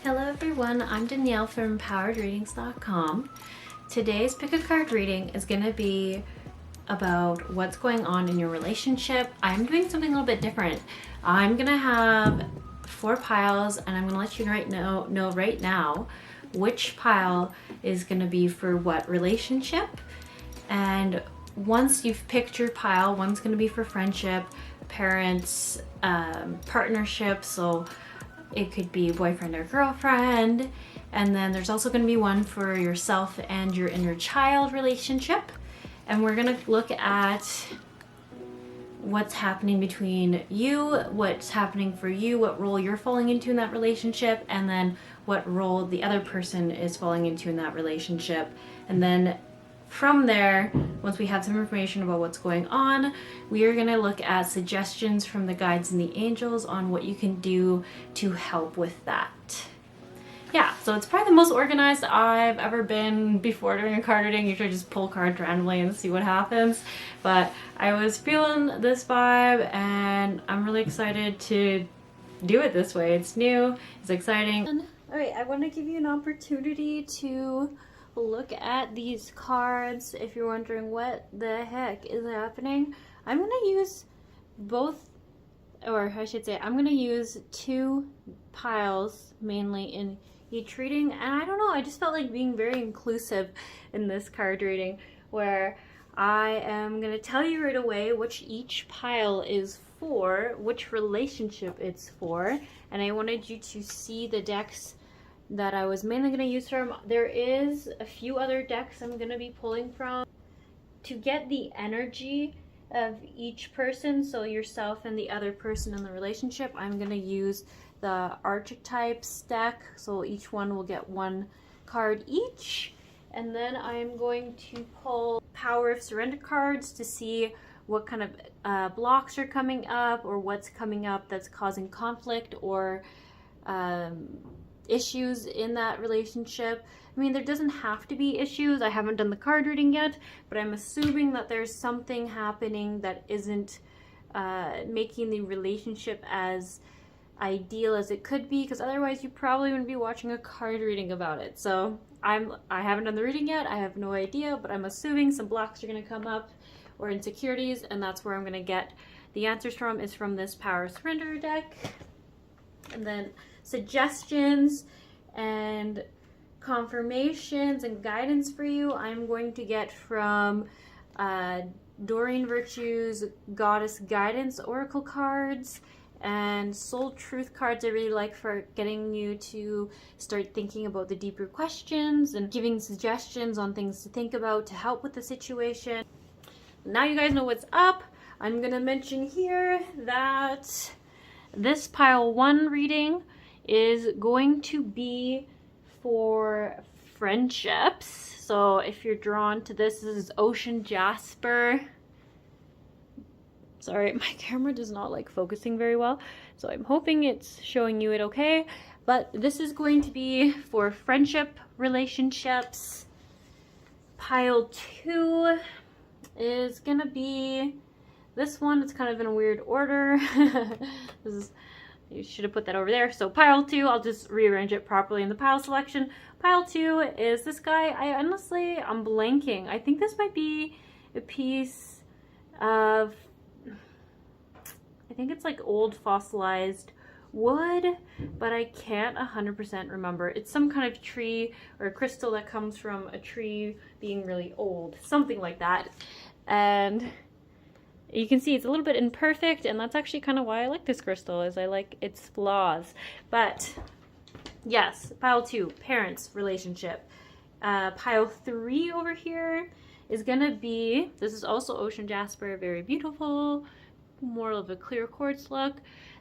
Hello everyone, I'm Danielle from empoweredreadings.com. Today's pick a card reading is going to be about what's going on in your relationship. I'm doing something a little bit different. I'm going to have 4 piles and I'm going to let you know right now which pile is going to be for what relationship. And once you've picked your pile, one's going to be for friendship, parents, partnership, so it could be boyfriend or girlfriend, and then there's also going to be one for yourself and your inner child relationship. And we're going to look at what's happening between you, what's happening for you, what role you're falling into in that relationship, and then what role the other person is falling into in that relationship. And then from there, once we have some information about what's going on, we are going to look at suggestions from the guides and the angels on what you can do to help with that. Yeah, so it's probably the most organized I've ever been before doing a card reading. Usually just pull cards randomly and see what happens. But I was feeling this vibe and I'm really excited to do it this way. It's new, it's exciting. Alright, I want to give you an opportunity to look at these cards if you're wondering what the heck is happening. I'm going to use both, or I should say I'm going to use 2 piles mainly in each reading, and I don't know, I just felt like being very inclusive in this card reading where I am going to tell you right away which each pile is for, which relationship it's for, and I wanted you to see the decks that I was mainly going to use from. There is a few other decks I'm going to be pulling from to get the energy of each person, so yourself and the other person in the relationship. I'm going to use the archetypes deck, so each one will get 1 card each, and then I'm going to pull Power of Surrender cards to see what kind of blocks are coming up or what's coming up that's causing conflict or issues in that relationship. I mean, there doesn't have to be issues. I haven't done the card reading yet, but I'm assuming that there's something happening that isn't making the relationship as ideal as it could be, because otherwise you probably wouldn't be watching a card reading about it. So I haven't done the reading yet. I have no idea, but I'm assuming some blocks are going to come up or insecurities, and that's where I'm going to get the answers from, is from this Power of Surrender deck. And then suggestions and confirmations and guidance for you I'm going to get from Doreen Virtue's Goddess Guidance Oracle cards and Soul Truth cards. I really like for getting you to start thinking about the deeper questions and giving suggestions on things to think about to help with the situation. Now you guys know what's up. I'm gonna mention here that this pile 1 reading is going to be for friendships. So if you're drawn to this is Ocean Jasper. Sorry, my camera does not like focusing very well, so I'm hoping it's showing you it okay. But this is going to be for friendship relationships. Pile 2 is gonna be this one. It's kind of in a weird order. You should have put that over there. So pile 2, I'll just rearrange it properly in the pile selection. Pile 2 is this guy. I'm blanking. I think this might be a piece of, I think it's like old fossilized wood, but I can't 100% remember. It's some kind of tree or crystal that comes from a tree being really old, something like that. And you can see it's a little bit imperfect, and that's actually kind of why I like this crystal, is I like its flaws. But yes, pile 2, parents, relationship. Pile 3 over here is gonna be, this is also Ocean Jasper, very beautiful, more of a clear quartz look.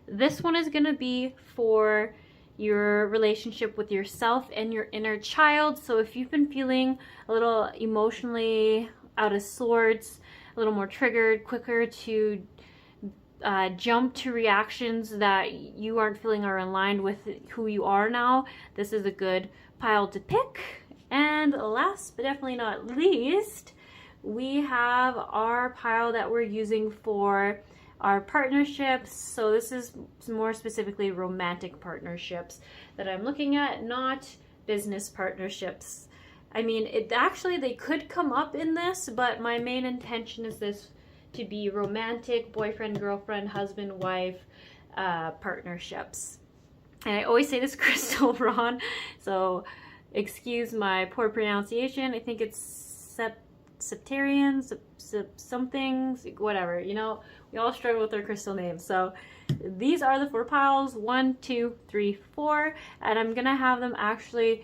This one is gonna be for your relationship with yourself and your inner child. So if you've been feeling a little emotionally out of sorts, a little more triggered, quicker to jump to reactions that you aren't feeling are aligned with who you are now, this is a good pile to pick. And last but definitely not least, we have our pile that we're using for are partnerships. So this is more specifically romantic partnerships that I'm looking at, not business partnerships. I mean, they could come up in this, but my main intention is this to be romantic, boyfriend, girlfriend, husband, wife partnerships. And I always say this crystal wrong, so excuse my poor pronunciation. I think it's septarian, something, whatever. You know, we all struggle with our crystal names. So these are the 4 piles, 1, 2, 3, 4, and I'm gonna have them actually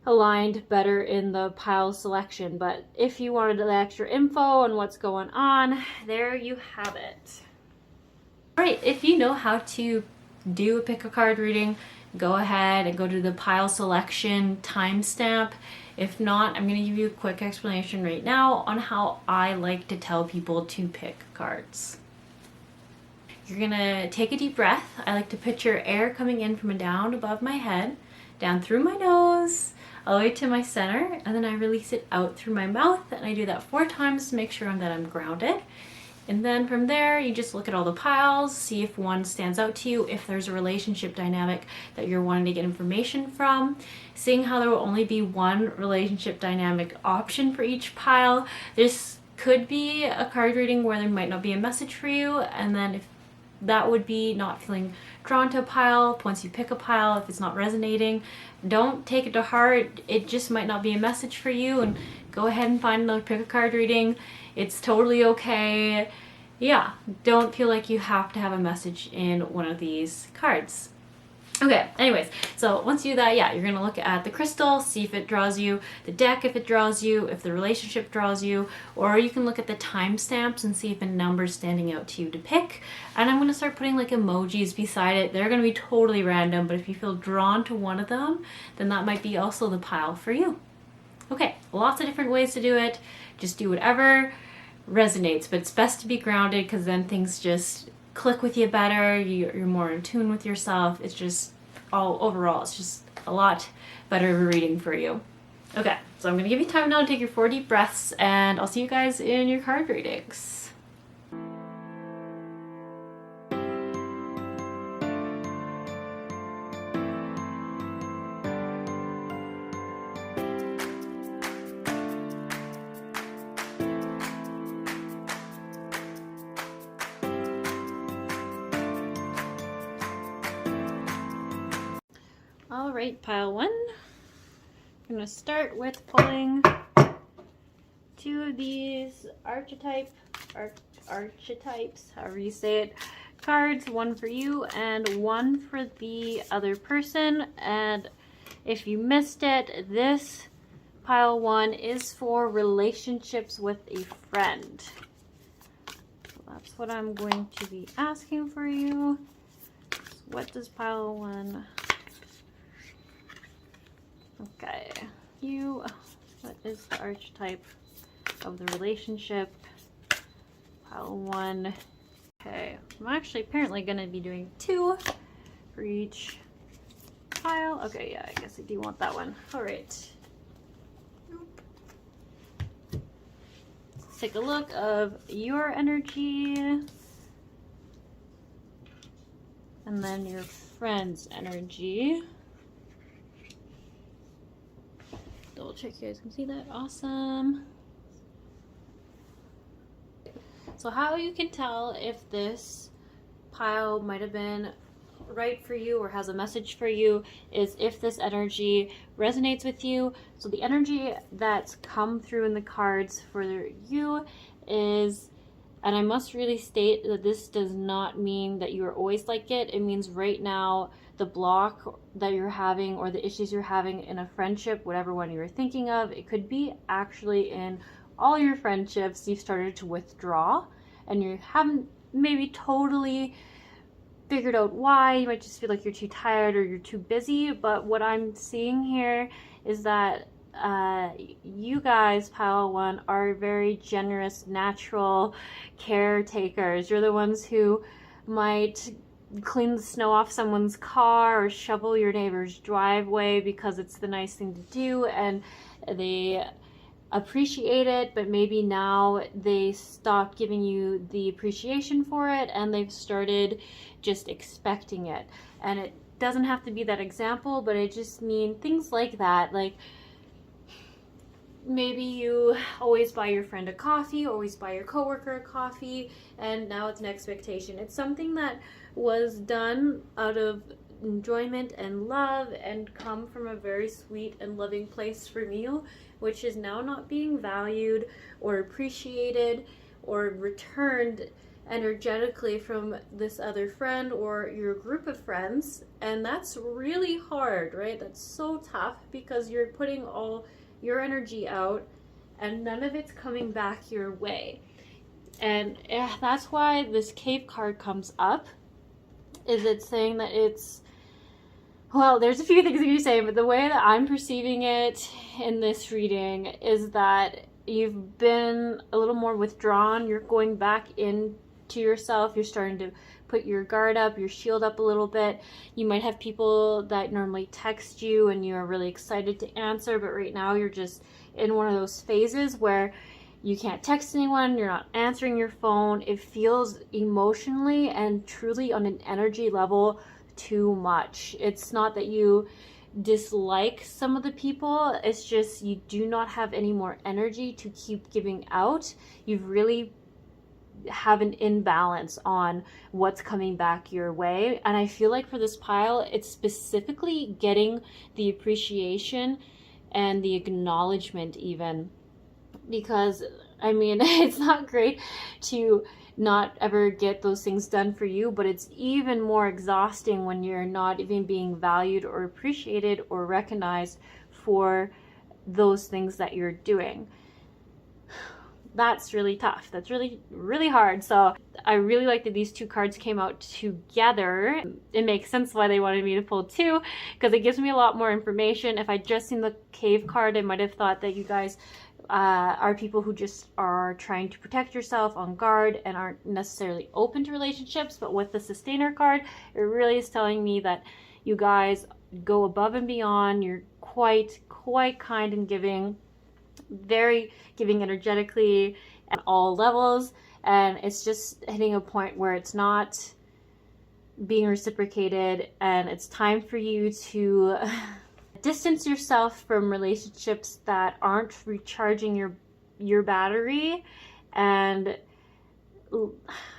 aligned better in the pile selection. But if you wanted the extra info on what's going on, there you have it. All right, if you know how to do a pick a card reading, go ahead and go to the pile selection timestamp. If not, I'm going to give you a quick explanation right now on how I like to tell people to pick cards. You're going to take a deep breath. I like to picture air coming in from down above my head, down through my nose, all the way to my center, and then I release it out through my mouth, and I do that 4 times to make sure that I'm grounded. And then from there, you just look at all the piles, see if one stands out to you, if there's a relationship dynamic that you're wanting to get information from. Seeing how there will only be one relationship dynamic option for each pile, this could be a card reading where there might not be a message for you, and then if that would be not feeling drawn to a pile. Once you pick a pile, if it's not resonating, don't take it to heart. It just might not be a message for you, and go ahead and find another pick a card reading. It's totally okay. Yeah, don't feel like you have to have a message in one of these cards. Okay, anyways, so once you do that, yeah, you're going to look at the crystal, see if it draws you, the deck if it draws you, if the relationship draws you, or you can look at the timestamps and see if a number's standing out to you to pick. And I'm going to start putting like emojis beside it. They're going to be totally random, but if you feel drawn to one of them, then that might be also the pile for you. Okay, lots of different ways to do it. Just do whatever resonates, but it's best to be grounded because then things just click with you better. You're more in tune with yourself. It's just overall, it's just a lot better of a reading for you. Okay, so I'm going to give you time now to take your 4 deep breaths, and I'll see you guys in your card readings. All right, pile 1. I'm going to start with pulling 2 of these archetypes, however you say it, cards, 1 for you and 1 for the other person. And if you missed it, this pile 1 is for relationships with a friend. So that's what I'm going to be asking for you. So what does pile 1... Okay, what is the archetype of the relationship? Pile 1. Okay, I'm actually apparently going to be doing 2 for each pile. Okay, yeah, I guess I do want that one. All right. Let's take a look of your energy. And then your friend's energy. Double check you guys can see that. Awesome. So how you can tell if this pile might have been right for you or has a message for you is if this energy resonates with you. So the energy that's come through in the cards for you is, and I must really state that this does not mean that you are always like it. It means right now the block that you're having or the issues you're having in a friendship, whatever one you're thinking of, it could be actually in all your friendships you've started to withdraw and you haven't maybe totally figured out why. You might just feel like you're too tired or you're too busy. But what I'm seeing here is that you guys, pile 1, are very generous, natural caretakers. You're the ones who might clean the snow off someone's car or shovel your neighbor's driveway because it's the nice thing to do, and they appreciate it, but maybe now they stopped giving you the appreciation for it and they've started just expecting it. And it doesn't have to be that example, but I just mean things like that. Like maybe you always buy your friend a coffee, always buy your coworker a coffee, and now it's an expectation. It's something that was done out of enjoyment and love and come from a very sweet and loving place from you, which is now not being valued or appreciated or returned energetically from this other friend or your group of friends. And that's really hard, right? That's so tough because you're putting all your energy out and none of it's coming back your way. And that's why this cave card comes up, is it's saying that it's, well, there's a few things that you say, but the way that I'm perceiving it in this reading is that you've been a little more withdrawn. You're going back into yourself. You're starting to put your guard up, your shield up a little bit. You might have people that normally text you and you're really excited to answer, but right now you're just in one of those phases where you can't text anyone, you're not answering your phone. It feels emotionally and truly on an energy level too much. It's not that you dislike some of the people, it's just you do not have any more energy to keep giving out. You've really have an imbalance on what's coming back your way. And I feel like for this pile, it's specifically getting the appreciation and the acknowledgement even, because I mean, it's not great to not ever get those things done for you, but it's even more exhausting when you're not even being valued or appreciated or recognized for those things that you're doing. That's really tough. That's really, really hard. So I really like that these two cards came out together. It makes sense why they wanted me to pull two, because it gives me a lot more information. If I'd just seen the cave card, I might have thought that you guys are people who just are trying to protect yourself, on guard, and aren't necessarily open to relationships. But with the Sustainer card, it really is telling me that you guys go above and beyond. You're quite kind and giving, very giving energetically at all levels, and it's just hitting a point where it's not being reciprocated, and it's time for you to distance yourself from relationships that aren't recharging your battery. And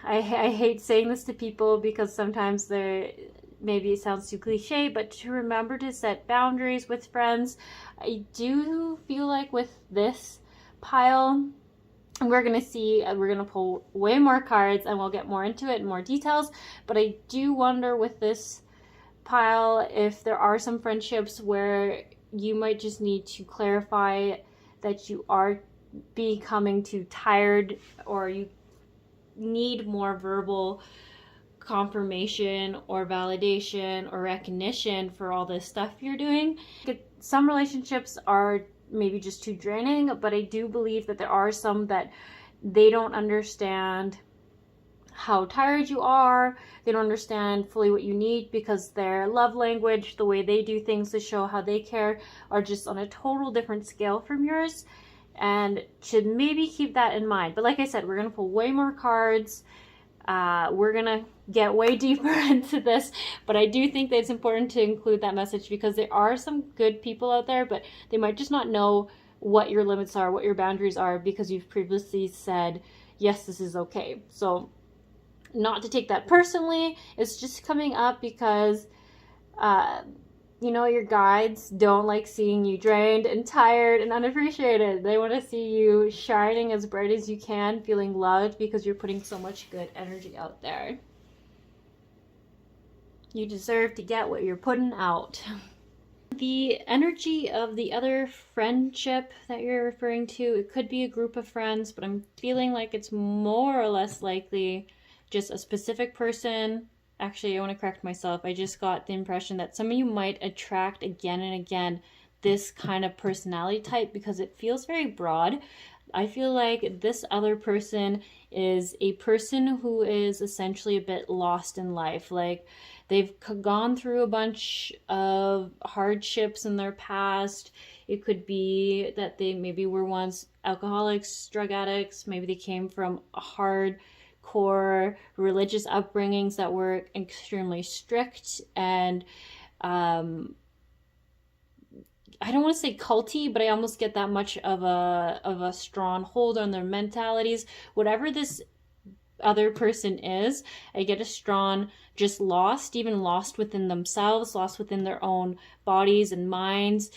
I hate saying this to people because sometimes maybe it sounds too cliche, but to remember to set boundaries with friends. I do feel like with this pile, we're going to pull way more cards and we'll get more into it and more details, but I do wonder with this pile if there are some friendships where you might just need to clarify that you are becoming too tired, or you need more verbal confirmation or validation or recognition for all this stuff you're doing. Some relationships are maybe just too draining, but I do believe that there are some that they don't understand how tired you are. They don't understand fully what you need because their love language, the way they do things to show how they care, are just on a total different scale from yours, and should maybe keep that in mind. But like I said, we're going to pull way more cards. We're going to get way deeper into this, but I do think that it's important to include that message because there are some good people out there, but they might just not know what your limits are, what your boundaries are, because you've previously said, yes, this is okay. So not to take that personally, it's just coming up because, your guides don't like seeing you drained and tired and unappreciated. They want to see you shining as bright as you can, feeling loved because you're putting so much good energy out there. You deserve to get what you're putting out. The energy of the other friendship that you're referring to, it could be a group of friends, but I'm feeling like it's more or less likely just a specific person. Actually, I want to correct myself. I just got the impression that some of you might attract again and again this kind of personality type because it feels very broad. I feel like this other person is a person who is essentially a bit lost in life. Like they've gone through a bunch of hardships in their past. It could be that they maybe were once alcoholics, drug addicts. Maybe they came from a hardcore religious upbringings that were extremely strict and I don't want to say culty, but I almost get that much of a strong hold on their mentalities. Whatever this other person is, I get a strong just lost, even lost within themselves, lost within their own bodies and minds,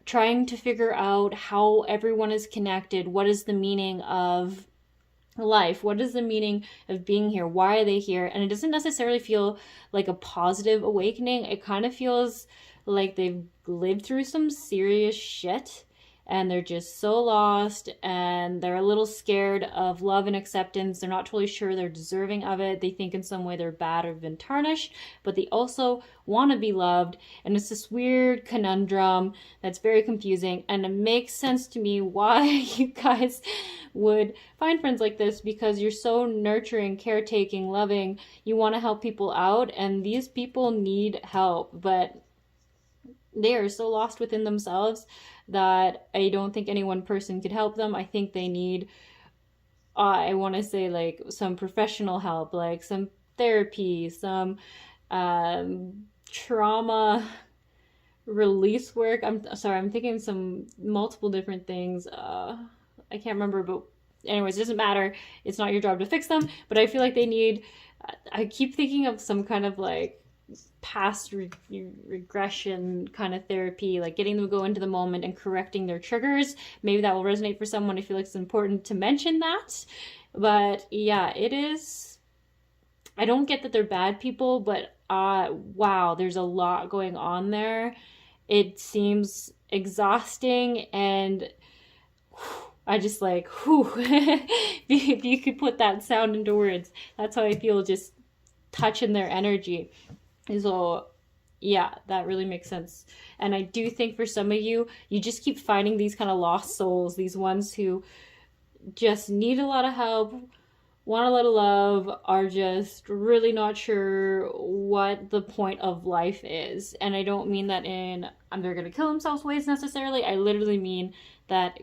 trying to figure out how everyone is connected. What is the meaning of life? What is the meaning of being here? Why are they here? And it doesn't necessarily feel like a positive awakening. It kind of feels like they've lived through some serious shit and they're just so lost and they're a little scared of love and acceptance. They're not totally sure they're deserving of it. They think in some way they're bad or been tarnished, but they also want to be loved. And it's this weird conundrum that's very confusing. And it makes sense to me why you guys would find friends like this, because you're so nurturing, caretaking, loving. You want to help people out, and these people need help, but they are so lost within themselves that I don't think any one person could help them. I think they need, I want to say, like some professional help, like some therapy, some trauma release work. I'm sorry, I'm thinking some multiple different things. I can't remember, but anyways, it doesn't matter. It's not your job to fix them, but I feel like they need, I keep thinking of some kind of like past regression kind of therapy, like getting them to go into the moment and correcting their triggers. Maybe that will resonate for someone. I feel like it's important to mention that. But yeah, it is. I don't get that they're bad people, but wow, there's a lot going on there. It seems exhausting, and I just like, if you could put that sound into words, that's how I feel, just touching their energy. So yeah, that really makes sense. And I do think for some of you, you just keep finding these kind of lost souls, these ones who just need a lot of help, want a lot of love, are just really not sure what the point of life is. And I don't mean that in they're going to kill themselves ways necessarily. I literally mean that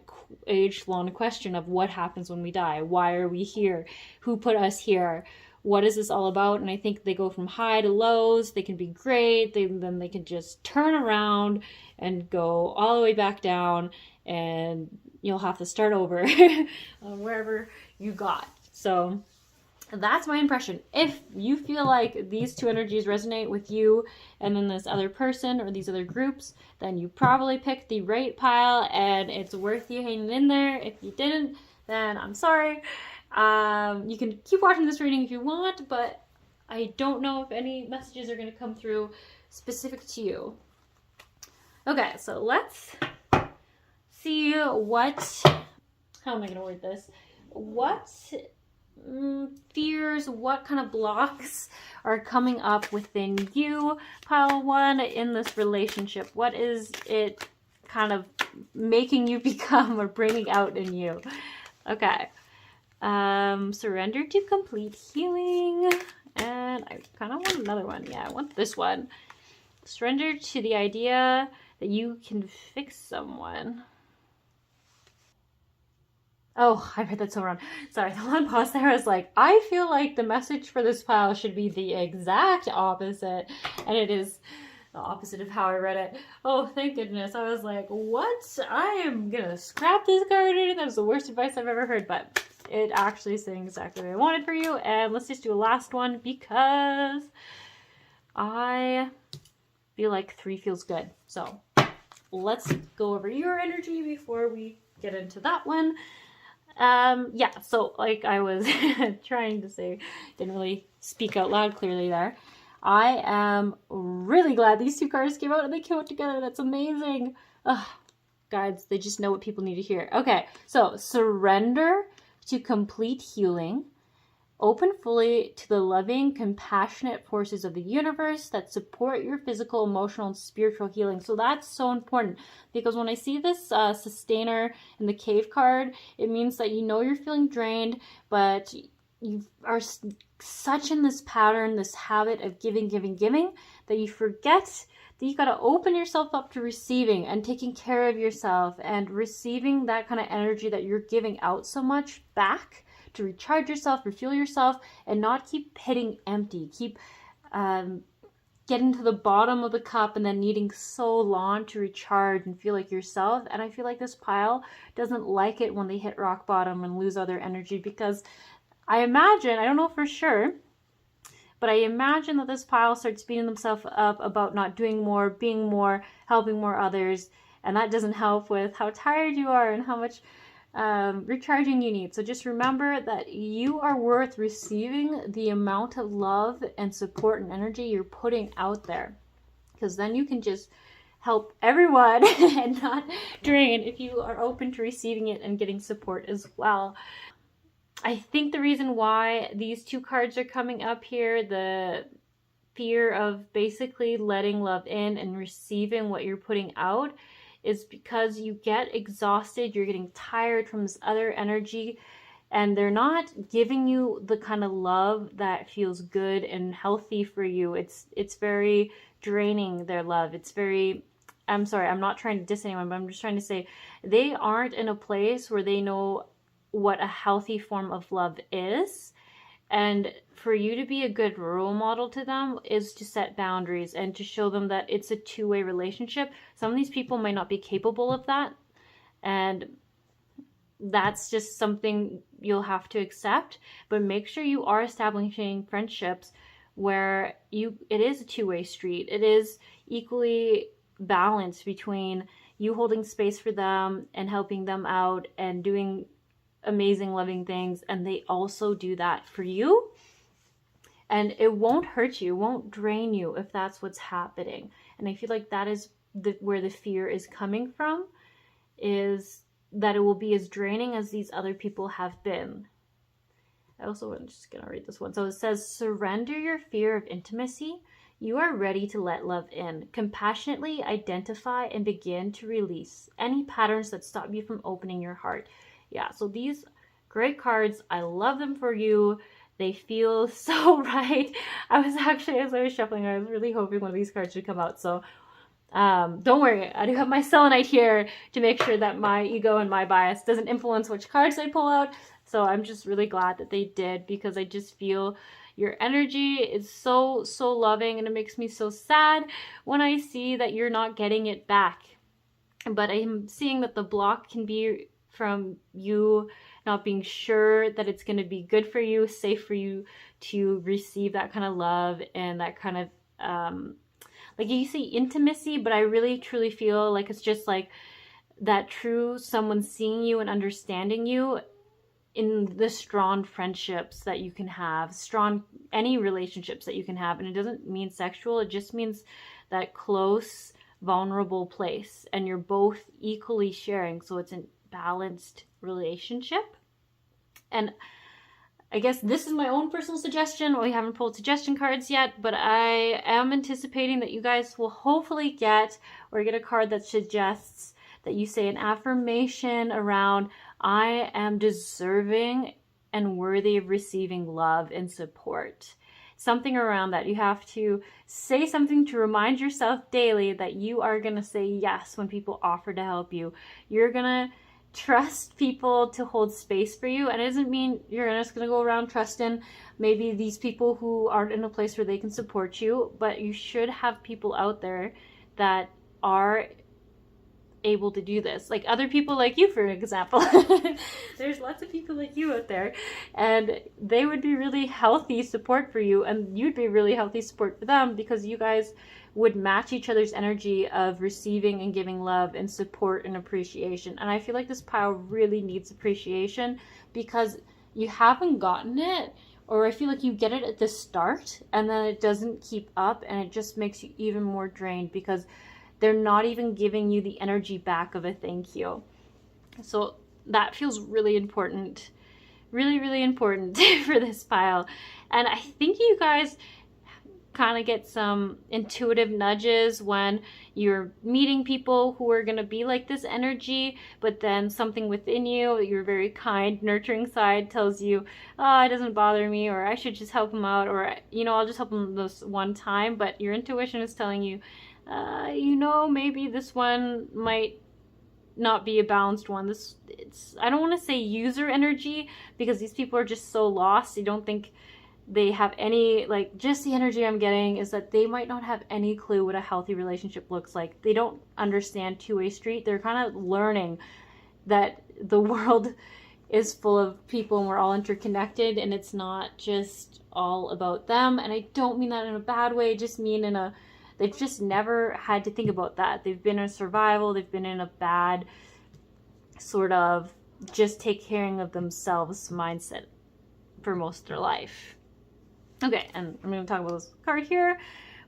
age-long question of what happens when we die. Why are we here? Who put us here? What is this all about? And I think they go from high to lows. They can be great. Then they can just turn around and go all the way back down, and you'll have to start over wherever you got. So that's my impression. If you feel like these two energies resonate with you and then this other person or these other groups, then you probably picked the right pile and it's worth you hanging in there. If you didn't, then I'm sorry. You can keep watching this reading if you want, but I don't know if any messages are going to come through specific to you. Okay, so let's see what, how am I going to word this? What fears, what kind of blocks are coming up within you, pile one, in this relationship? What is it kind of making you become or bringing out in you? Okay. Surrender to complete healing. And I kind of want another one. Yeah, I want this one. Surrender to the idea that you can fix someone. Oh, I read that so wrong. Sorry, the long pause there. I was like, I feel like the message for this pile should be the exact opposite. And it is the opposite of how I read it. Oh, thank goodness. I was like, what? I am gonna scrap this card. That was the worst advice I've ever heard, but it actually is saying exactly what I wanted for you. And let's just do a last one because I feel like 3 feels good. So let's go over your energy before we get into that one. Yeah, so like I was trying to say, didn't really speak out loud clearly there. I am really glad these 2 cards came out and they came out together. That's amazing. Ugh, guides, they just know what people need to hear. Okay, so surrender to complete healing. Open fully to the loving, compassionate forces of the universe that support your physical, emotional, and spiritual healing. So that's so important, because when I see this sustainer in the cave card, it means that you know you're feeling drained, but you are such in this pattern, this habit of giving, that you forget you got to open yourself up to receiving and taking care of yourself and receiving that kind of energy that you're giving out so much back, to recharge yourself, refuel yourself, and not keep hitting empty. Keep getting to the bottom of the cup and then needing so long to recharge and feel like yourself. And I feel like this pile doesn't like it when they hit rock bottom and lose all their energy, because I imagine, I don't know for sure, but I imagine that this pile starts beating themselves up about not doing more, being more, helping more others. And that doesn't help with how tired you are and how much recharging you need. So just remember that you are worth receiving the amount of love and support and energy you're putting out there, because then you can just help everyone and not drain if you are open to receiving it and getting support as well. I think the reason why these two cards are coming up here, the fear of basically letting love in and receiving what you're putting out, is because you get exhausted, you're getting tired from this other energy, and they're not giving you the kind of love that feels good and healthy for you. It's very draining, their love. It's very, I'm sorry, I'm not trying to diss anyone, but I'm just trying to say they aren't in a place where they know what a healthy form of love is. And for you to be a good role model to them is to set boundaries and to show them that it's a two-way relationship. Some of these people might not be capable of that, and that's just something you'll have to accept. But make sure you are establishing friendships where it is a two-way street. It is equally balanced between you holding space for them and helping them out and doing amazing loving things, and they also do that for you. And it won't hurt you, won't drain you if that's what's happening. And I feel like that is where the fear is coming from, is that it will be as draining as these other people have been. I'm just gonna read this one. So it says, surrender your fear of intimacy. You are ready to let love in. Compassionately identify and begin to release any patterns that stop you from opening your heart. Yeah, so these great cards, I love them for you. They feel so right. I was actually, as I was shuffling, I was really hoping one of these cards would come out. So don't worry, I do have my selenite here to make sure that my ego and my bias doesn't influence which cards I pull out. So I'm just really glad that they did, because I just feel your energy is so, so loving, and it makes me so sad when I see that you're not getting it back. But I'm seeing that the block can be from you not being sure that it's going to be good for you, safe for you to receive that kind of love and that kind of, like you say intimacy, but I really truly feel like it's just like that true someone seeing you and understanding you in the strong friendships that you can have, strong any relationships that you can have. And it doesn't mean sexual, it just means that close, vulnerable place, and you're both equally sharing, so it's a balanced relationship. And I guess this is my own personal suggestion. We haven't pulled suggestion cards yet, but I am anticipating that you guys will hopefully get a card that suggests that you say an affirmation around, I am deserving and worthy of receiving love and support. Something around that. You have to say something to remind yourself daily that you are going to say yes when people offer to help you. You're going to trust people to hold space for you. And it doesn't mean you're just going to go around trusting maybe these people who aren't in a place where they can support you, but you should have people out there that are able to do this, like other people like you, for example. There's lots of people like you out there, and they would be really healthy support for you, and you'd be really healthy support for them, because you guys would match each other's energy of receiving and giving love and support and appreciation. And I feel like this pile really needs appreciation, because you haven't gotten it, or I feel like you get it at the start and then it doesn't keep up, and it just makes you even more drained because they're not even giving you the energy back of a thank you. So that feels really important, really, really important for this pile. And I think you guys kind of get some intuitive nudges when you're meeting people who are going to be like this energy, but then something within you, your very kind, nurturing side, tells you, oh, it doesn't bother me, or I should just help them out, or, you know, I'll just help them this one time. But your intuition is telling you maybe this one might not be a balanced one. I don't want to say user energy, because these people are just so lost. I don't think they have any, like, just the energy I'm getting is that they might not have any clue what a healthy relationship looks like. They don't understand two-way street. They're kind of learning that the world is full of people and we're all interconnected, and it's not just all about them. And I don't mean that in a bad way. I just mean they've just never had to think about that. They've been in survival. They've been in a bad sort of just take care of themselves mindset for most of their life. Okay, and I'm going to talk about this card here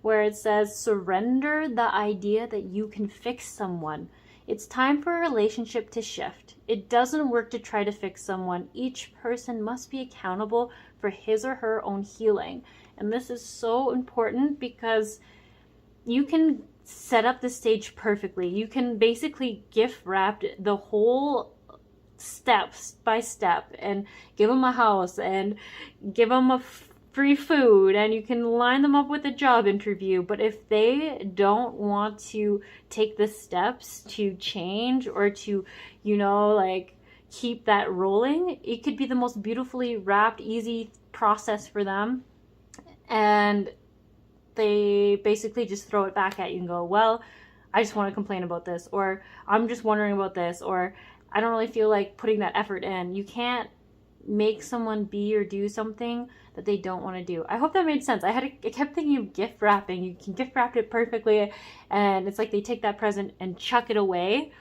where it says, surrender the idea that you can fix someone. It's time for a relationship to shift. It doesn't work to try to fix someone. Each person must be accountable for his or her own healing. And this is so important because you can set up the stage perfectly. You can basically gift wrap the whole steps by step and give them a house and give them a free food, and you can line them up with a job interview. But if they don't want to take the steps to change or to, keep that rolling, it could be the most beautifully wrapped, easy process for them. And they basically just throw it back at you and go, well, I just want to complain about this, or I'm just wondering about this, or I don't really feel like putting that effort in. You can't make someone be or do something that they don't want to do. I hope that made sense. I kept thinking of gift wrapping. You can gift wrap it perfectly, and it's like they take that present and chuck it away.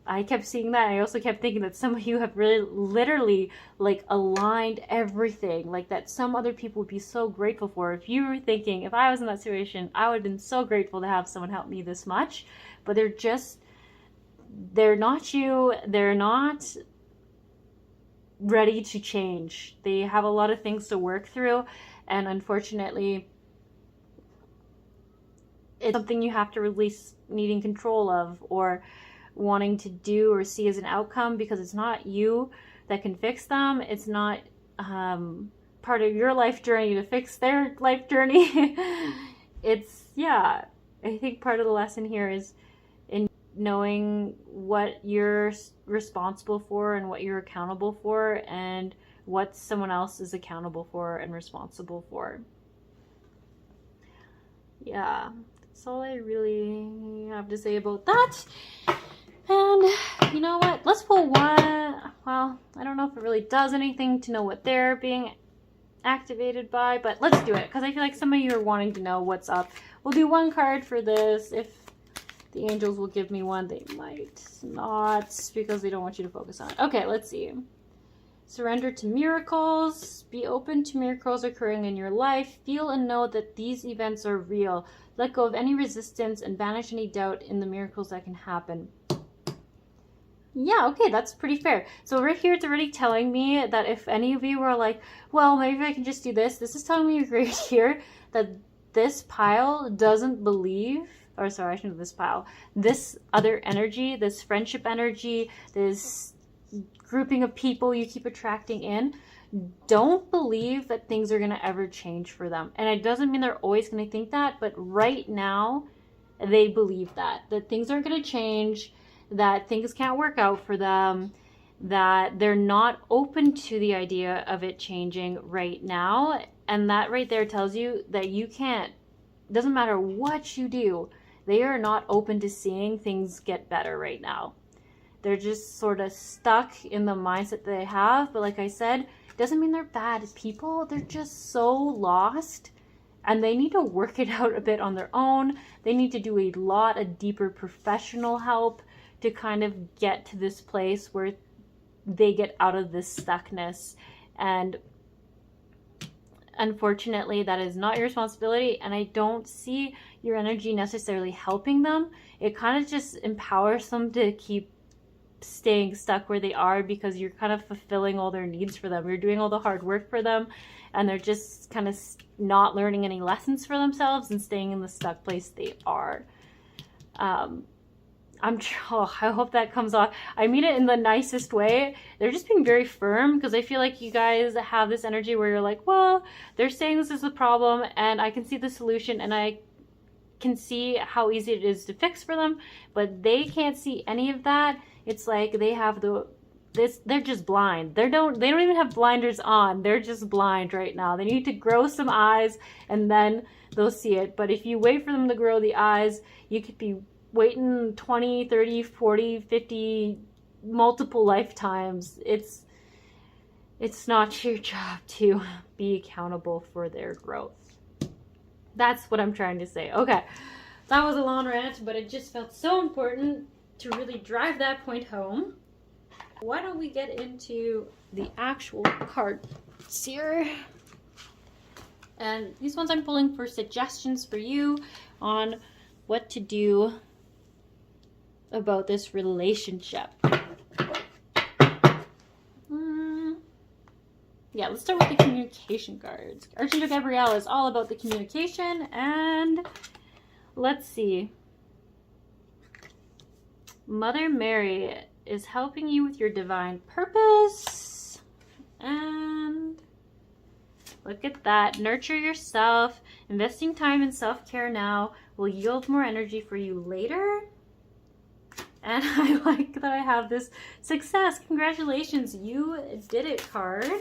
I kept seeing that. I also kept thinking that some of you have really literally aligned everything, like that some other people would be so grateful for. If you were thinking, if I was in that situation, I would have been so grateful to have someone help me this much. But they're not you. They're not ready to change. They have a lot of things to work through, and unfortunately it's something you have to release needing control of or wanting to do or see as an outcome, because it's not you that can fix them. It's not part of your life journey to fix their life journey. I think part of the lesson here is in knowing what you're responsible for and what you're accountable for, and what someone else is accountable for and responsible for. Yeah, that's all I really have to say about that. And you know what? Let's pull one. Well, I don't know if it really does anything to know what they're being activated by, but let's do it, because I feel like some of you are wanting to know what's up. We'll do one card for this. If the angels will give me one, they might not, because they don't want you to focus on it. Okay, let's see. Surrender to miracles. Be open to miracles occurring in your life. Feel and know that these events are real. Let go of any resistance and banish any doubt in the miracles that can happen. Yeah, okay, that's pretty fair. So right here, it's already telling me that if any of you are like, well, maybe I can just do this. This is telling me right here that this pile doesn't believe, or sorry, I shouldn't have this pile. This other energy, this friendship energy, this grouping of people you keep attracting in, don't believe that things are going to ever change for them. And it doesn't mean they're always going to think that, but right now, they believe that things aren't going to change, that things can't work out for them, that they're not open to the idea of it changing right now. And that right there tells you that you can't, doesn't matter what you do, they are not open to seeing things get better right now. They're just sort of stuck in the mindset that they have. But like I said, it doesn't mean they're bad people. They're just so lost, and they need to work it out a bit on their own. They need to do a lot of deeper professional help to kind of get to this place where they get out of this stuckness. And unfortunately, that is not your responsibility, and I don't see your energy necessarily helping them. It kind of just empowers them to keep staying stuck where they are, because you're kind of fulfilling all their needs for them. You're doing all the hard work for them, and they're just kind of not learning any lessons for themselves and staying in the stuck place they are. I hope that comes off. I mean it in the nicest way. They're just being very firm, because I feel like you guys have this energy where you're like, well, they're saying this is the problem and I can see the solution, and can see how easy it is to fix for them, but they can't see any of that. It's like they have they're just blind. They don't even have blinders on. They're just blind right now. They need to grow some eyes and then they'll see it. But if you wait for them to grow the eyes, you could be waiting 20, 30, 40, 50, multiple lifetimes. It's not your job to be accountable for their growth. That's what I'm trying to say. Okay, that was a long rant, but it just felt so important to really drive that point home. Why don't we get into the actual cards here? And these ones I'm pulling for suggestions for you on what to do about this relationship. Yeah, let's start with the communication cards. Archangel Gabrielle is all about the communication, and let's see. Mother Mary is helping you with your divine purpose, and look at that. Nurture yourself. Investing time in self-care now will yield more energy for you later. And I like that I have this success. Congratulations, you did it card.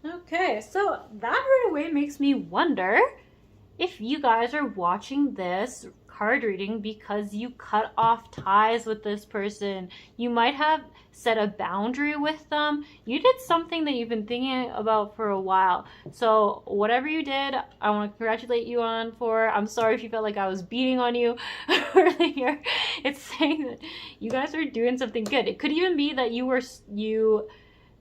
Okay, so that right away makes me wonder if you guys are watching this card reading because you cut off ties with this person. You might have set a boundary with them. You did something that you've been thinking about for a while. So whatever you did, I want to congratulate you on for. I'm sorry if you felt like I was beating on you earlier. It's saying that you guys are doing something good. It could even be that you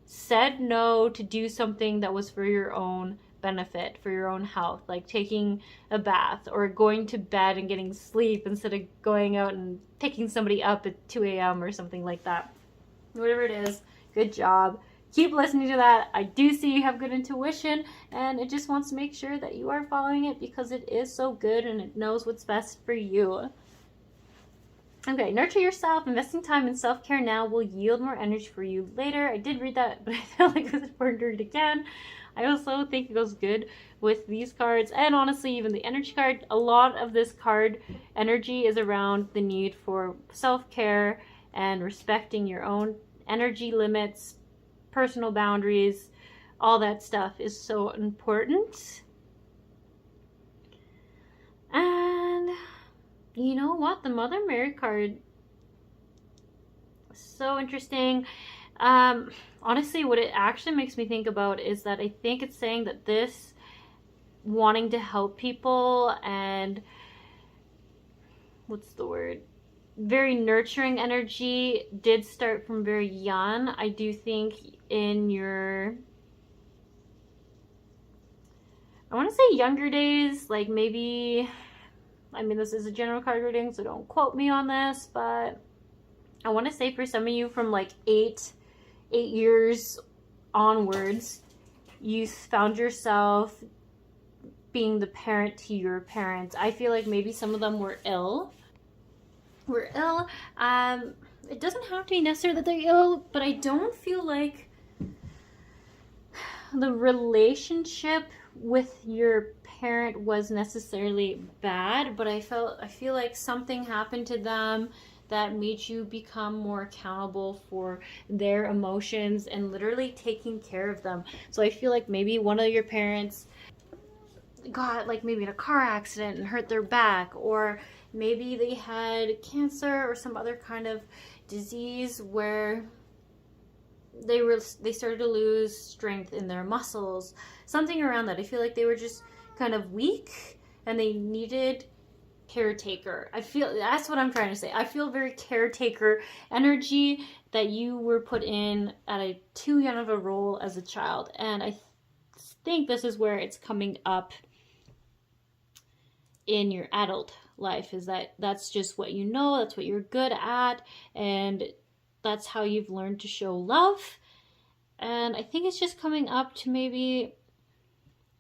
said no to do something that was for your own benefit, for your own health, like taking a bath or going to bed and getting sleep instead of going out and picking somebody up at 2 a.m. or something like that. Whatever it is, good job. Keep listening to that. I do see you have good intuition, and it just wants to make sure that you are following it because it is so good and it knows what's best for you. Okay, nurture yourself. Investing time in self-care now will yield more energy for you later. I did read that, but I felt like it was important to read again. I also think it goes good with these cards, and honestly, even the energy card. A lot of this card energy is around the need for self-care and respecting your own energy limits, personal boundaries. All that stuff is so important. And you know what? The Mother Mary card is so interesting. Honestly, what it actually makes me think about is that I think it's saying that this wanting to help people and what's the word? Very nurturing energy did start from very young. I do think in your, I want to say younger days, like maybe, I mean, this is a general card reading, so don't quote me on this, but I want to say for some of you from like 8 years onwards, you found yourself being the parent to your parents. I feel like maybe some of them were ill. It doesn't have to be necessary that they're ill, but I don't feel like the relationship with your parent was necessarily bad, but I feel like something happened to them that made you become more accountable for their emotions and literally taking care of them. So I feel like maybe one of your parents got like maybe in a car accident and hurt their back, or maybe they had cancer or some other kind of disease where they started to lose strength in their muscles, something around that. I feel like they were just kind of weak and they needed caretaker. I feel that's what I'm trying to say. I feel very caretaker energy that you were put in at a too young of a role as a child, and I think this is where it's coming up in your adult life, is that that's just what you know, that's what you're good at, and that's how you've learned to show love. And I think it's just coming up to maybe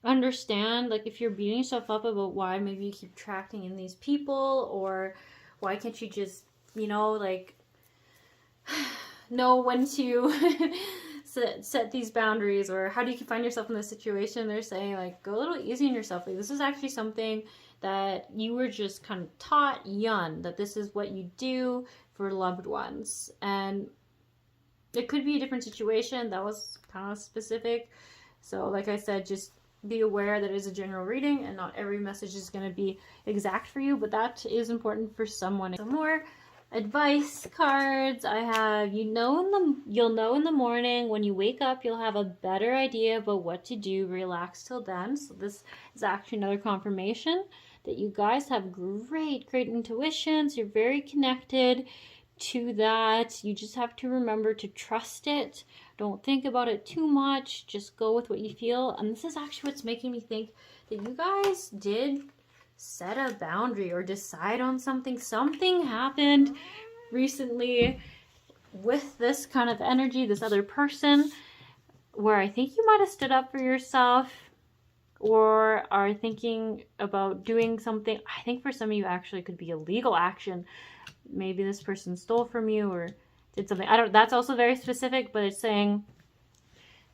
understand, like, if you're beating yourself up about why maybe you keep attracting in these people, or why can't you just, you know, like, know when to set these boundaries, or how do you find yourself in this situation? They're saying like, go a little easy on yourself. Like, this is actually something that you were just kind of taught young, that this is what you do for loved ones. And it could be a different situation. That was kind of specific. So like I said, just be aware that it is a general reading and not every message is going to be exact for you, but that is important for someone. Some more advice cards I have. You'll know in the morning. When you wake up, you'll have a better idea about what to do. Relax till then. So this is actually another confirmation that you guys have great intuitions. You're very connected to that. You just have to remember to trust it. Don't think about it too much. Just go with what you feel. And this is actually what's making me think that you guys did set a boundary or decide on something. Something happened recently with this kind of energy, this other person, where I think you might have stood up for yourself or are thinking about doing something. I think for some of you actually could be a legal action. Maybe this person stole from you or did something. That's also very specific, but it's saying,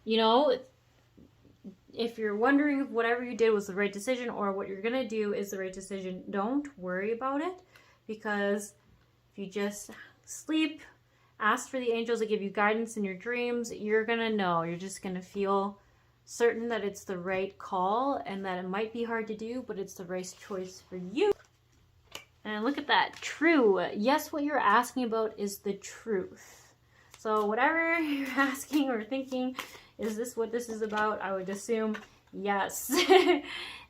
you know, if you're wondering if whatever you did was the right decision or what you're going to do is the right decision, don't worry about it, because if you just sleep, ask for the angels to give you guidance in your dreams, you're going to know. You're just going to feel certain that it's the right call and that it might be hard to do, but it's the right choice for you. And look at that. True. Yes, what you're asking about is the truth. So whatever you're asking or thinking, is this what this is about? I would assume yes.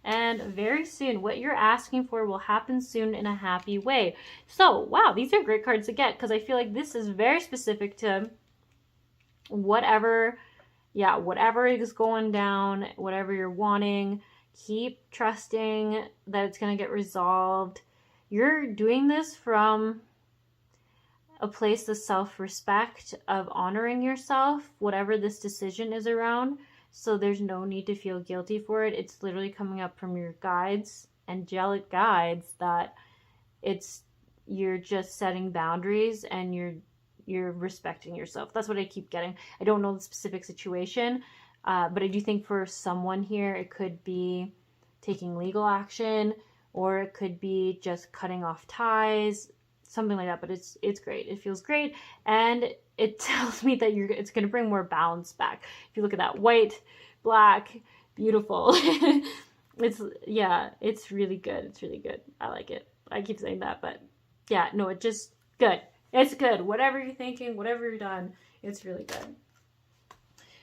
And very soon, what you're asking for will happen soon in a happy way. So, wow, these are great cards to get, because I feel like this is very specific to whatever is going down, whatever you're wanting. Keep trusting that it's going to get resolved. You're doing this from a place of self-respect, of honoring yourself, whatever this decision is around. So there's no need to feel guilty for it. It's literally coming up from your guides, angelic guides, that you're just setting boundaries and you're respecting yourself. That's what I keep getting. I don't know the specific situation, but I do think for someone here, it could be taking legal action, or it could be just cutting off ties, something like that. But it's great. It feels great, and it tells me that it's going to bring more balance back. If you look at that white, black, beautiful. It's really good. It's really good. I like it. I keep saying that, but yeah, no, it's just good. It's good. Whatever you're thinking, whatever you're done, it's really good.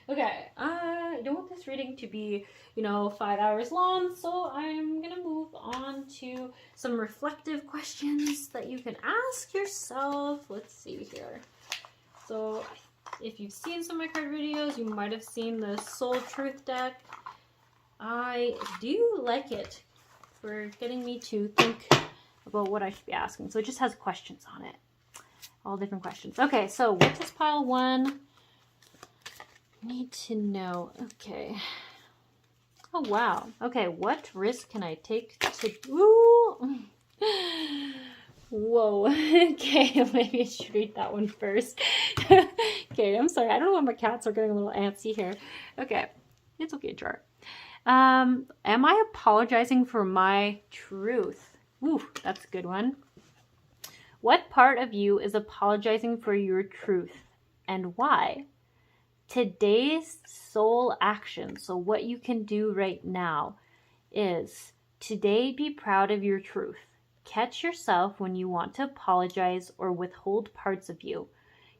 Okay, I don't want this reading to be, 5 hours long, so I'm going to move on to some reflective questions that you can ask yourself. Let's see here. So, if you've seen some of my card videos, you might have seen the Soul Truth deck. I do like it for getting me to think about what I should be asking. So, it just has questions on it. All different questions. Okay, so what does pile 1 need to know? Okay. Oh, wow. Okay, what risk can I take to... Ooh. Whoa. Okay, maybe I should read that one first. Okay, I'm sorry. I don't know why my cats are getting a little antsy here. Okay, it's okay, Jar. Am I apologizing for my truth? Ooh, that's a good one. What part of you is apologizing for your truth, and why? Today's soul action, so what you can do right now, is today be proud of your truth. Catch yourself when you want to apologize or withhold parts of you.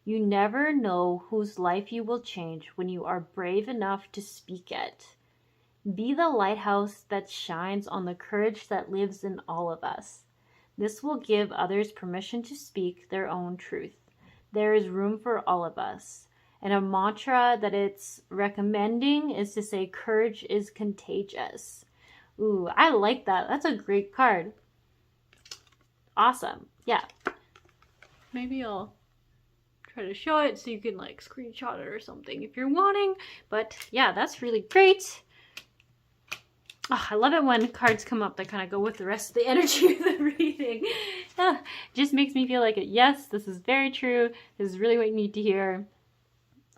You never know whose life you will change when you are brave enough to speak it. Be the lighthouse that shines on the courage that lives in all of us. This will give others permission to speak their own truth. There is room for all of us. And a mantra that it's recommending is to say, courage is contagious. Ooh, I like that. That's a great card. Awesome. Yeah. Maybe I'll try to show it so you can like screenshot it or something if you're wanting. But yeah, that's really great. Oh, I love it when cards come up that kind of go with the rest of the energy of the reading. Just makes me feel like, yes, this is very true. This is really what you need to hear.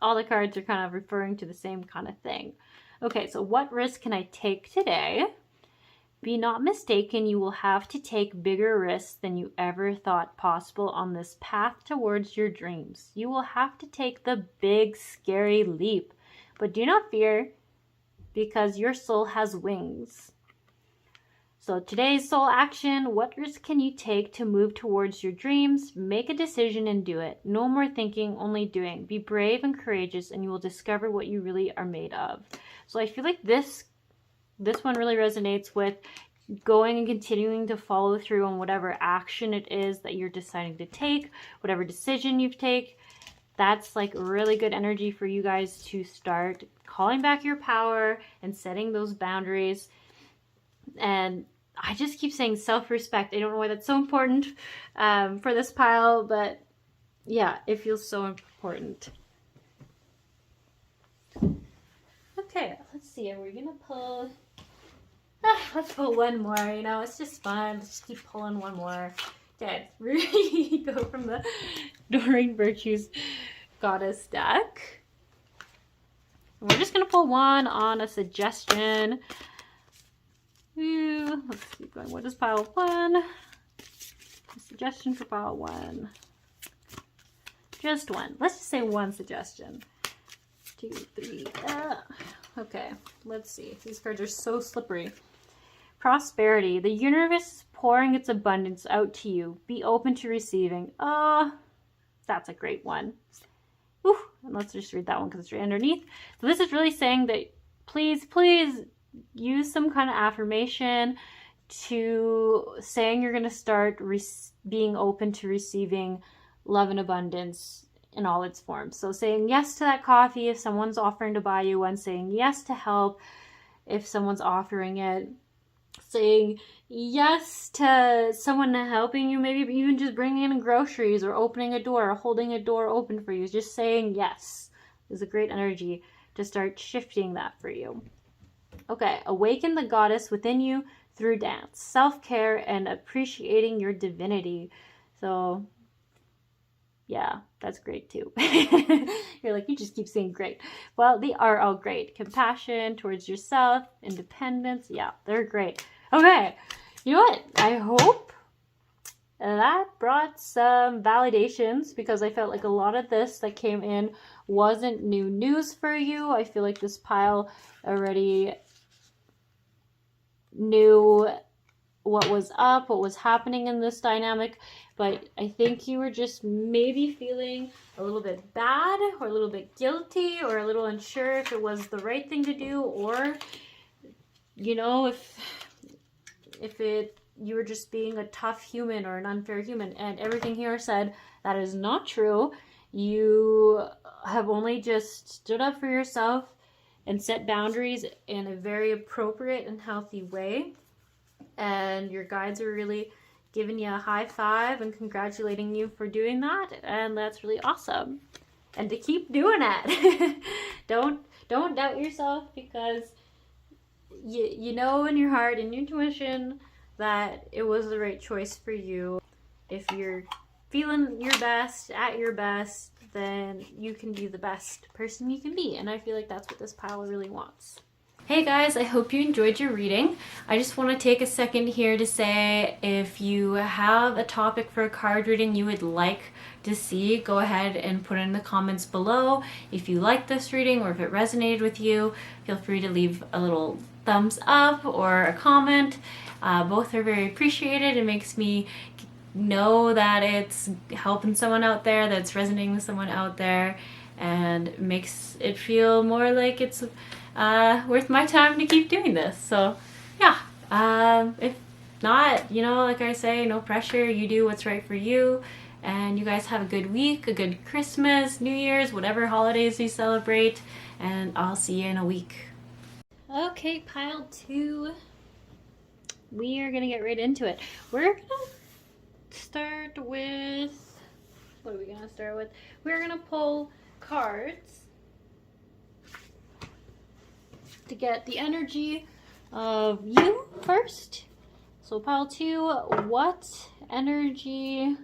all the cards are kind of referring to the same kind of thing. Okay, so what risk can I take today? Be not mistaken, you will have to take bigger risks than you ever thought possible on this path towards your dreams. You will have to take the big, scary leap. But do not fear, because your soul has wings. So today's soul action, what risk can you take to move towards your dreams? Make a decision and do it. No more thinking, only doing. Be brave and courageous, and you will discover what you really are made of. So I feel like this one really resonates with going and continuing to follow through on whatever action it is that you're deciding to take, whatever decision you take. That's like really good energy for you guys to start calling back your power and setting those boundaries. And I just keep saying self-respect. I don't know why that's so important for this pile, but yeah, it feels so important. Okay, let's see. Are we gonna pull? Let's pull one more. You know, it's just fun. Let's just keep pulling one more. Okay, really go from the Doreen Virtues Goddess deck. We're just gonna pull one on a suggestion. Let's keep going. What is pile one? A suggestion for pile one. Just one. Let's just say one suggestion. 2, 3. Okay, let's see. These cards are so slippery. Prosperity. The universe is pouring its abundance out to you. Be open to receiving. That's a great one. Ooh, and let's just read that one because it's right underneath. So this is really saying that please use some kind of affirmation to saying you're going to start being open to receiving love and abundance in all its forms. So saying yes to that coffee if someone's offering to buy you one, saying yes to help if someone's offering it, saying yes to someone helping you, maybe even just bringing in groceries or opening a door or holding a door open for you. Just saying yes is a great energy to start shifting that for you. Okay, awaken the goddess within you through dance, self-care, and appreciating your divinity. So yeah, that's great too. You're like, you just keep saying great. Well, they are all great. Compassion towards yourself, independence. Yeah, they're great. Okay, you know what? I hope that brought some validations because I felt like a lot of this that came in wasn't new news for you. I feel like this pile already knew what was up, what was happening in this dynamic, but I think you were just maybe feeling a little bit bad or a little bit guilty or a little unsure if it was the right thing to do, or you know, if you were just being a tough human or an unfair human. And everything here said that is not true. You have only just stood up for yourself and set boundaries in a very appropriate and healthy way. And your guides are really giving you a high five and congratulating you for doing that. And that's really awesome. And to keep doing it. Don't doubt yourself, because you know in your heart and your intuition that it was the right choice for you. If you're feeling your best, at your best, then you can be the best person you can be. And I feel like that's what this pile really wants. Hey guys, I hope you enjoyed your reading. I just want to take a second here to say if you have a topic for a card reading you would like to see, go ahead and put it in the comments below. If you like this reading or if it resonated with you, feel free to leave a little thumbs up or a comment. Both are very appreciated. It makes me know that it's helping someone out there, that it's resonating with someone out there, and makes it feel more like it's worth my time to keep doing this. So yeah, if not, you know, like I say, no pressure. You do what's right for you, and you guys have a good week, a good Christmas, New Year's, whatever holidays you celebrate, and I'll see you in a week. Okay, pile 2. We are gonna get right into it. We're gonna start with, what are we gonna start with? We're gonna pull cards to get the energy of you first. So pile 2, what energy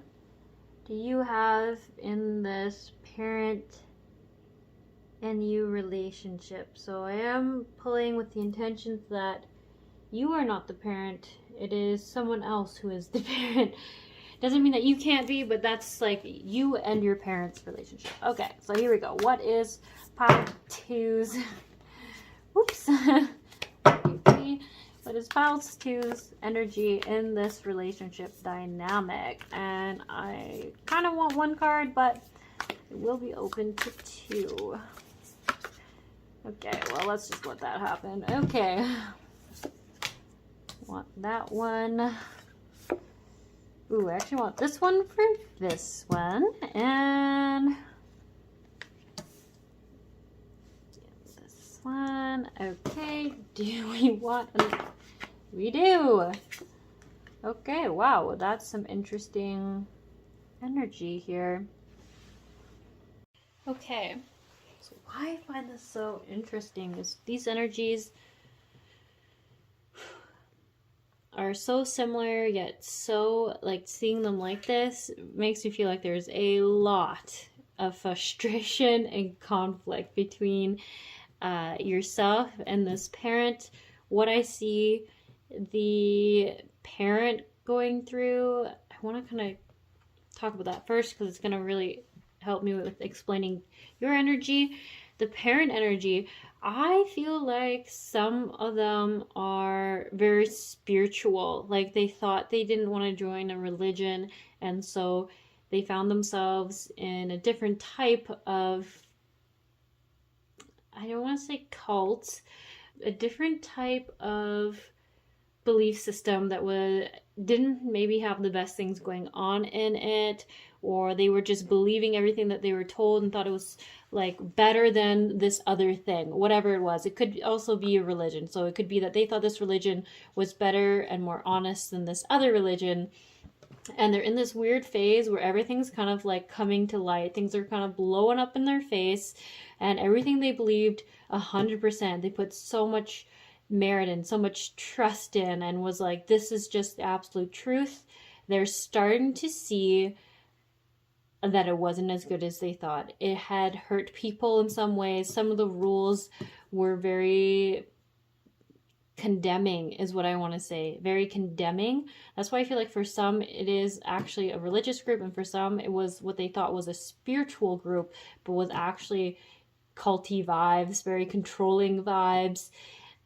do you have in this parent and you relationship. So I am pulling with the intentions that you are not the parent. It is someone else who is the parent. Doesn't mean that you can't be, but that's like you and your parents' relationship. Okay, so here we go. What is pile two's? Oops. What is pile two's energy in this relationship dynamic? And I kind of want one card, but it will be open to two. Okay, well, let's just let that happen. Okay. Want that one. Ooh, I actually want this one for this one. And this one. Okay, do we want... We do! Okay, wow, that's some interesting energy here. Okay, so why I find this so interesting is these energies are so similar, yet so, like, seeing them like this makes me feel like there's a lot of frustration and conflict between yourself and this parent. What I see the parent going through, I want to kind of talk about that first because it's going to really help me with explaining your energy. The parent energy, I feel like some of them are very spiritual. Like they thought they didn't want to join a religion, and so they found themselves in a different type of, I don't want to say cult, a different type of belief system that didn't maybe have the best things going on in it, or they were just believing everything that they were told and thought it was like better than this other thing, whatever it was. It could also be a religion. So it could be that they thought this religion was better and more honest than this other religion. And they're in this weird phase where everything's kind of like coming to light. Things are kind of blowing up in their face, and everything they believed 100%, they put so much merit in, so much trust in, and was like, this is just the absolute truth. They're starting to see that it wasn't as good as they thought. It had hurt people in some ways. Some of the rules were very condemning, is what I want to say. Very condemning. That's why I feel like for some it is actually a religious group, and for some it was what they thought was a spiritual group, but was actually culty vibes, very controlling vibes.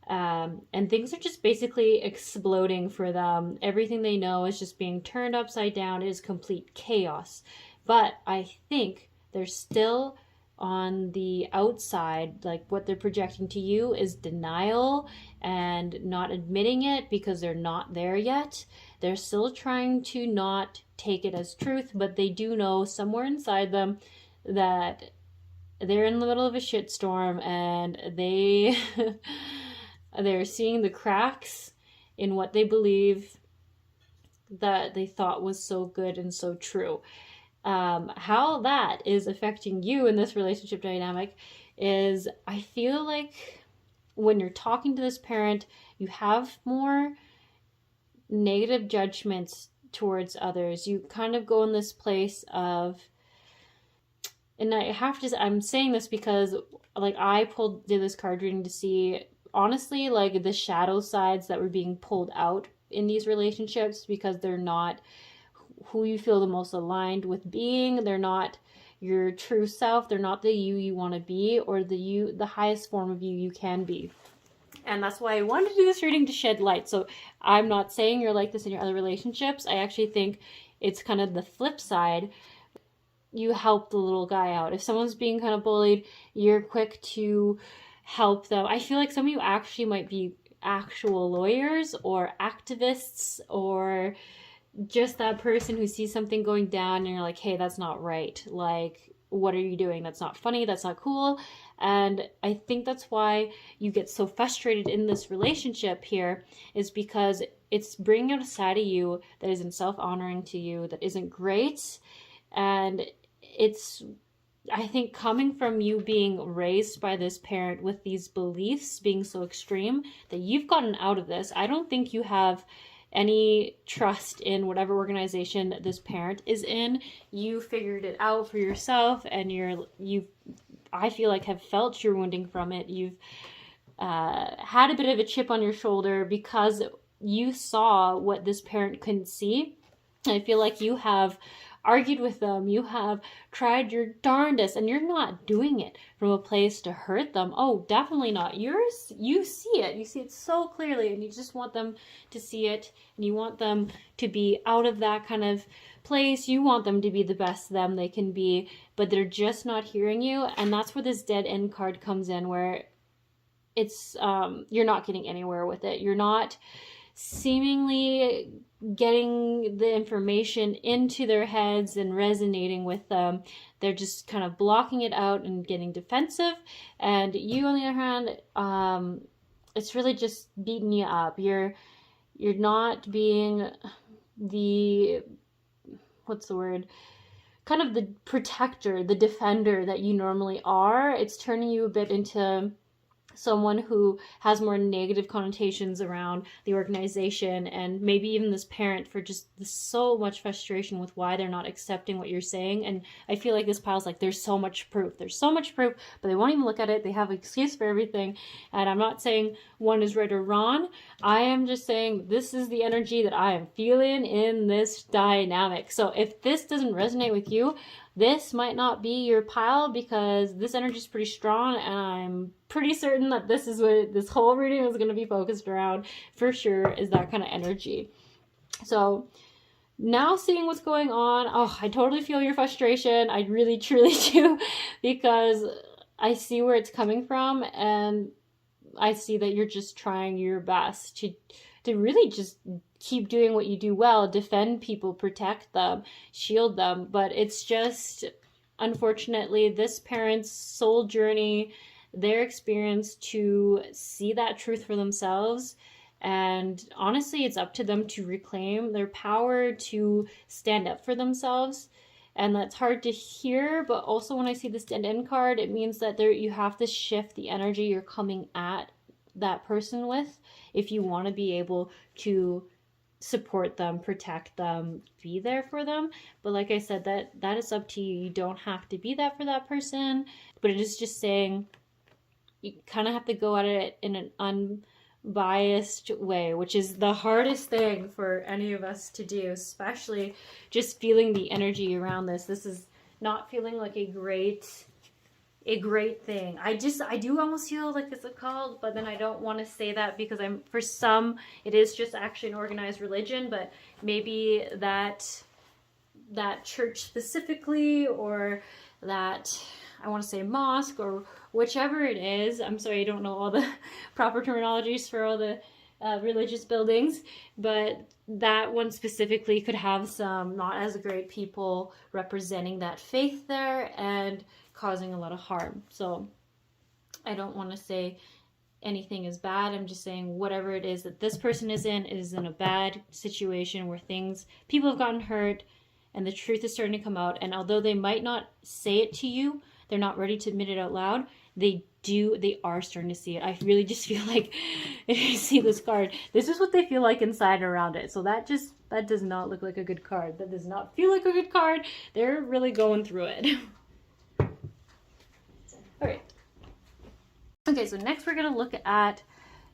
And things are just basically exploding for them. Everything they know is just being turned upside down. It is complete chaos. But I think they're still on the outside, like what they're projecting to you is denial and not admitting it because they're not there yet. They're still trying to not take it as truth, but they do know somewhere inside them that they're in the middle of a shitstorm, and they're seeing the cracks in what they believe that they thought was so good and so true. How that is affecting you in this relationship dynamic is, I feel like when you're talking to this parent, you have more negative judgments towards others. You kind of go in this place of, and I'm saying this because like I did this card reading to see honestly like the shadow sides that were being pulled out in these relationships, because they're not who you feel the most aligned with being. They're not your true self. They're not the you want to be, or the highest form of you can be. And that's why I wanted to do this reading, to shed light. So I'm not saying you're like this in your other relationships. I actually think it's kind of the flip side. You help the little guy out. If someone's being kind of bullied, you're quick to help them. I feel like some of you actually might be actual lawyers or activists, or just that person who sees something going down and you're like, hey, that's not right. Like, what are you doing? That's not funny. That's not cool. And I think that's why you get so frustrated in this relationship here, is because it's bringing out a side of you that isn't self-honoring to you, that isn't great. And it's, I think, coming from you being raised by this parent with these beliefs being so extreme that you've gotten out of this. I don't think you have any trust in whatever organization this parent is in. You figured it out for yourself, and you've I feel like, have felt your wounding from it. You've had a bit of a chip on your shoulder because you saw what this parent couldn't see. And I feel like you have argued with them, you have tried your darndest, and you're not doing it from a place to hurt them. Oh, definitely not. You see it so clearly, and you just want them to see it, and you want them to be out of that kind of place. You want them to be the best them they can be, but they're just not hearing you. And that's where this dead end card comes in, where it's you're not getting anywhere with it. You're not seemingly getting the information into their heads and resonating with them. They're just kind of blocking it out and getting defensive. And you, on the other hand, it's really just beating you up. You're not being the, what's the word? Kind of the protector, the defender that you normally are. It's turning you a bit into someone who has more negative connotations around the organization, and maybe even this parent for just so much frustration with why they're not accepting what you're saying. And I feel like this pile's like, there's so much proof, but they won't even look at it. They have an excuse for everything. And I'm not saying one is right or wrong. I am just saying this is the energy that I am feeling in this dynamic. So if this doesn't resonate with you, this might not be your pile, because this energy is pretty strong, and I'm pretty certain that this is what this whole reading is going to be focused around for sure, is that kind of energy. So now seeing what's going on, oh, I totally feel your frustration. I really, truly do, because I see where it's coming from, and I see that you're just trying your best to really just keep doing what you do well, defend people, protect them, shield them. But it's just, unfortunately, this parent's soul journey, their experience to see that truth for themselves. And honestly, it's up to them to reclaim their power, to stand up for themselves. And that's hard to hear, but also when I see this dead end card, it means that you have to shift the energy you're coming at that person with if you want to be able to support them, protect them, be there for them. But like I said, that is up to you. You don't have to be that for that person, but it is just saying you kind of have to go at it in an unbiased way, which is the hardest thing for any of us to do, especially just feeling the energy around this. This is not feeling like a great thing. I do almost feel like it's a cult, but then I don't want to say that, because for some it is just actually an organized religion, but maybe that church specifically, or that, I want to say, mosque, or whichever it is. I'm sorry, I don't know all the proper terminologies for all the religious buildings, but that one specifically could have some not as great people representing that faith there and causing a lot of harm. So I don't want to say anything is bad. I'm just saying whatever it is that this person is in a bad situation where people have gotten hurt, and the truth is starting to come out. And although they might not say it to you, they're not ready to admit it out loud, they are starting to see it. I really just feel like, if you see this card, this is what they feel like inside and around it. So that does not look like a good card. That does not feel like a good card. They're really going through it. All right. Okay, so next we're going to look at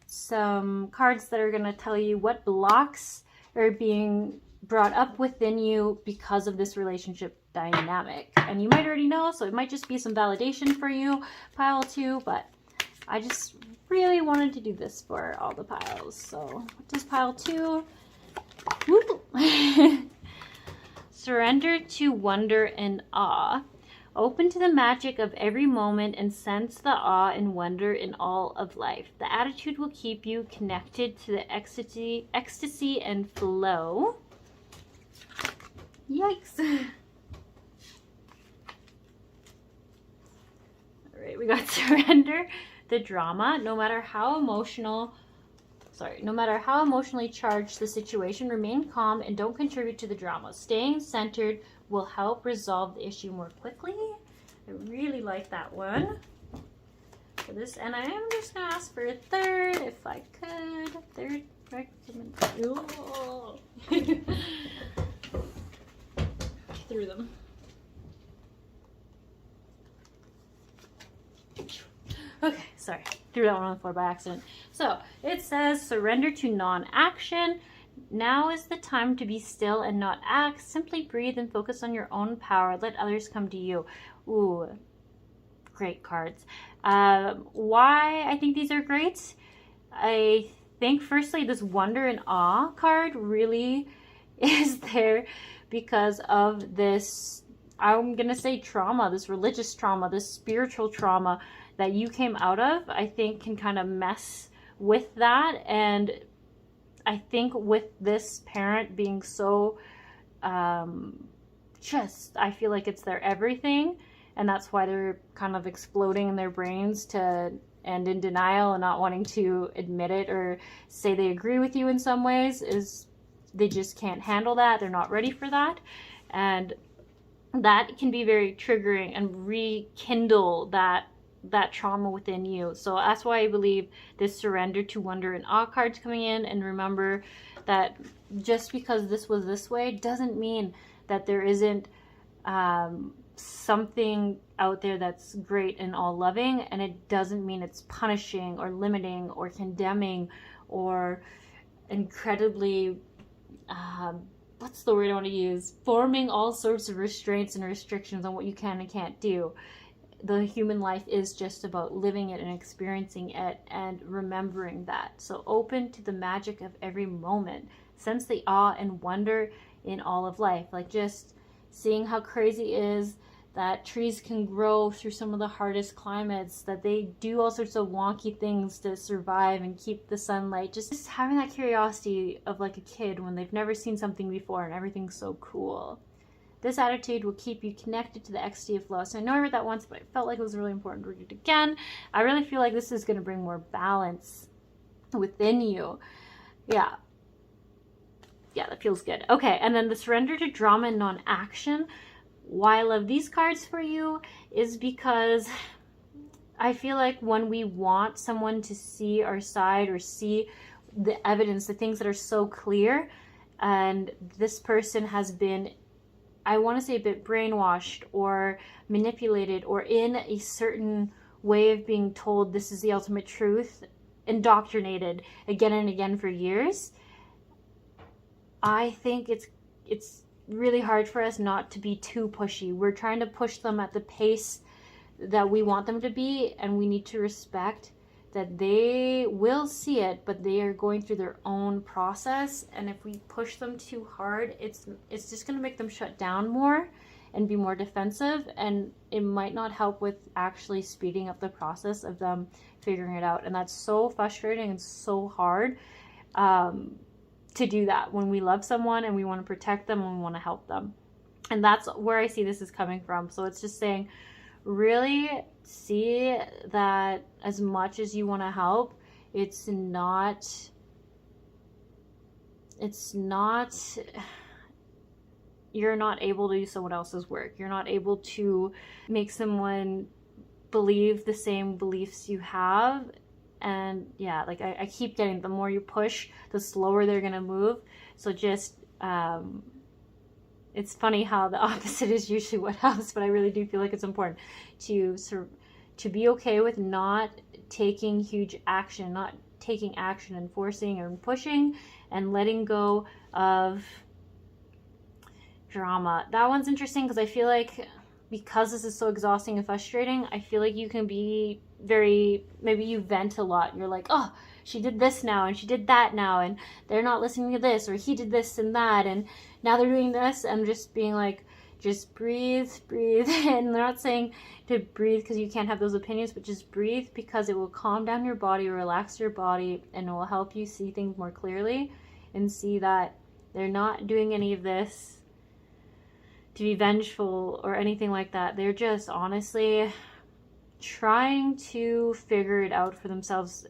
some cards that are going to tell you what blocks are being brought up within you because of this relationship dynamic. And you might already know, so it might just be some validation for you, pile 2, but I just really wanted to do this for all the piles. So what does pile 2? Surrender to wonder and awe. Open to the magic of every moment and sense the awe and wonder in all of life. The attitude will keep you connected to the ecstasy and flow. Yikes. All right, we got surrender the drama. No matter how emotionally charged the situation, remain calm and don't contribute to the drama. Staying centered will help resolve the issue more quickly. I really like that one for this, and I am just gonna ask for a third if I could. Third recommend. Through them. Okay, sorry. Threw that one on the floor by accident. So it says surrender to non-action. Now is the time to be still and not act. Simply breathe and focus on your own power. Let others come to you. Ooh, great cards. Why I think these are great? I think firstly this wonder and awe card really is there because of this, I'm gonna say trauma, this religious trauma, this spiritual trauma that you came out of. I think can kind of mess with that. And I think with this parent being so just, I feel like it's their everything, and that's why they're kind of exploding in their brains and in denial and not wanting to admit it or say they agree with you in some ways, is they just can't handle that. They're not ready for that. And that can be very triggering and rekindle that trauma within you. So that's why I believe this surrender to wonder and awe card's coming in. And remember that just because this was this way doesn't mean that there isn't something out there that's great and all loving, and it doesn't mean it's punishing or limiting or condemning or incredibly what's the word I want to use, forming all sorts of restraints and restrictions on what you can and can't do. The human life is just about living it and experiencing it and remembering that. So open to the magic of every moment. Sense the awe and wonder in all of life. Like just seeing how crazy it is that trees can grow through some of the hardest climates, that they do all sorts of wonky things to survive and keep the sunlight. Just having that curiosity of like a kid when they've never seen something before and everything's so cool. This attitude will keep you connected to the XD of flow. So I know I read that once, but I felt like it was really important to read it again. I really feel like this is going to bring more balance within you. Yeah, that feels good. Okay, and then the surrender to drama and non-action. Why I love these cards for you is because I feel like when we want someone to see our side or see the evidence, the things that are so clear, and this person has been, I want to say, a bit brainwashed or manipulated or in a certain way of being told this is the ultimate truth, indoctrinated again and again for years. I think it's really hard for us not to be too pushy. We're trying to push them at the pace that we want them to be, and we need to respect that they will see it, but they are going through their own process. And if we push them too hard, it's just going to make them shut down more and be more defensive, and it might not help with actually speeding up the process of them figuring it out. And that's so frustrating and so hard to do that when we love someone and we want to protect them and we want to help them. And that's where I see this is coming from. So it's just saying, really see that as much as you want to help, it's not you're not able to do someone else's work. You're not able to make someone believe the same beliefs you have. And yeah, like I keep getting, the more you push, the slower they're gonna move. So just it's funny how the opposite is usually what helps, but I really do feel like it's important to be okay with not taking huge action, not taking action and forcing and pushing, and letting go of drama. That one's interesting because I feel like because this is so exhausting and frustrating, I feel like you can be maybe you vent a lot. You're like, oh, she did this now and she did that now and they're not listening to this, or he did this and that and now they're doing this. And just being like, just breathe. And they're not saying to breathe because you can't have those opinions, but just breathe because it will calm down your body, relax your body, and it will help you see things more clearly and see that they're not doing any of this to be vengeful or anything like that. They're just honestly trying to figure it out for themselves,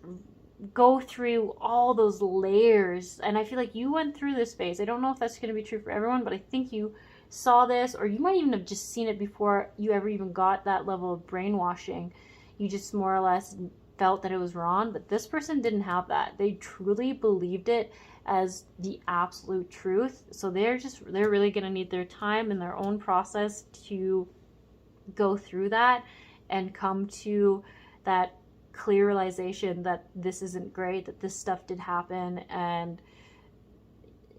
go through all those layers. And I feel like you went through this phase. I don't know if that's going to be true for everyone, but I think you saw this, or you might even have just seen it before you ever even got that level of brainwashing. You just more or less felt that it was wrong, but this person didn't have that. They truly believed it as the absolute truth. So they're really going to need their time and their own process to go through that and come to that clear realization that this isn't great, that this stuff did happen, and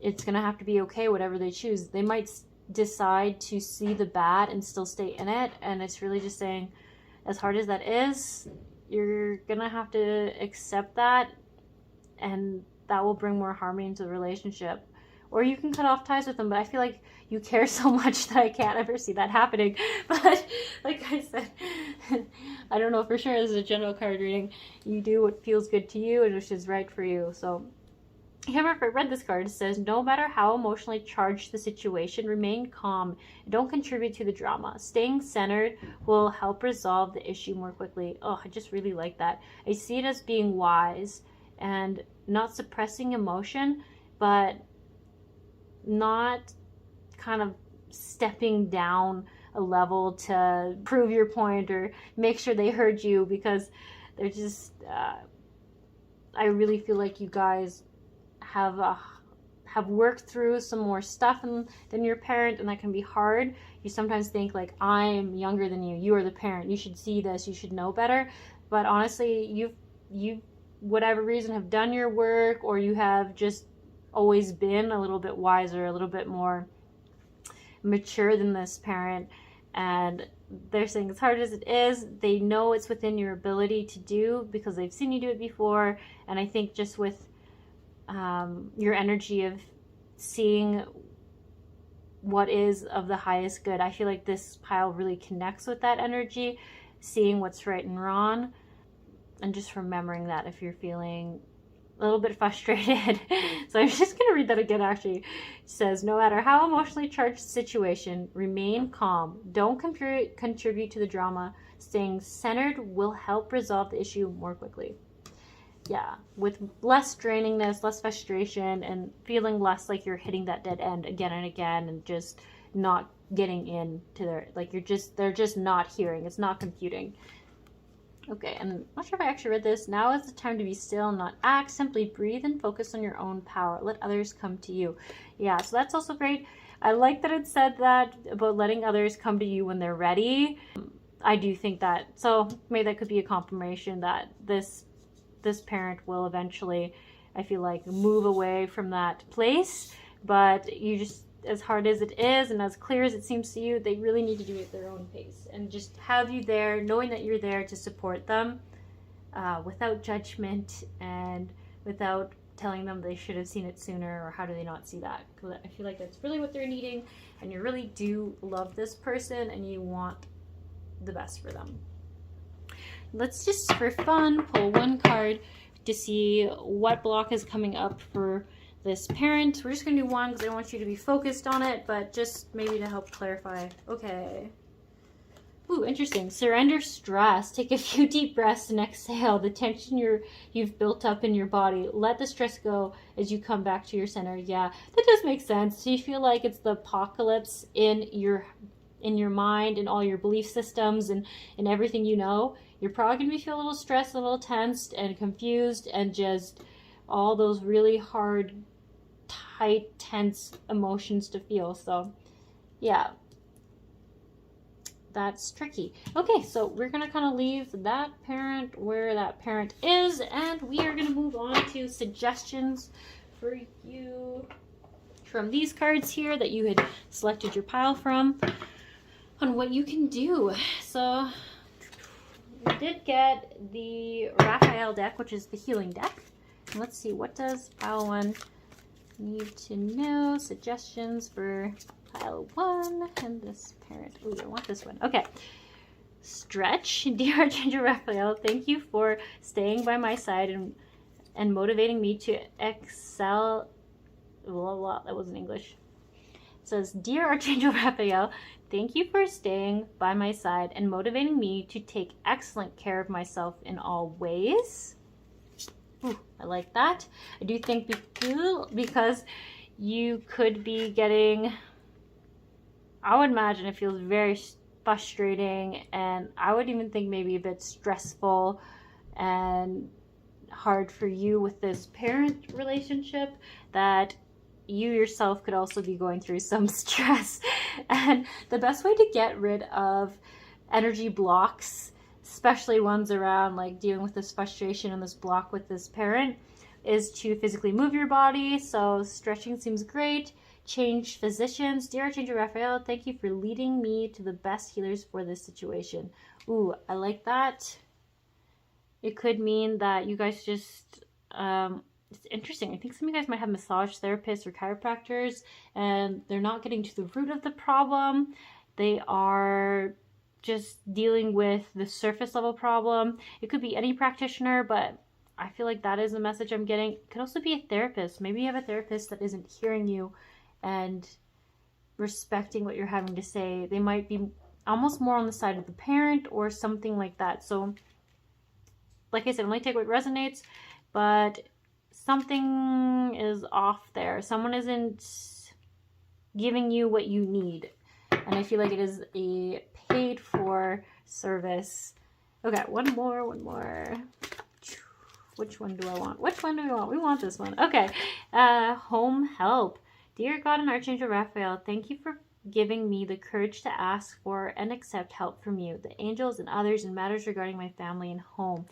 it's gonna have to be okay whatever they choose. They might decide to see the bad and still stay in it, and it's really just saying, as hard as that is, you're gonna have to accept that, and that will bring more harmony into the relationship. Or you can cut off ties with them, but I feel like you care so much that I can't ever see that happening. But like I said, I don't know for sure. This is a general card reading. You do what feels good to you and which is right for you. So here, if I read this card, it says, no matter how emotionally charged the situation, remain calm and don't contribute to the drama. Staying centered will help resolve the issue more quickly. Oh, I just really like that. I see it as being wise and not suppressing emotion, but not kind of stepping down a level to prove your point or make sure they heard you, because they're just, I really feel like you guys have worked through some more stuff than your parent, and that can be hard. You sometimes think like, I'm younger than you are the parent, you should see this, you should know better. But honestly, you whatever reason have done your work, or you have just always been a little bit wiser, a little bit more mature than this parent. And they're saying, as hard as it is, they know it's within your ability to do because they've seen you do it before. And I think just with your energy of seeing what is of the highest good, I feel like this pile really connects with that energy, seeing what's right and wrong, and just remembering that if you're feeling a little bit frustrated. So I'm just going to read that again, actually. It says, no matter how emotionally charged the situation, remain calm. Don't contribute to the drama. Staying centered will help resolve the issue more quickly. Yeah, with less drainingness, less frustration, and feeling less like you're hitting that dead end again and again, and just not getting into their, like they're just not hearing. It's not computing. Okay, and I'm not sure if I actually read this. Now is the time to be still, not act. Simply breathe and focus on your own power. Let others come to you. Yeah, so that's also great. I like that it said that about letting others come to you when they're ready. I do think that, so maybe that could be a confirmation that this parent will eventually, I feel like, move away from that place. But you just, as hard as it is and as clear as it seems to you, they really need to do it at their own pace and just have you there, knowing that you're there to support them without judgment and without telling them they should have seen it sooner or how do they not see that. Because I feel like that's really what they're needing, and you really do love this person and you want the best for them. Let's just, for fun, pull one card to see what block is coming up for this parent. We're just going to do one because I don't want you to be focused on it, but just maybe to help clarify. Okay. Ooh, interesting. Surrender stress. Take a few deep breaths and exhale the tension you've built up in your body. Let the stress go as you come back to your center. Yeah, that does make sense. So you feel like it's the apocalypse in your mind and all your belief systems and everything you know. You're probably going to feel a little stressed, a little tensed and confused, and just all those really hard, tight, tense emotions to feel. So yeah, that's tricky. Okay, so we're going to kind of leave that parent where that parent is, and we are going to move on to suggestions for you from these cards here that you had selected your pile from on what you can do. So we did get the Raphael deck, which is the healing deck. And let's see, what does pile 1 need to know? Suggestions for pile 1 and this parent. Ooh, I want this one. Okay. Stretch. Dear Archangel Raphael, thank you for staying by my side and motivating me to excel. Blah, blah, that wasn't English. It says, Dear Archangel Raphael, thank you for staying by my side and motivating me to take excellent care of myself in all ways. Ooh, I like that. I do think because you could be getting, I would imagine it feels very frustrating, and I would even think maybe a bit stressful and hard for you with this parent relationship, that you yourself could also be going through some stress. And the best way to get rid of energy blocks, especially ones around like dealing with this frustration and this block with this parent, is to physically move your body. So stretching seems great. Change physicians. Dear Archangel Raphael, thank you for leading me to the best healers for this situation. Ooh, I like that. It could mean that you guys just, it's interesting. I think some of you guys might have massage therapists or chiropractors, and they're not getting to the root of the problem. They are just dealing with the surface level problem. It could be any practitioner, but I feel like that is the message I'm getting. It could also be a therapist. Maybe you have a therapist that isn't hearing you and respecting what you're having to say. They might be almost more on the side of the parent or something like that. So, like I said, only take what resonates, but something is off there. Someone isn't giving you what you need. And I feel like it is a paid for service. Okay, one more. Which one do I want? Which one do we want? We want this one. Okay. Home help. Dear God and Archangel Raphael, thank you for giving me the courage to ask for and accept help from you, the angels and others in matters regarding my family and home.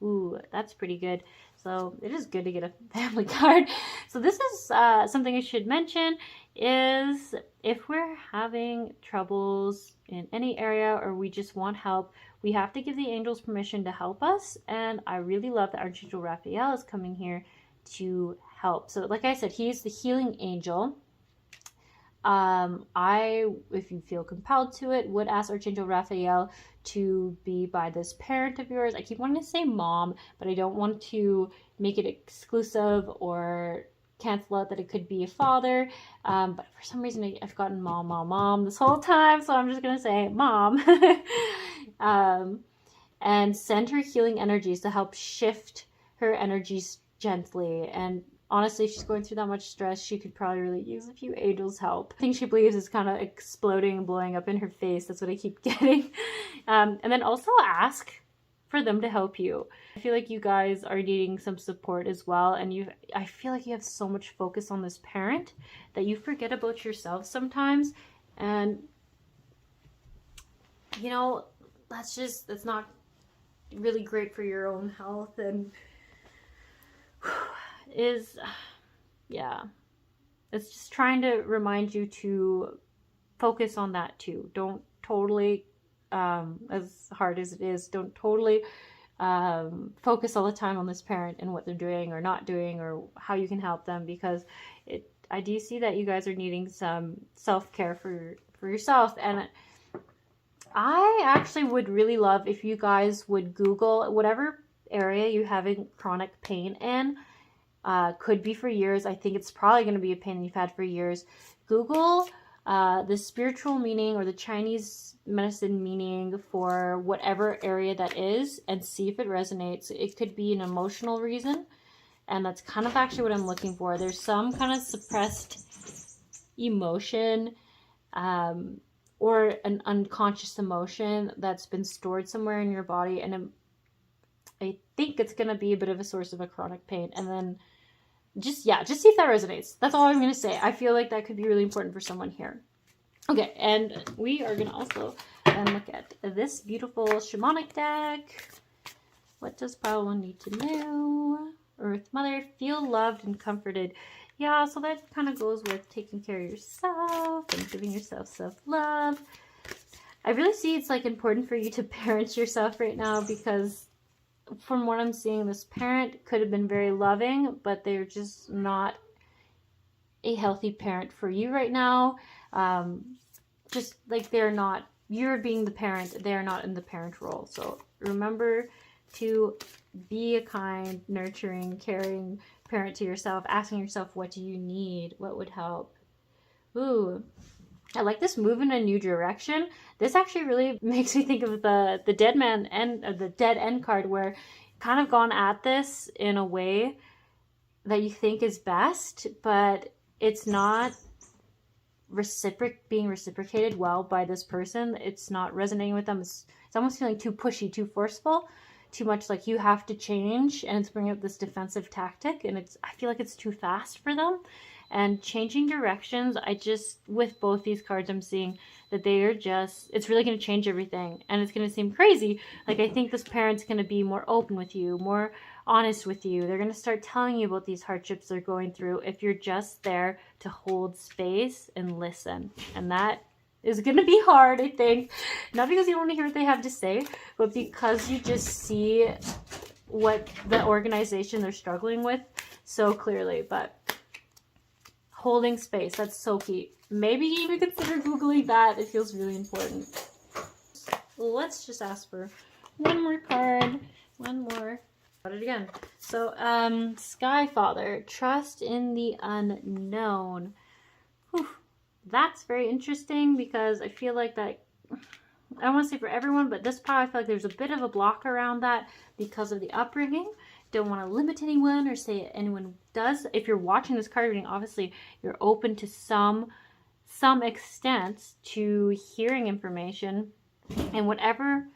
Ooh, that's pretty good. So it is good to get a family card. So this is something I should mention is if we're having troubles in any area or we just want help, we have to give the angels permission to help us. And I really love that Archangel Raphael is coming here to help. So like I said, he's the healing angel. If you feel compelled to it, would ask Archangel Raphael to be by this parent of yours. I keep wanting to say mom, but I don't want to make it exclusive or cancel out that it could be a father. But for some reason, I've gotten mom this whole time, so I'm just going to say mom. And send her healing energies to help shift her energies gently. And honestly, if she's going through that much stress, she could probably really use a few angels' help. I think she believes is kind of exploding and blowing up in her face. That's what I keep getting. And then also ask for them to help you. I feel like you guys are needing some support as well. And I feel like you have so much focus on this parent that you forget about yourself sometimes. And, you know, that's not really great for your own health. And it's just trying to remind you to focus on that too. Don't totally, as hard as it is, don't totally focus all the time on this parent and what they're doing or not doing or how you can help them, because I do see that you guys are needing some self-care for yourself. And I actually would really love if you guys would Google whatever area you having chronic pain in. Could be for years. I think it's probably going to be a pain you've had for years. Google the spiritual meaning or the Chinese medicine meaning for whatever area that is and see if it resonates. It could be an emotional reason, and that's kind of actually what I'm looking for. There's some kind of suppressed emotion or an unconscious emotion that's been stored somewhere in your body, and I think it's going to be a bit of a source of a chronic pain. And then just see if that resonates. That's all I'm going to say. I feel like that could be really important for someone here. Okay, and we are going to also then look at this beautiful shamanic deck. What does pile one need to know? Earth Mother, feel loved and comforted. Yeah, so that kind of goes with taking care of yourself and giving yourself self-love. I really see it's like important for you to parent yourself right now, because from what I'm seeing, this parent could have been very loving, but they're just not a healthy parent for you right now. Just like you're being the parent, they're not in the parent role. So remember to be a kind, nurturing, caring parent to yourself, asking yourself, what do you need? What would help? Ooh, I like this move in a new direction. This actually really makes me think of the dead man and the dead end card, where kind of gone at this in a way that you think is best, but it's not being reciprocated well by this person. It's not resonating with them. It's almost feeling too pushy, too forceful, too much like you have to change, and it's bringing up this defensive tactic, and I feel like it's too fast for them. and changing directions. With both these cards, I'm seeing that it's really going to change everything, and it's going to seem crazy. Like, I think this parent's going to be more open with you, more honest with you. They're going to start telling you about these hardships they're going through if you're just there to hold space and listen. And that is going to be hard, I think. Not because you don't want to hear what they have to say, but because you just see what the organization they're struggling with so clearly. But holding space, that's so key. Maybe even consider Googling that. It feels really important. Let's just ask for one more card. One more. Got it again. So, Sky Father, trust in the unknown. Whew. That's very interesting because I feel like that, I don't want to say for everyone, but this part, I feel like there's a bit of a block around that because of the upbringing. Don't want to limit anyone or say anyone does. If you're watching this card reading, obviously you're open to some extent to hearing information, and whatever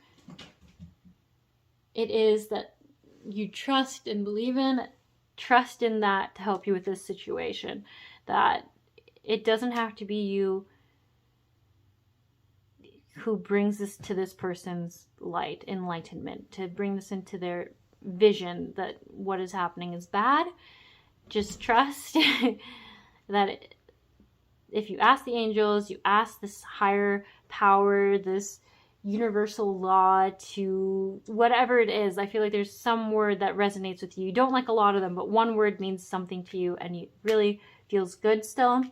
it is that you trust and believe in, trust in that to help you with this situation. That it doesn't have to be you who brings this to this person's enlightenment, to bring this into their vision that what is happening is bad. Just trust that if you ask the angels, you ask this higher power, this universal law, to whatever it is, I feel like there's some word that resonates with you. You don't like a lot of them, but one word means something to you and it really feels good still.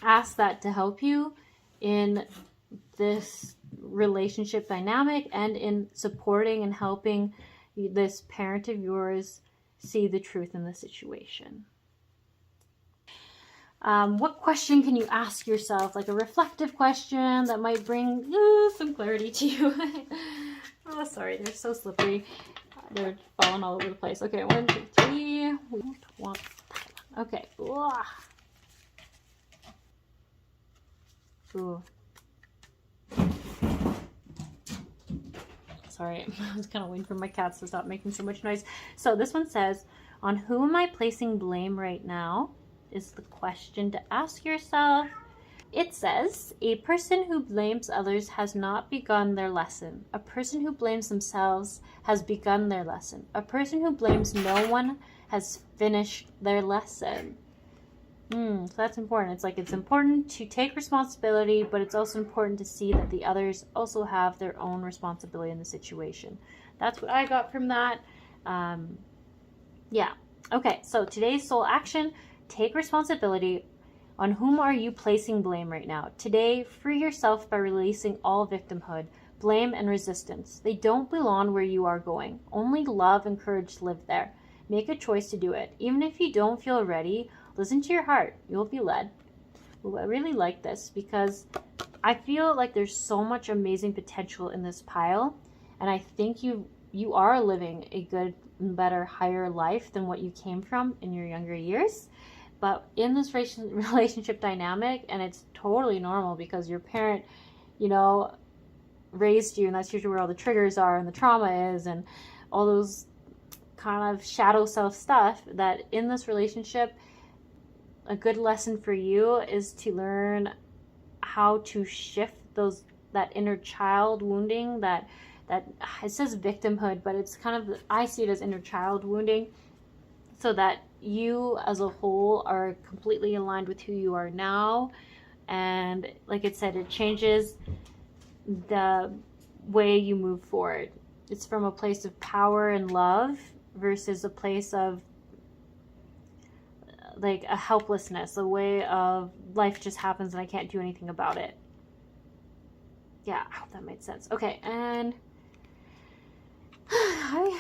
Ask that to help you in this relationship dynamic and in supporting and helping this parent of yours see the truth in the situation. What question can you ask yourself? Like a reflective question that might bring some clarity to you. Oh, sorry, they're so slippery. They're falling all over the place. Okay, 1, 2, 3. We don't want that. Okay. Ooh. Sorry, I was kind of waiting for my cats to stop making so much noise. So this one says, on who am I placing blame right now? Is the question to ask yourself. It says, a person who blames others has not begun their lesson. A person who blames themselves has begun their lesson. A person who blames no one has finished their lesson. So that's important. It's like, it's important to take responsibility, but it's also important to see that the others also have their own responsibility in the situation. That's what I got from that. Yeah. Okay, so today's soul action, take responsibility. On whom are you placing blame right now? Today, free yourself by releasing all victimhood, blame, and resistance. They don't belong where you are going. Only love and courage live there. Make a choice to do it. Even if you don't feel ready, listen to your heart. You'll be led. Ooh, I really like this because I feel like there's so much amazing potential in this pile. And I think you are living a good, better, higher life than what you came from in your younger years. But in this relationship dynamic, and it's totally normal because your parent, raised you, and that's usually where all the triggers are and the trauma is and all those kind of shadow self stuff, that in this relationship, a good lesson for you is to learn how to shift that inner child wounding, that it says victimhood, but it's kind of, I see it as inner child wounding, so that you as a whole are completely aligned with who you are now. And like it said, it changes the way you move forward. It's from a place of power and love versus a place of like a helplessness, a way of life just happens and I can't do anything about it. Yeah, I hope that made sense. Okay, and I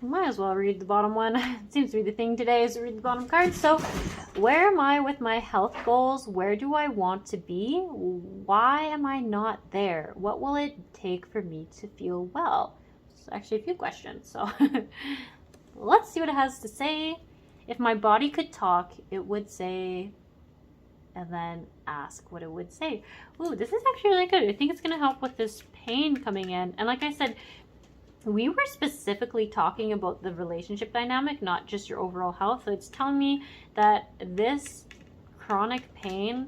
might as well read the bottom one. It seems to be the thing today, is to read the bottom card. So, where am I with my health goals? Where do I want to be? Why am I not there? What will it take for me to feel well? It's actually a few questions. So, let's see what it has to say. If my body could talk, it would say, and then ask what it would say. Ooh, this is actually really good. I think it's going to help with this pain coming in. And like I said, we were specifically talking about the relationship dynamic, not just your overall health. So it's telling me that this chronic pain.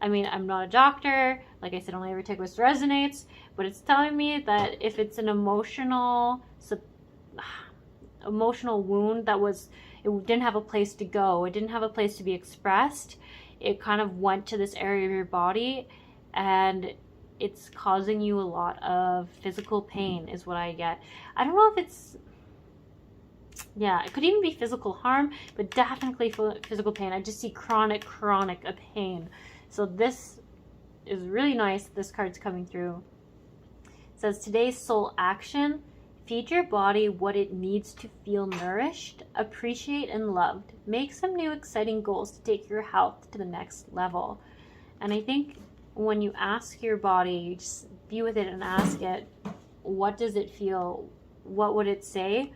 I mean, I'm not a doctor. Like I said, only ever take what resonates. But it's telling me that if it's an emotional wound that it didn't have a place to go, it didn't have a place to be expressed, it kind of went to this area of your body, and it's causing you a lot of physical pain is what I get. I don't know if it's, yeah, it could even be physical harm, but definitely physical pain. I just see chronic pain. So this is really nice. This card's coming through. It says, today's soul action: feed your body what it needs to feel nourished, appreciate and loved. Make some new exciting goals to take your health to the next level. And I think when you ask your body, you just be with it and ask it, what does it feel? What would it say?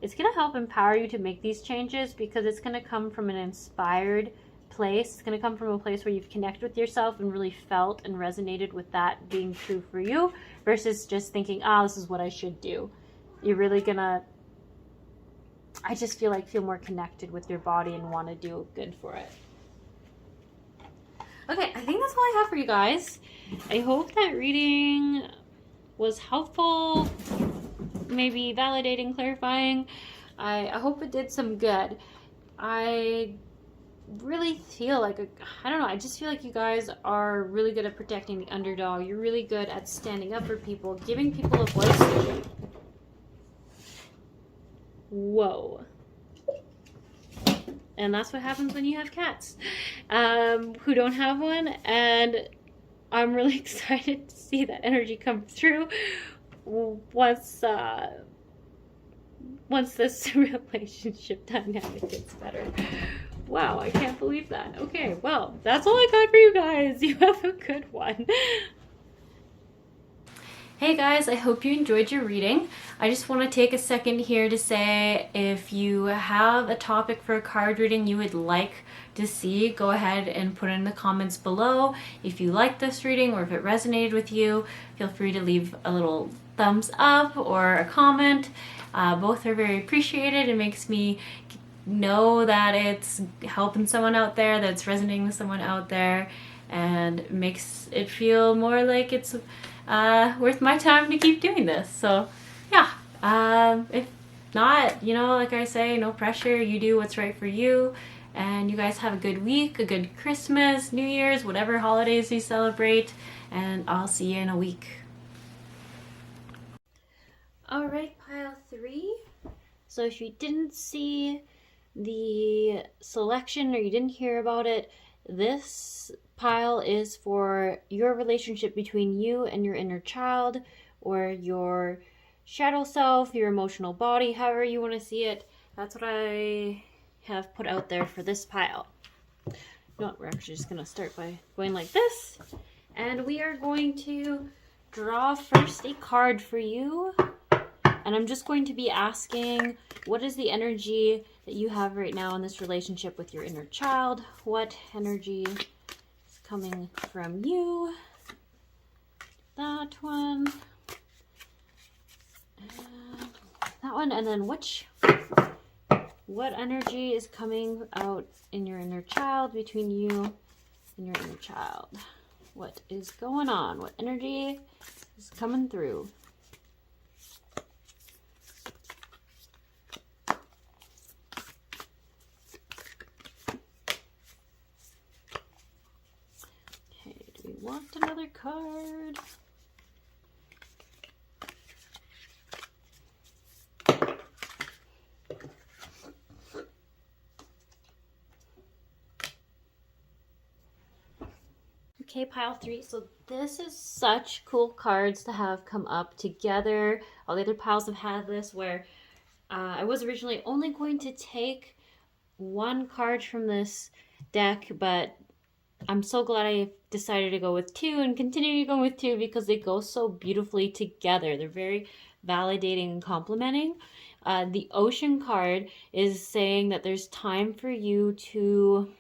It's going to help empower you to make these changes, because it's going to come from an inspired place. It's going to come from a place where you've connected with yourself and really felt and resonated with that being true for you, versus just thinking, this is what I should do. You're really going to, I just feel more connected with your body and want to do good for it. Okay, I think that's all I have for you guys. I hope that reading was helpful, maybe validating, clarifying. I hope it did some good. I really feel like, I don't know, I just feel like you guys are really good at protecting the underdog. You're really good at standing up for people, giving people a voice. Whoa. And that's what happens when you have cats who don't have one. And I'm really excited to see that energy come through once this relationship dynamic gets better. Wow, I can't believe that. Okay, well, that's all I got for you guys. You have a good one. Hey guys, I hope you enjoyed your reading. I just want to take a second here to say, if you have a topic for a card reading you would like to see, go ahead and put it in the comments below. If you like this reading or if it resonated with you, feel free to leave a little thumbs up or a comment. Both are very appreciated. It makes me know that it's helping someone out there, that it's resonating with someone out there, and makes it feel more like it's worth my time to keep doing this. So yeah, if not, like I say, no pressure. You do what's right for you, and you guys have a good week, a good Christmas, New Year's, whatever holidays you celebrate, and I'll see you in a week. All right, pile 3. So if you didn't see the selection or you didn't hear about it, this pile is for your relationship between you and your inner child, or your shadow self, your emotional body, however you want to see it. That's what I have put out there for this pile. You know what, we're actually just going to start by going like this, and we are going to draw first a card for you. And I'm just going to be asking, what is the energy that you have right now in this relationship with your inner child? What energy is coming from you? That one. And that one. And then what energy is coming out in your inner child, between you and your inner child? What is going on? What energy is coming through? Want another card? Okay, pile 3. So this is such cool cards to have come up together. All the other piles have had this, where I was originally only going to take one card from this deck, but I'm so glad I decided to go with 2 and continue to go with 2, because they go so beautifully together. They're very validating and complimenting. The Ocean card is saying that there's time for you to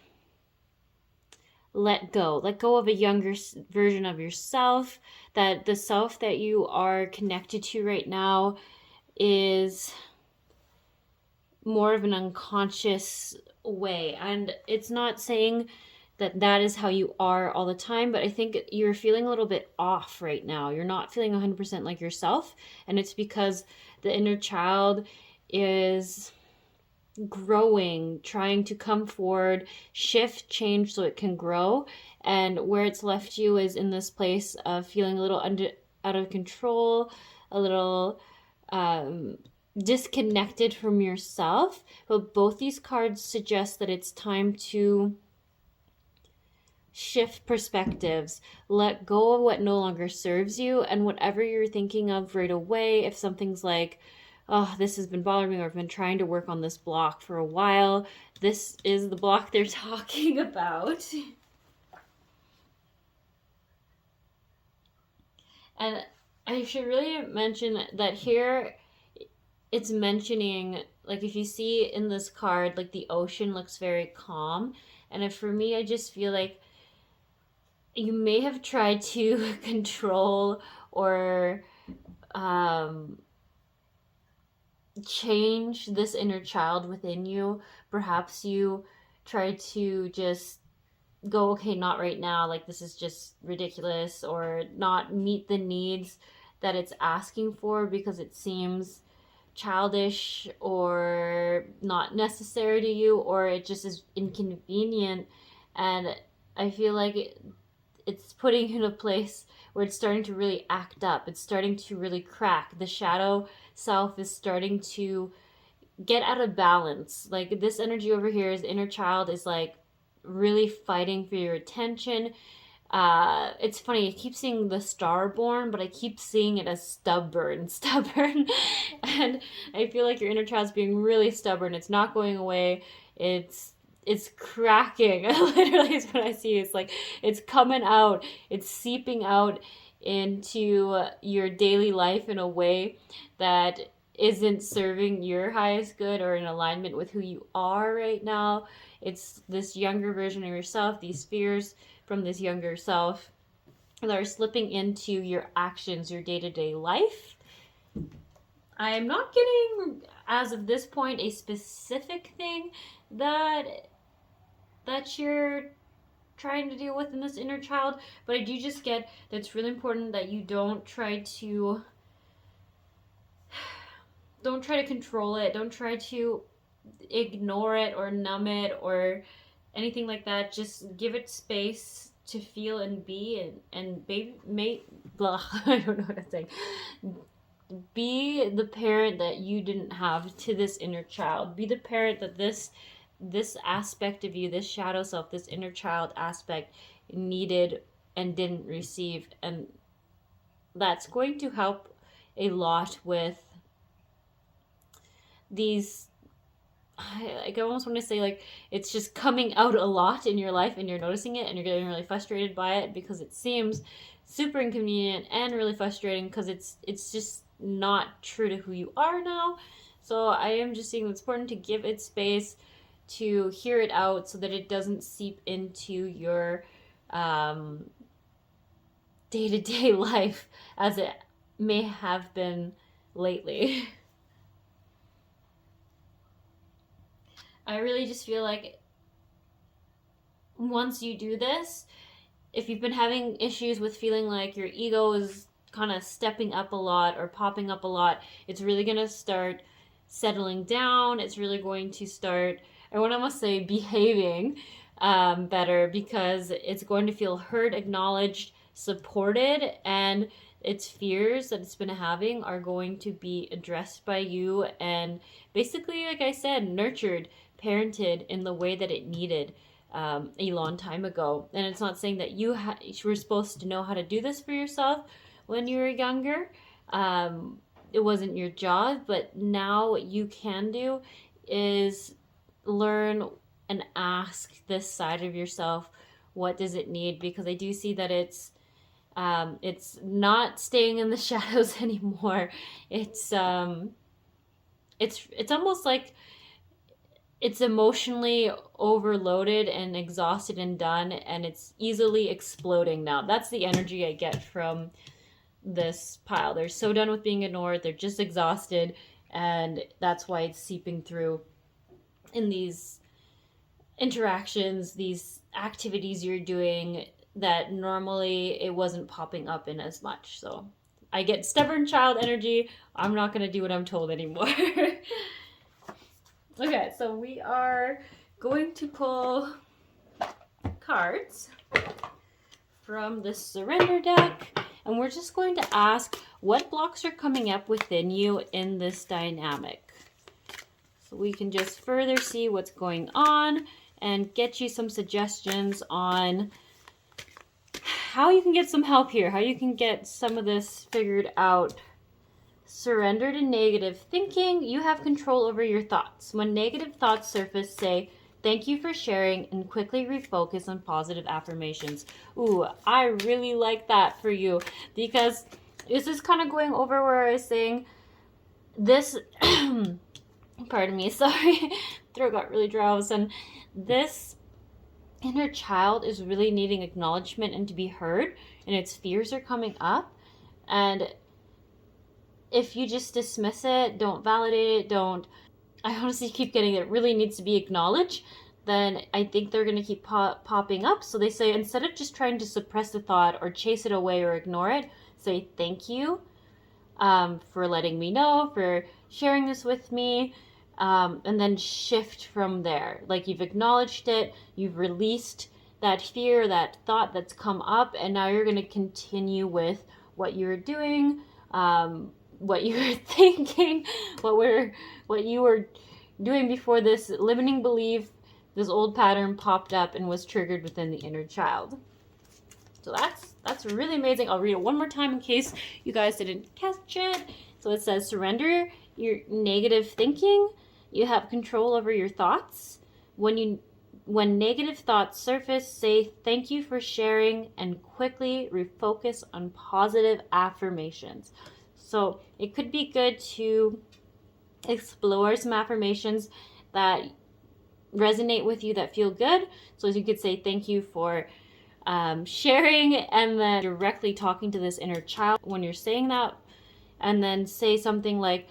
let go of a younger version of yourself, that the self that you are connected to right now is more of an unconscious way. And it's not saying that is how you are all the time, but I think you're feeling a little bit off right now. You're not feeling 100% like yourself, and it's because the inner child is growing, trying to come forward, shift, change so it can grow. And where it's left you is in this place of feeling a little out of control, a little disconnected from yourself. But both these cards suggest that it's time to shift perspectives, let go of what no longer serves you, and whatever you're thinking of right away, if something's like, oh, this has been bothering me, or I've been trying to work on this block for a while, this is the block they're talking about. And I should really mention that here it's mentioning, like, if you see in this card, like, the ocean looks very calm. And if, for me, I just feel like you may have tried to control or change this inner child within you. Perhaps you tried to just go, okay, not right now, like, this is just ridiculous, or not meet the needs that it's asking for because it seems childish or not necessary to you, or it just is inconvenient. And I feel like it's putting you in a place where it's starting to really act up. It's starting to really crack. The shadow self is starting to get out of balance. Like, this energy over here is inner child is like really fighting for your attention. It's funny, I keep seeing the starborn, but I keep seeing it as stubborn. And I feel like your inner child's being really stubborn. It's not going away. It's cracking. Literally is what I see. It's like it's coming out. It's seeping out into your daily life in a way that isn't serving your highest good or in alignment with who you are right now. It's this younger version of yourself, these fears from this younger self that are slipping into your actions, your day-to-day life. I am not getting, as of this point, a specific thing that you're trying to deal with in this inner child, but I do just get that it's really important that you don't try to control it. Don't try to ignore it or numb it or anything like that. Just give it space to feel and be, and baby mate blah I don't know what I'm saying. Be the parent that you didn't have to this inner child. Be the parent that this aspect of you, this shadow self, this inner child aspect needed and didn't receive. And that's going to help a lot with these, I almost want to say, like, it's just coming out a lot in your life and you're noticing it and you're getting really frustrated by it because it seems super inconvenient and really frustrating because it's just not true to who you are now. So I am just saying it's important to give it space to hear it out so that it doesn't seep into your day-to-day life as it may have been lately. I really just feel like once you do this, if you've been having issues with feeling like your ego is kind of stepping up a lot or popping up a lot, it's really going to start settling down. It's really going to start, I want to almost say, behaving better, because it's going to feel heard, acknowledged, supported, and its fears that it's been having are going to be addressed by you and basically, like I said, nurtured, parented in the way that it needed a long time ago. And it's not saying that you were supposed to know how to do this for yourself when you were younger. It wasn't your job, but now what you can do is learn and ask this side of yourself, what does it need? Because I do see that it's not staying in the shadows anymore. It's almost like it's emotionally overloaded and exhausted and done, and it's easily exploding now. That's the energy I get from this pile. They're so done with being ignored. They're just exhausted, and that's why it's seeping through in these interactions, these activities you're doing that normally it wasn't popping up in as much. So I get stubborn child energy. I'm not going to do what I'm told anymore. Okay, so we are going to pull cards from the surrender deck, and we're just going to ask what blocks are coming up within you in this dynamic. So we can just further see what's going on and get you some suggestions on how you can get some help here, how you can get some of this figured out. Surrender to negative thinking. You have control over your thoughts. When negative thoughts surface, say, thank you for sharing, and quickly refocus on positive affirmations. Ooh, I really like that for you, because this is kind of going over where I was saying this, pardon me, sorry, throat got really dry all of a sudden. This inner child is really needing acknowledgement and to be heard, and its fears are coming up. And if you just dismiss it, don't validate it, I honestly keep getting it really needs to be acknowledged, then I think they're going to keep popping up. So they say, instead of just trying to suppress the thought or chase it away or ignore it, say thank you for letting me know, for sharing this with me, and then shift from there. Like, you've acknowledged it, you've released that fear, that thought that's come up, and now you're going to continue with what you're doing, what you were thinking, what you were doing before this limiting belief, this old pattern popped up and was triggered within the inner child. So that's really amazing. I'll read it one more time in case you guys didn't catch it. So it says, surrender your negative thinking. You have control over your thoughts. When negative thoughts surface, say thank you for sharing, and quickly refocus on positive affirmations. So it could be good to explore some affirmations that resonate with you, that feel good. So as you could say thank you for sharing, and then directly talking to this inner child when you're saying that, and then say something like,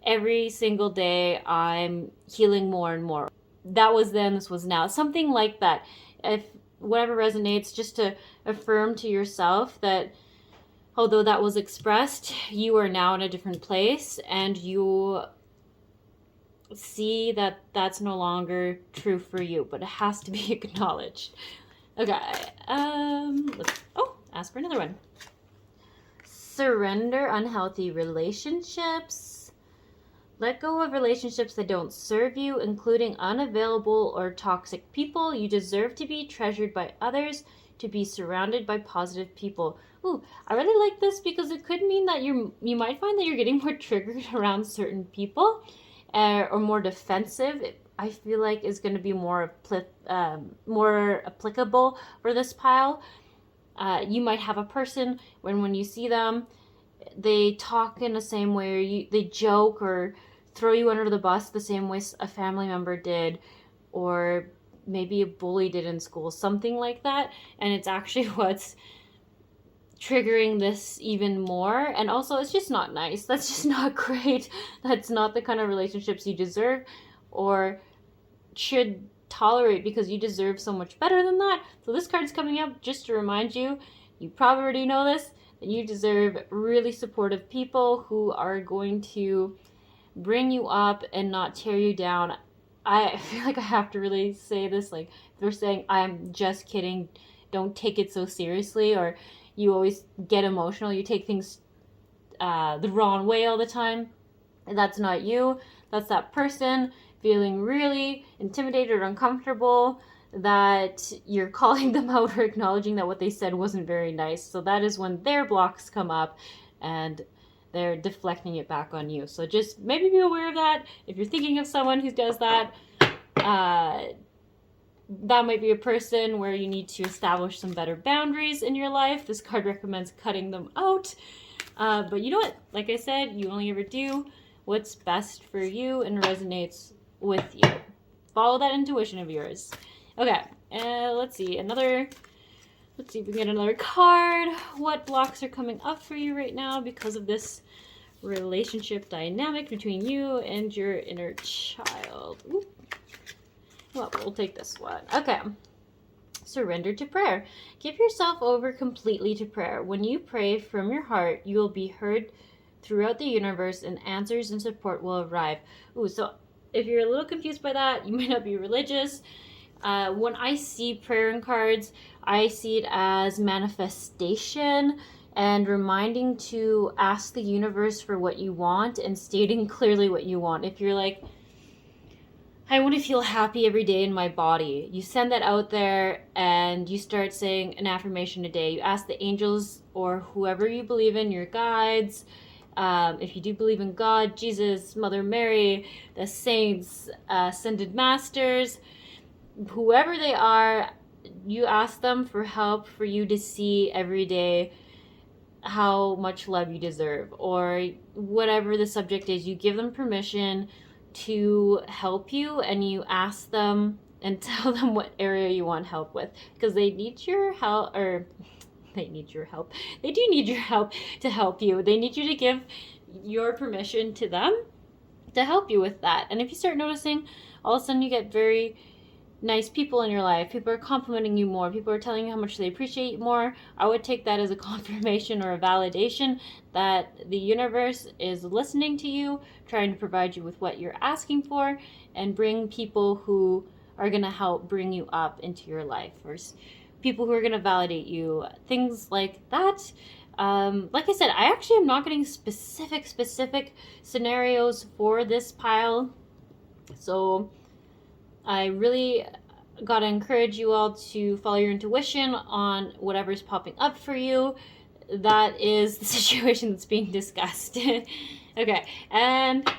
every single day I'm healing more and more. That was then, this was now. Something like that. If whatever resonates, just to affirm to yourself that although that was expressed, you are now in a different place, and you see that that's no longer true for you, but it has to be acknowledged. Okay, ask for another one. Surrender unhealthy relationships. Let go of relationships that don't serve you, including unavailable or toxic people. You deserve to be treasured by others, to be surrounded by positive people. Ooh, I really like this, because it could mean that you might find that you're getting more triggered around certain people, or more defensive. I feel like is going to be more applicable for this pile. You might have a person when you see them, they talk in the same way, or they joke or throw you under the bus the same way a family member did, or maybe a bully did in school, something like that. And it's actually what's triggering this even more. And also, it's just not nice. That's just not great. That's not the kind of relationships you deserve or should tolerate, because you deserve so much better than that. So this card's coming up just to remind you, you probably already know this, that you deserve really supportive people who are going to bring you up and not tear you down. I feel like I have to really say this, like, if they're saying, I'm just kidding, don't take it so seriously, or you always get emotional, you take things the wrong way all the time, that's not you. That's that person feeling really intimidated or uncomfortable, that you're calling them out or acknowledging that what they said wasn't very nice. So that is when their blocks come up and they're deflecting it back on you. So just maybe be aware of that. If you're thinking of someone who does that, that might be a person where you need to establish some better boundaries in your life. This card recommends cutting them out. But you know what? Like I said, you only ever do what's best for you and resonates with you. Follow that intuition of yours. Okay, let's see if we can get another card. What blocks are coming up for you right now because of this relationship dynamic between you and your inner child? Ooh. Well, we'll take this one. Okay. Surrender to prayer. Give yourself over completely to prayer. When you pray from your heart, you will be heard throughout the universe and answers and support will arrive. Ooh, so if you're a little confused by that, you might not be religious. When I see prayer cards, I see it as manifestation and reminding to ask the universe for what you want and stating clearly what you want. If you're like, I want to feel happy every day in my body, you send that out there and you start saying an affirmation a day. You ask the angels or whoever you believe in, your guides, if you do believe in God, Jesus, Mother Mary, the saints, ascended masters, whoever they are, you ask them for help for you to see every day how much love you deserve, or whatever the subject is. You give them permission to help you, and you ask them and tell them what area you want help with, because they need your help, or they need your help. They do need your help to help you. They need you to give your permission to them to help you with that. And if you start noticing, all of a sudden you get very nice people in your life. People are complimenting you more. People are telling you how much they appreciate you more. I would take that as a confirmation or a validation that the universe is listening to you, trying to provide you with what you're asking for, and bring people who are going to help bring you up into your life, or people who are going to validate you, things like that. Like I said, I actually am not getting specific scenarios for this pile. So I really got to encourage you all to follow your intuition on whatever's popping up for you. That is the situation that's being discussed. Okay, and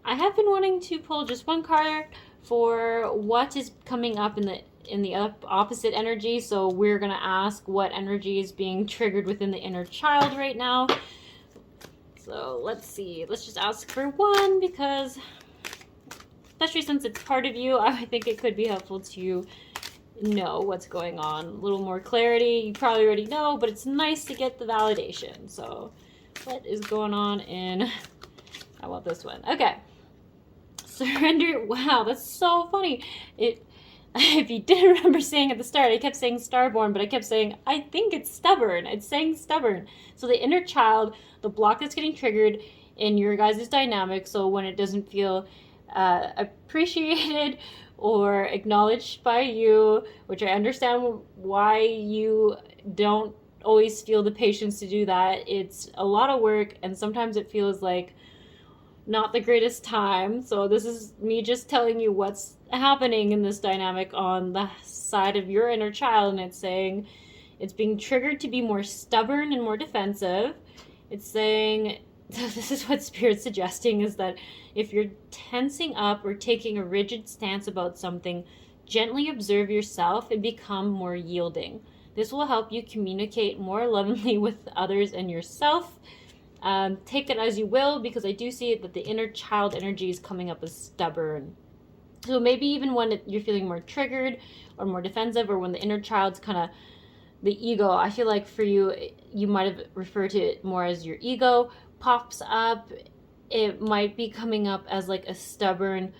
I have been wanting to pull just one card for what is coming up in the opposite energy. So we're going to ask what energy is being triggered within the inner child right now. So let's see. Let's just ask for one, because especially since it's part of you, I think it could be helpful to know what's going on. A little more clarity. You probably already know, but it's nice to get the validation. So what is going on in... I want this one. Okay. Surrender. Wow, that's so funny. If you didn't remember saying at the start, I kept saying starborn, but I kept saying, I think it's stubborn. It's saying stubborn. So the inner child, the block that's getting triggered in your guys' dynamic, so when it doesn't feel appreciated or acknowledged by you, which I understand why you don't always feel the patience to do that. It's a lot of work, and sometimes it feels like not the greatest time. So this is me just telling you what's happening in this dynamic on the side of your inner child, and it's saying it's being triggered to be more stubborn and more defensive. It's saying, this is what Spirit's suggesting, is that if you're tensing up or taking a rigid stance about something, gently observe yourself and become more yielding. This will help you communicate more lovingly with others and yourself. Take it as you will, because I do see it that the inner child energy is coming up as stubborn. So maybe even when you're feeling more triggered or more defensive, or when the inner child's kind of the ego, I feel like for you, you might have referred to it more as your ego pops up. It might be coming up as like a stubborn,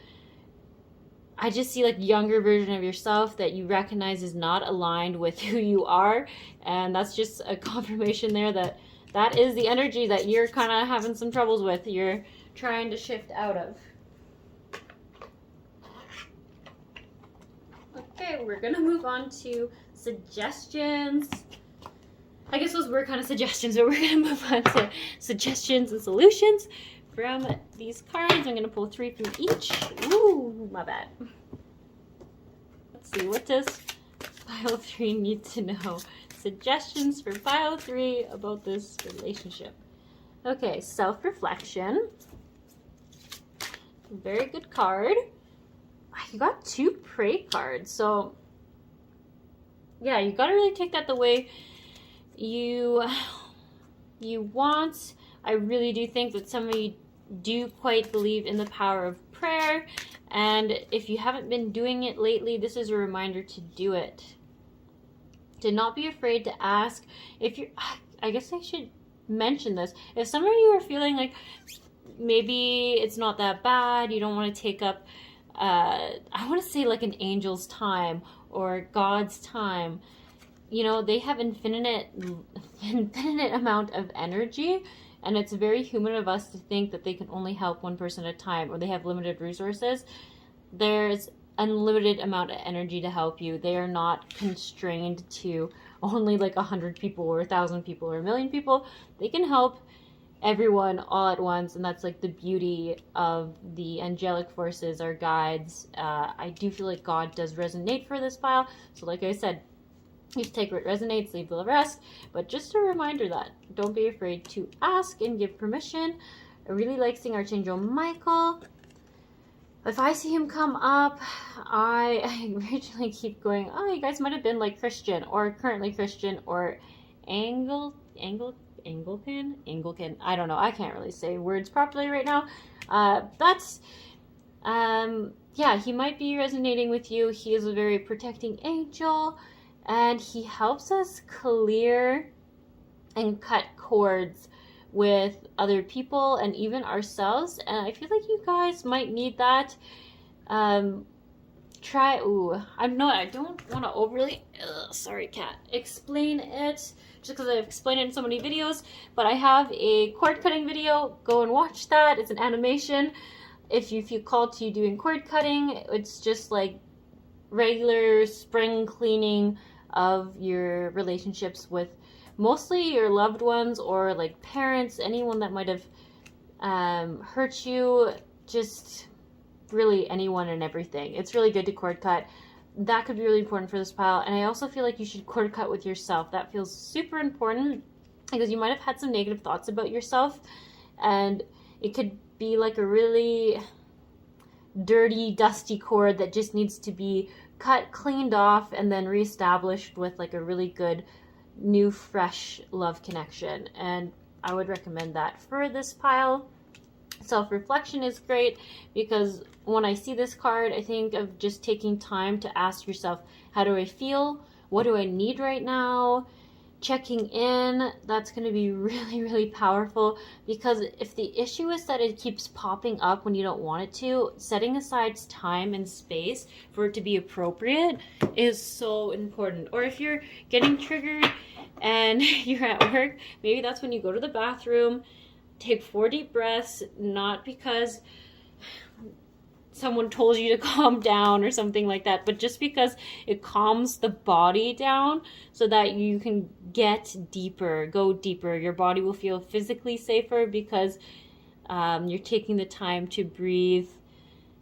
I just see like younger version of yourself that you recognize is not aligned with who you are. And that's just a confirmation there that that is the energy that you're kind of having some troubles with. You're trying to shift out of. Okay, we're going to move on to suggestions. I guess those were kind of suggestions, but we're going to move on to suggestions and solutions from these cards. I'm going to pull 3 from each. Ooh, my bad. Let's see, what does pile 3 need to know? Suggestions for pile 3 about this relationship. Okay, self-reflection. Very good card. You got 2 pray cards. So, yeah, you got to really take that the way you want. I really do think that some of you do quite believe in the power of prayer, and if you haven't been doing it lately, this is a reminder to do it. To not be afraid to ask. If you're, I guess I should mention this. If some of you are feeling like maybe it's not that bad, you don't want to take up I want to say like an angel's time or God's time. You know, they have infinite amount of energy, and it's very human of us to think that they can only help one person at a time, or they have limited resources. There's unlimited amount of energy to help you. They are not constrained to only like 100 people or 1,000 people or 1,000,000 people. They can help everyone all at once, and that's like the beauty of the angelic forces, our guides. I do feel like God does resonate for this file, so like I said, you take what resonates, leave the rest. But just a reminder that don't be afraid to ask and give permission. I really like seeing Archangel Michael. If I see him come up, I originally keep going, oh, you guys might have been like Christian or currently Christian or Anglican. I don't know. I can't really say words properly right now. Yeah, he might be resonating with you. He is a very protecting angel, and he helps us clear and cut cords with other people and even ourselves. And I feel like you guys might need that. I don't want to overly, sorry cat, explain it just because I've explained it in so many videos, but I have a cord cutting video. Go and watch that. It's an animation. If you feel called to doing cord cutting, it's just like regular spring cleaning of your relationships with mostly your loved ones or like parents, anyone that might have hurt you, just really anyone and everything. It's really good to cord cut. That could be really important for this pile. And I also feel like you should cord cut with yourself. That feels super important because you might have had some negative thoughts about yourself, and it could be like a really dirty, dusty cord that just needs to be cut, cleaned off, and then reestablished with like a really good new fresh love connection. And I would recommend that for this pile. Self-reflection is great because when I see this card, I think of just taking time to ask yourself, how do I feel? What do I need right now? Checking in. That's going to be really, really powerful, because if the issue is that it keeps popping up when you don't want it to, setting aside time and space for it to be appropriate is so important. Or if you're getting triggered and you're at work, maybe that's when you go to the bathroom, take 4 deep breaths, not because someone told you to calm down or something like that, but just because it calms the body down so that you can get deeper, go deeper. Your body will feel physically safer because you're taking the time to breathe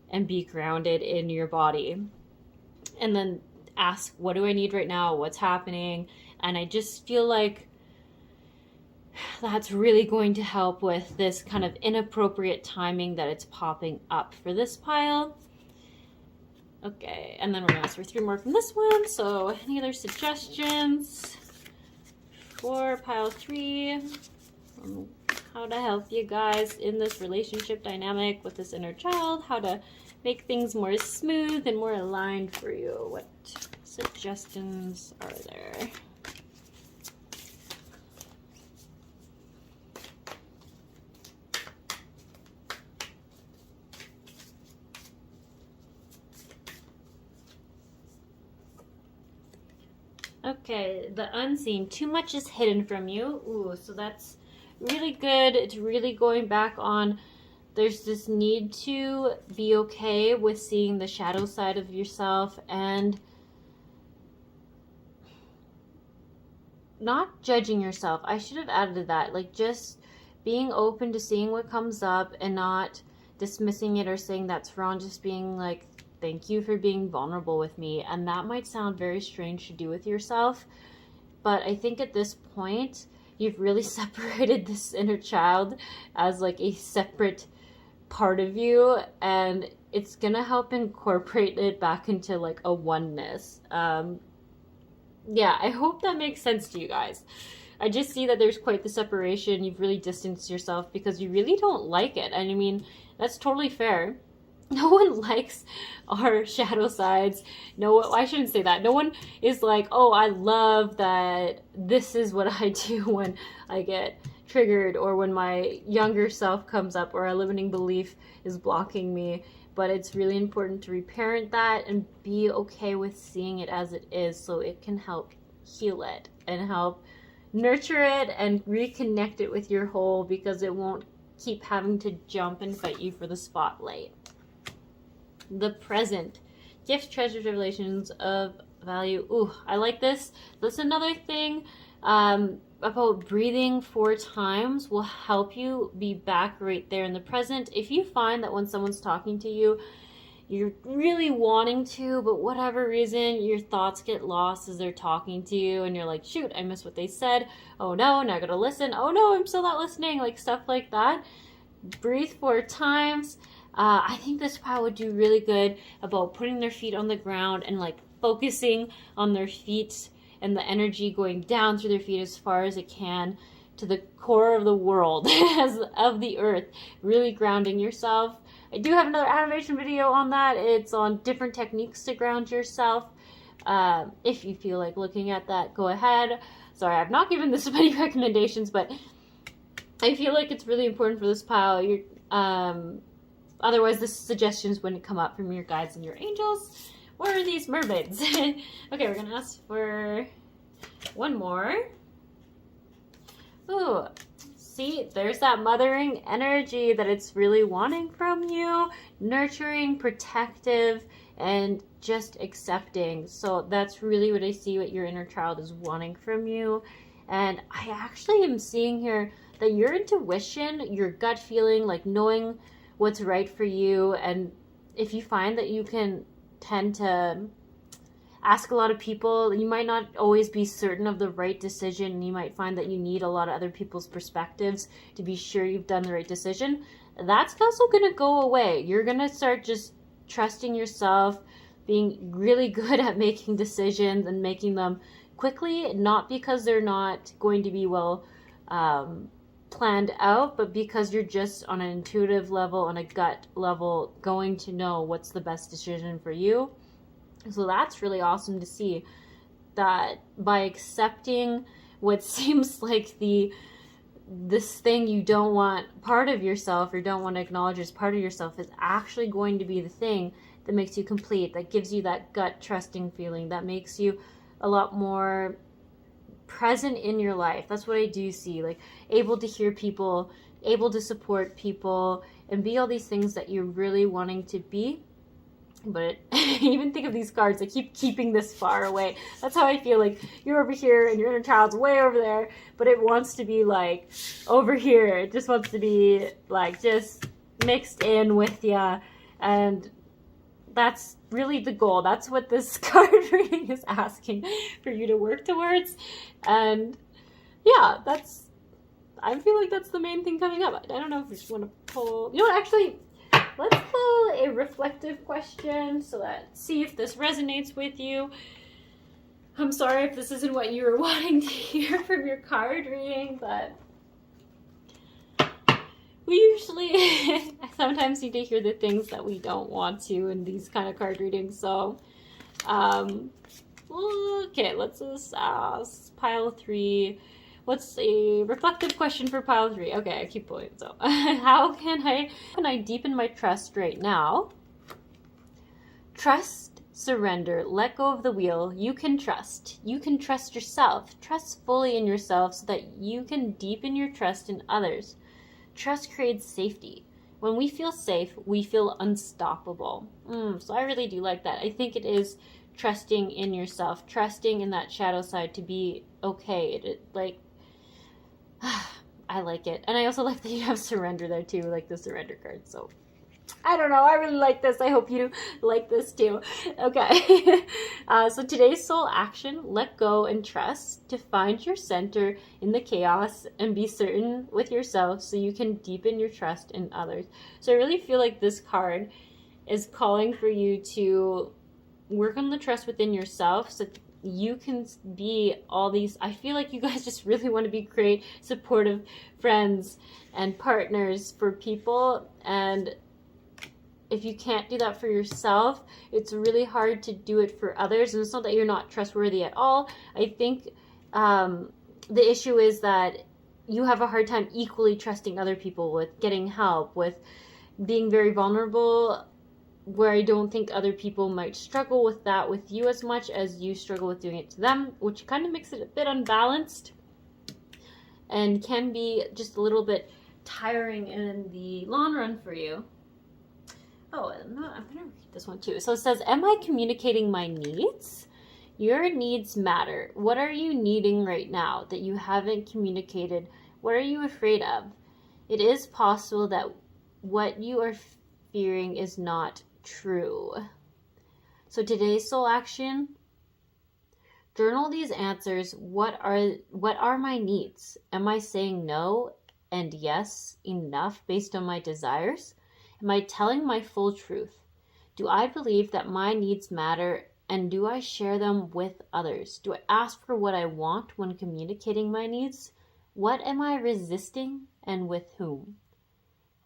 and be grounded in your body. And then ask, what do I need right now? What's happening? And I just feel like that's really going to help with this kind of inappropriate timing that it's popping up for this pile. Okay, and then we're going to ask for 3 more from this one. So any other suggestions for pile 3 on how to help you guys in this relationship dynamic with this inner child, how to make things more smooth and more aligned for you? What suggestions are there? Okay, the unseen. Too much is hidden from you. Ooh, so that's really good. It's really going back on, there's this need to be okay with seeing the shadow side of yourself and not judging yourself. I should have added that. Like just being open to seeing what comes up and not dismissing it or saying that's wrong. Just being like, thank you for being vulnerable with me. And that might sound very strange to do with yourself, but I think at this point, you've really separated this inner child as like a separate part of you, and it's gonna help incorporate it back into like a oneness. Yeah, I hope that makes sense to you guys. I just see that there's quite the separation. You've really distanced yourself because you really don't like it. And I mean, that's totally fair. No one likes our shadow sides. No, I shouldn't say that. No one is like, oh, I love that this is what I do when I get triggered or when my younger self comes up or a limiting belief is blocking me. but it's really important to reparent that and be okay with seeing it as it is, so it can help heal it and help nurture it and reconnect it with your whole, because it won't keep having to jump and fight you for the spotlight. The present. Gifts, treasures, revelations of value. Ooh, I like this. That's another thing about breathing 4 times will help you be back right there in the present. If you find that when someone's talking to you, you're really wanting to, but whatever reason, your thoughts get lost as they're talking to you, and you're like, shoot, I missed what they said. Oh no, now I gotta listen. Oh no, I'm still not listening. Like stuff like that. Breathe 4 times. I think this pile would do really good about putting their feet on the ground and like focusing on their feet and the energy going down through their feet as far as it can to the core of the world, of the earth, really grounding yourself. I do have another animation video on that. It's on different techniques to ground yourself. If you feel like looking at that, go ahead. Sorry, I've not given this many recommendations, but I feel like it's really important for this pile. Otherwise, the suggestions wouldn't come up from your guides and your angels or these mermaids. Okay, we're going to ask for one more. Ooh, see, there's that mothering energy that it's really wanting from you. Nurturing, protective, and just accepting. So that's really what I see what your inner child is wanting from you. And I actually am seeing here that your intuition, your gut feeling, like knowing what's right for you, and if you find that you can tend to ask a lot of people, you might not always be certain of the right decision, and you might find that you need a lot of other people's perspectives to be sure you've done the right decision. That's also going to go away. You're going to start just trusting yourself, being really good at making decisions and making them quickly, not because they're not going to be well planned out, but because you're just on an intuitive level, on a gut level, going to know what's the best decision for you. So that's really awesome to see, that by accepting what seems like this thing you don't want part of yourself or don't want to acknowledge as part of yourself is actually going to be the thing that makes you complete, that gives you that gut trusting feeling, that makes you a lot more present in your life. That's what I do see, like able to hear people, able to support people, and be all these things that you're really wanting to be. But even think of these cards, I keep keeping this far away. That's how I feel, like you're over here and your inner child's way over there, but it wants to be like over here. It just wants to be like just mixed in with ya, and that's really the goal. That's what this card reading is asking for you to work towards. And yeah, I feel like that's the main thing coming up. I don't know if we just want to pull, you know what, actually, let's pull a reflective question so that, see if this resonates with you. I'm sorry if this isn't what you were wanting to hear from your card reading, but we usually sometimes need to hear the things that we don't want to in these kind of card readings. So, okay, let's just ask pile 3. What's a reflective question for pile 3? Okay, I keep pulling. So, how can I deepen my trust right now? Trust, surrender, let go of the wheel. You can trust. You can trust yourself. Trust fully in yourself so that you can deepen your trust in others. Trust creates safety. When we feel safe, we feel unstoppable. So I really do like that. I think it is trusting in yourself, trusting in that shadow side to be okay. I like it. And I also like that you have surrender there too, like the surrender card. So I don't know. I really like this. I hope you like this too. Okay. So today's soul action, let go and trust to find your center in the chaos and be certain with yourself so you can deepen your trust in others. So I really feel like this card is calling for you to work on the trust within yourself so you can be all these. I feel like you guys just really want to be great, supportive friends and partners for people. And if you can't do that for yourself, it's really hard to do it for others. And it's not that you're not trustworthy at all. I think the issue is that you have a hard time equally trusting other people with getting help, with being very vulnerable where I don't think other people might struggle with that with you as much as you struggle with doing it to them, which kind of makes it a bit unbalanced and can be just a little bit tiring in the long run for you. Oh, I'm going to read this one too. So it says, am I communicating my needs? Your needs matter. What are you needing right now that you haven't communicated? What are you afraid of? It is possible that what you are fearing is not true. So today's soul action, journal these answers. What are my needs? Am I saying no and yes enough based on my desires? Am I telling my full truth? Do I believe that my needs matter, and do I share them with others? Do I ask for what I want when communicating my needs? What am I resisting, and with whom?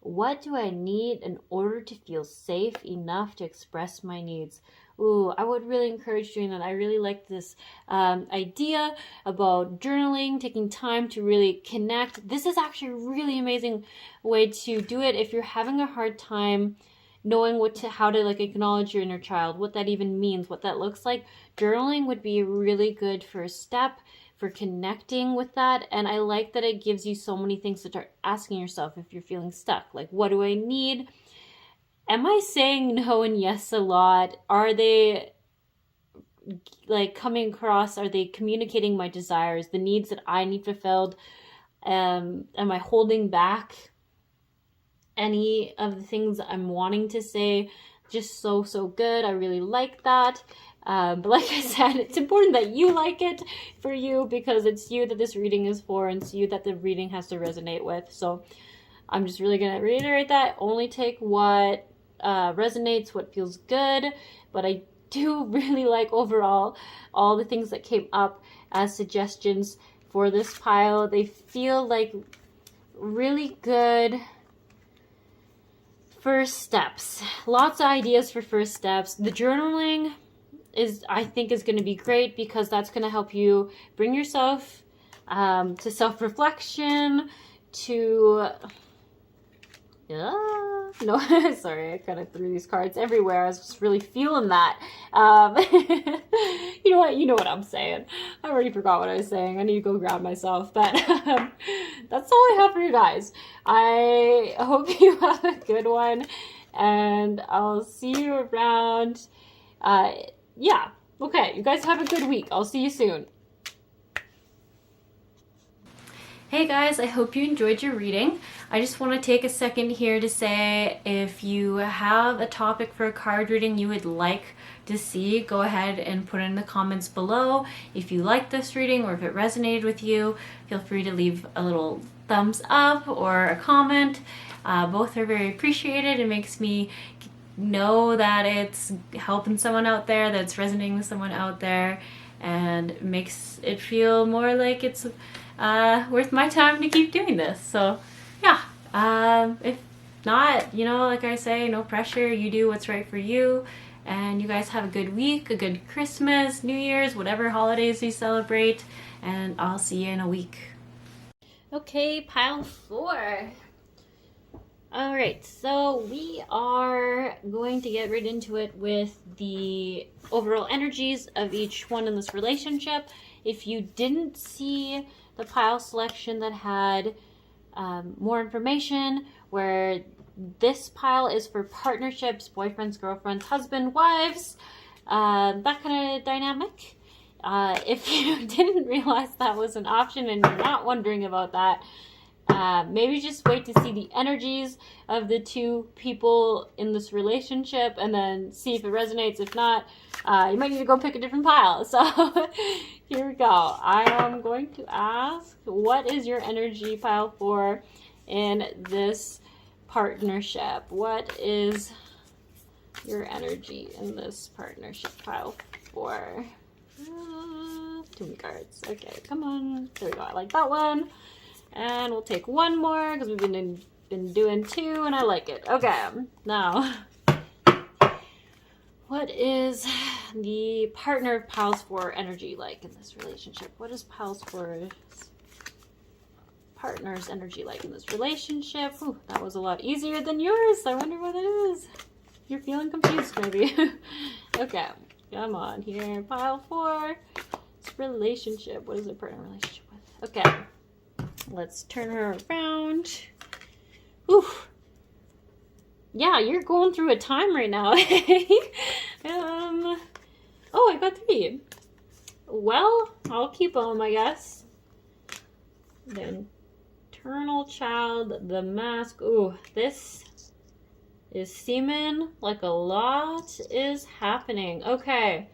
What do I need in order to feel safe enough to express my needs? Ooh, I would really encourage doing that. I really like this idea about journaling, taking time to really connect. This is actually a really amazing way to do it if you're having a hard time knowing how to like acknowledge your inner child, what that even means, what that looks like. Journaling would be a really good first step for connecting with that. And I like that it gives you so many things to start asking yourself if you're feeling stuck. Like, what do I need? Am I saying no and yes a lot? Are they like coming across? Are they communicating my desires, the needs that I need fulfilled? Am I holding back any of the things I'm wanting to say? Just so good. I really like that. But like I said, it's important that you like it for you, because it's you that this reading is for, and it's you that the reading has to resonate with. So I'm just really going to reiterate that. Only take what resonates, what feels good. But I do really like overall all the things that came up as suggestions for this pile. They feel like really good first steps. Lots of ideas for first steps. The journaling I think is going to be great, because that's going to help you bring yourself to self-reflection, to no, sorry, I kind of threw these cards everywhere. I was just really feeling that. You know what I'm saying. I already forgot what I was saying. I need to go grab myself. But that's all I have for you guys. I hope you have a good one, and I'll see you around. Yeah. Okay, you guys have a good week. I'll see you soon. Hey guys, I hope you enjoyed your reading. I just want to take a second here to say, if you have a topic for a card reading you would like to see, go ahead and put it in the comments below. If you like this reading or if it resonated with you, feel free to leave a little thumbs up or a comment. Both are very appreciated. It makes me know that it's helping someone out there, that it's resonating with someone out there, and makes it feel more like it's worth my time to keep doing this. So yeah, if not, like I say, no pressure. You do what's right for you, and you guys have a good week, a good Christmas, New Year's, whatever holidays you celebrate, and I'll see you in a week. Okay, pile 4. All right, so we are going to get right into it with the overall energies of each one in this relationship. If you didn't see the pile selection that had more information, where this pile is for partnerships, boyfriends, girlfriends, husband, wives, that kind of dynamic. If you didn't realize that was an option and you're not wondering about that, maybe just wait to see the energies of the two people in this relationship and then see if it resonates. If not, you might need to go pick a different pile. So here we go. I am going to ask, what is your energy, pile 4, in this partnership? What is your energy in this partnership, pile 4? Too many cards. Okay, come on. There we go. I like that one. And we'll take one more, because we've been doing 2 and I like it. Okay, now, what is the partner of piles 4 energy like in this relationship? What is piles 4's partner's energy like in this relationship? Ooh, that was a lot easier than yours. I wonder what it is. You're feeling confused, maybe. Okay, come on here. Pile 4. It's relationship. What is a partner relationship with? Okay, let's turn her around. Oof. Yeah, you're going through a time right now. Oh, I got 3. Well, I'll keep them, I guess. The internal child, the mask. Ooh, this is seeming like a lot is happening. Okay.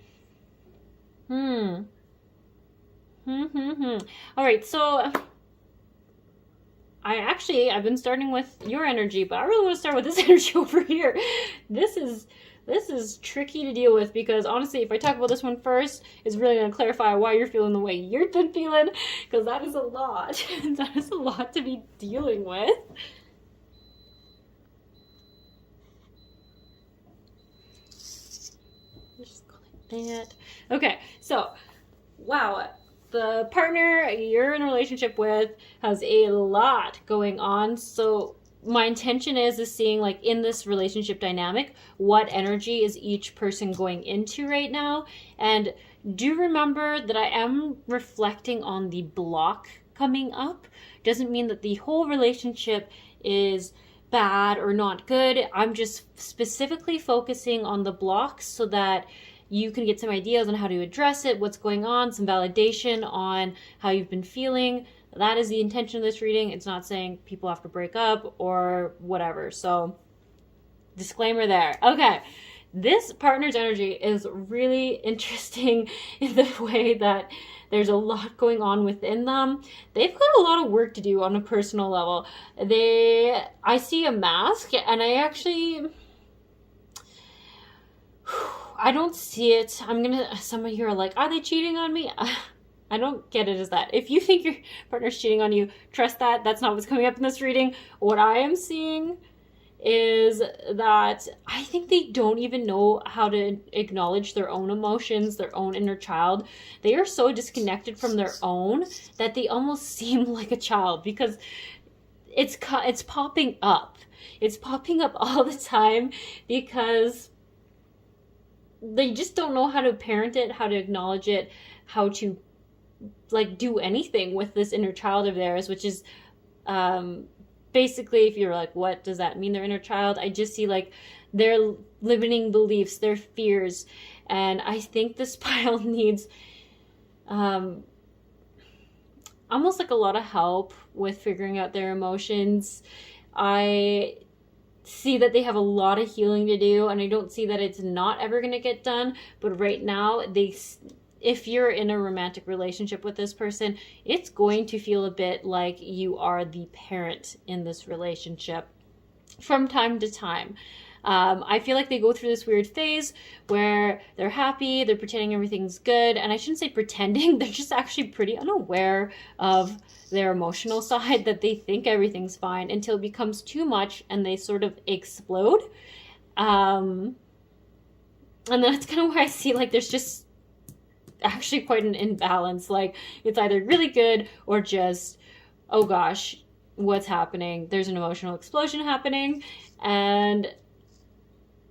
All right, so I've been starting with your energy, but I really want to start with this energy over here. This is tricky to deal with because honestly, if I talk about this one first, it's really going to clarify why you're feeling the way you've been feeling, because that is a lot. That is a lot to be dealing with. Just go like that. Okay, so wow. The partner you're in a relationship with has a lot going on. So my intention is seeing, like, in this relationship dynamic, what energy is each person going into right now. And do remember that I am reflecting on the block coming up. Doesn't mean that the whole relationship is bad or not good. I'm just specifically focusing on the blocks so that you can get some ideas on how to address it, what's going on, some validation on how you've been feeling. That is the intention of this reading. It's not saying people have to break up or whatever. So, disclaimer there. Okay. This partner's energy is really interesting in the way that there's a lot going on within them. They've got a lot of work to do on a personal level. I see a mask, and I don't see it. Some of you are like, are they cheating on me? I don't get it as that. If you think your partner's cheating on you, trust that. That's not what's coming up in this reading. What I am seeing is that I think they don't even know how to acknowledge their own emotions, their own inner child. They are so disconnected from their own that they almost seem like a child because it's popping up. It's popping up all the time because they just don't know how to parent it, how to acknowledge it, how to do anything with this inner child of theirs, which is basically, if you're like, what does that mean, their inner child? I just see their limiting beliefs, their fears. And I think this pile needs almost a lot of help with figuring out their emotions. I see that they have a lot of healing to do, and I don't see that it's not ever going to get done. But right now, if you're in a romantic relationship with this person, it's going to feel a bit like you are the parent in this relationship from time to time. I feel like they go through this weird phase where they're happy, they're pretending everything's good, and I shouldn't say pretending, they're just actually pretty unaware of their emotional side, that they think everything's fine until it becomes too much and they sort of explode. And that's kind of why I see there's just actually quite an imbalance. It's either really good or just, oh gosh, what's happening? There's an emotional explosion happening, and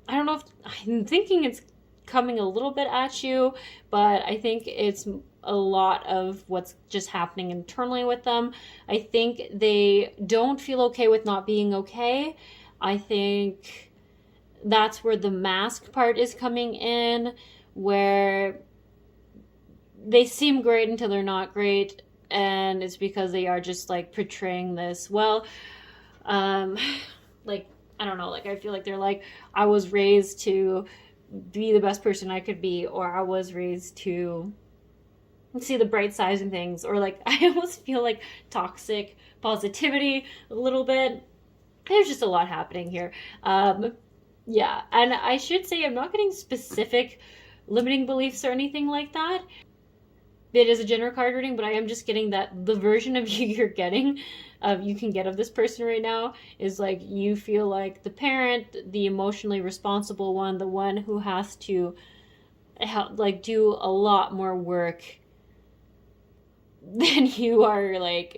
I don't know if I'm thinking it's coming a little bit at you, but I think it's a lot of what's just happening internally with them. I think they don't feel okay with not being okay. I think that's where the mask part is coming in, where they seem great until they're not great, and it's because they are just portraying this, I don't know, I feel like they're I was raised to be the best person I could be, or I was raised to see the bright sides in things, or I almost feel toxic positivity a little bit. There's just a lot happening here. Yeah, and I should say I'm not getting specific limiting beliefs or anything like that. It is a general card reading, but I am just getting that the version of you you're getting, you can get of this person right now is you feel like the parent, the emotionally responsible one, the one who has to do a lot more work than you are I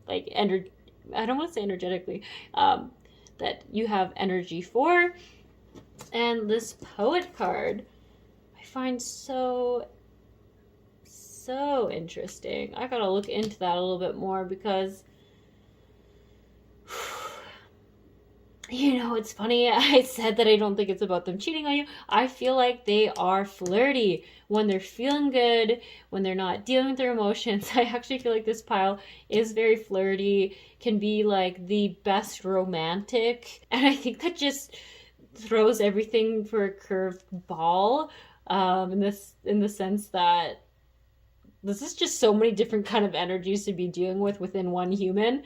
don't want to say energetically, that you have energy for. And this poet card I find so interesting. I gotta look into that a little bit more because it's funny. I said that I don't think it's about them cheating on you. I feel like they are flirty when they're feeling good, when they're not dealing with their emotions. I actually feel like this pile is very flirty, can be like the best romantic. And I think that just throws everything for a curved ball, in the sense that this is just so many different kind of energies to be dealing with within one human,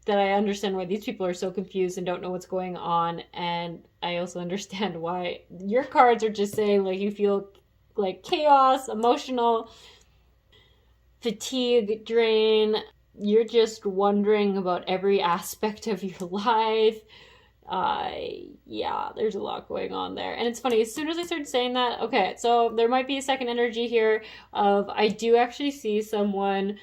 that I understand why these people are so confused and don't know what's going on. And I also understand why your cards are just saying like you feel like chaos, emotional, fatigue, drain. You're just wondering about every aspect of your life. Yeah, there's a lot going on there. And it's funny, as soon as I started saying that, okay, so there might be a second energy here of, I do actually see someone.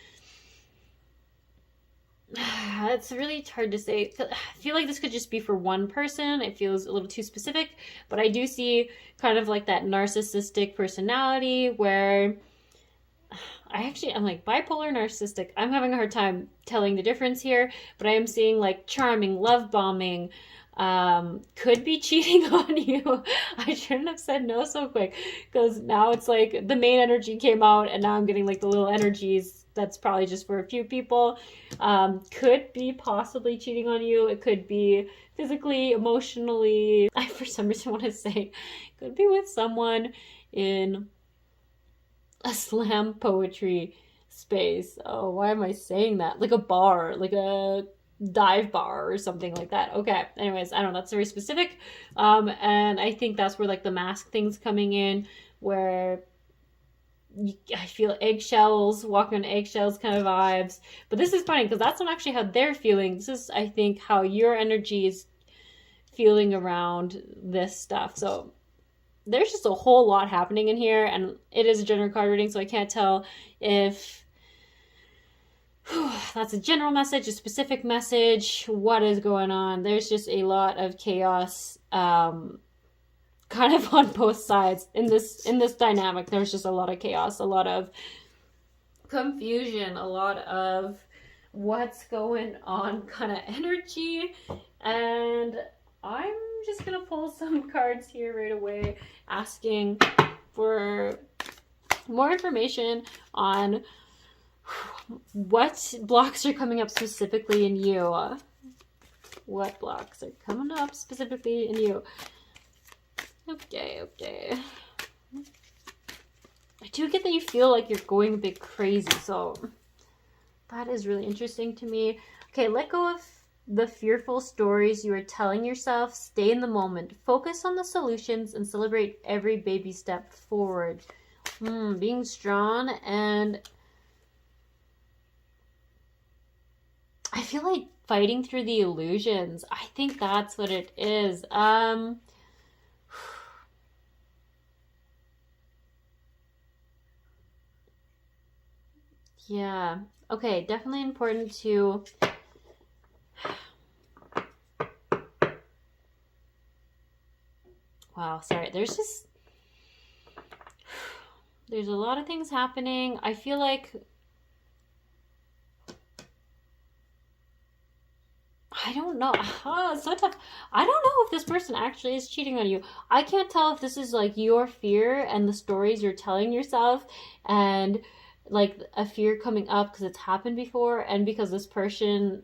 It's really hard to say. I feel like this could just be for one person. It feels a little too specific, but I do see kind of like that narcissistic personality where I'm like bipolar, narcissistic. I'm having a hard time telling the difference here, but I am seeing like charming, love bombing, could be cheating on you. I shouldn't have said no so quick, because now it's like the main energy came out and now I'm getting like the little energies. That's probably just for a few people. Could be possibly cheating on you. It could be physically, emotionally. I for some reason want to say could be with someone in a slam poetry space. Oh, why am I saying that? Like a bar, like a dive bar or something like that. Okay, anyways, I don't know, that's very specific. And I think that's where like the mask thing's coming in, where I feel eggshells, walking on eggshells kind of vibes. But this is funny because that's not actually how they're feeling. This is, I think, how your energy is feeling around this stuff. So there's just a whole lot happening in here, and it is a general card reading, so I can't tell if that's a general message, a specific message, what is going on. There's just a lot of chaos, kind of on both sides in this dynamic. There's just a lot of chaos, a lot of confusion, a lot of what's going on kind of energy. And I'm just gonna pull some cards here right away, asking for more information on what blocks are coming up specifically in you. What blocks are coming up specifically in you? Okay. I do get that you feel like you're going a bit crazy, so that is really interesting to me. Okay, let go of the fearful stories you are telling yourself. Stay in the moment. Focus on the solutions and celebrate every baby step forward. Being strong, and I feel like fighting through the illusions. I think that's what it is. Yeah. Okay, definitely important to wow, sorry. There's a lot of things happening. I feel like I don't know. It's so tough. I don't know if this person actually is cheating on you. I can't tell if this is like your fear and the stories you're telling yourself, and like a fear coming up because it's happened before, and because this person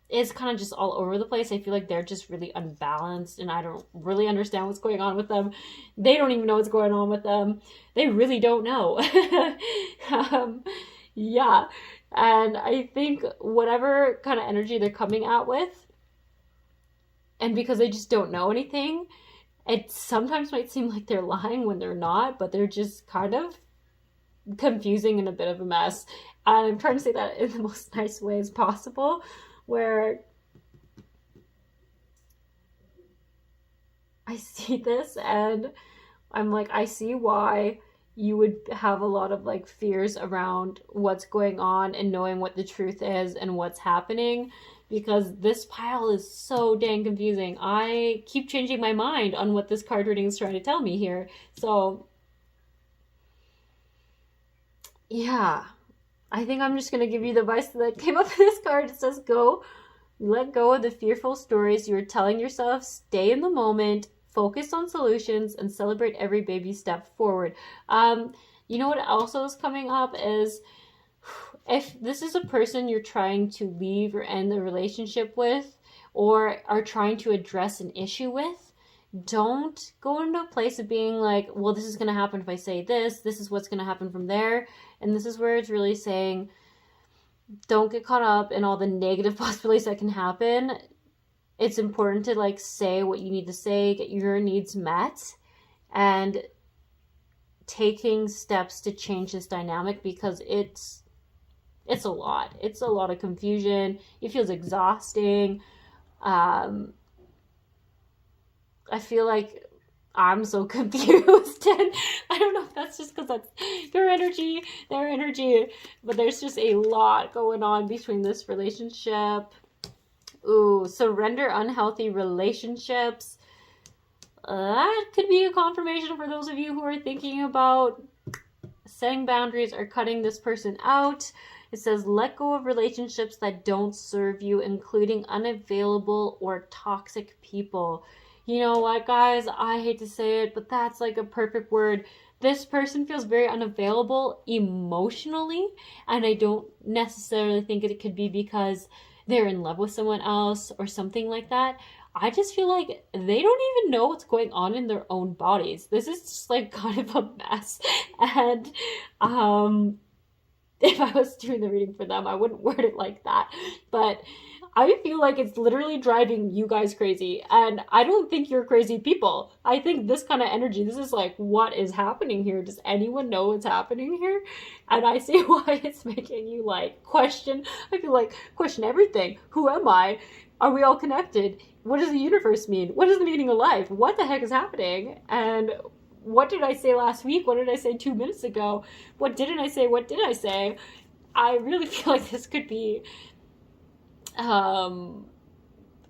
is kind of just all over the place. I feel like they're just really unbalanced, and I don't really understand what's going on with them. They don't even know what's going on with them. They really don't know. Yeah. And I think whatever kind of energy they're coming out with, and because they just don't know anything, it sometimes might seem like they're lying when they're not, but they're just kind of confusing and a bit of a mess. And I'm trying to say that in the most nice way as possible, where I see this and I'm like, I see why you would have a lot of fears around what's going on and knowing what the truth is and what's happening, because this pile is so dang confusing. I keep changing my mind on what this card reading is trying to tell me here. So, yeah. I think I'm just going to give you the advice that came up in this card. It says, let go of the fearful stories you are telling yourself. Stay in the moment. Focus on solutions and celebrate every baby step forward. You know what also is coming up is if this is a person you're trying to leave or end the relationship with or are trying to address an issue with, don't go into a place of being like, well, this is going to happen if I say this. This is what's going to happen from there. And this is where it's really saying, don't get caught up in all the negative possibilities that can happen. It's important to like say what you need to say, get your needs met, and taking steps to change this dynamic, because it's a lot. It's a lot of confusion. It feels exhausting. I feel like I'm so confused, and I don't know if that's just because that's their energy, but there's just a lot going on between this relationship. Ooh, surrender unhealthy relationships. That could be a confirmation for those of you who are thinking about setting boundaries or cutting this person out. It says, let go of relationships that don't serve you, including unavailable or toxic people. You know what, guys? I hate to say it, but that's like a perfect word. This person feels very unavailable emotionally, and I don't necessarily think it could be because they're in love with someone else or something like that. I just feel like they don't even know what's going on in their own bodies. This is just like kind of a mess. And if I was doing the reading for them, I wouldn't word it like that. But I feel like it's literally driving you guys crazy. And I don't think you're crazy people. I think this kind of energy, this is like, what is happening here? Does anyone know what's happening here? And I see why it's making you like question. I feel like question everything. Who am I? Are we all connected? What does the universe mean? What is the meaning of life? What the heck is happening? And what did I say last week? What did I say 2 minutes ago? What didn't I say? What did I say? I really feel like this could be I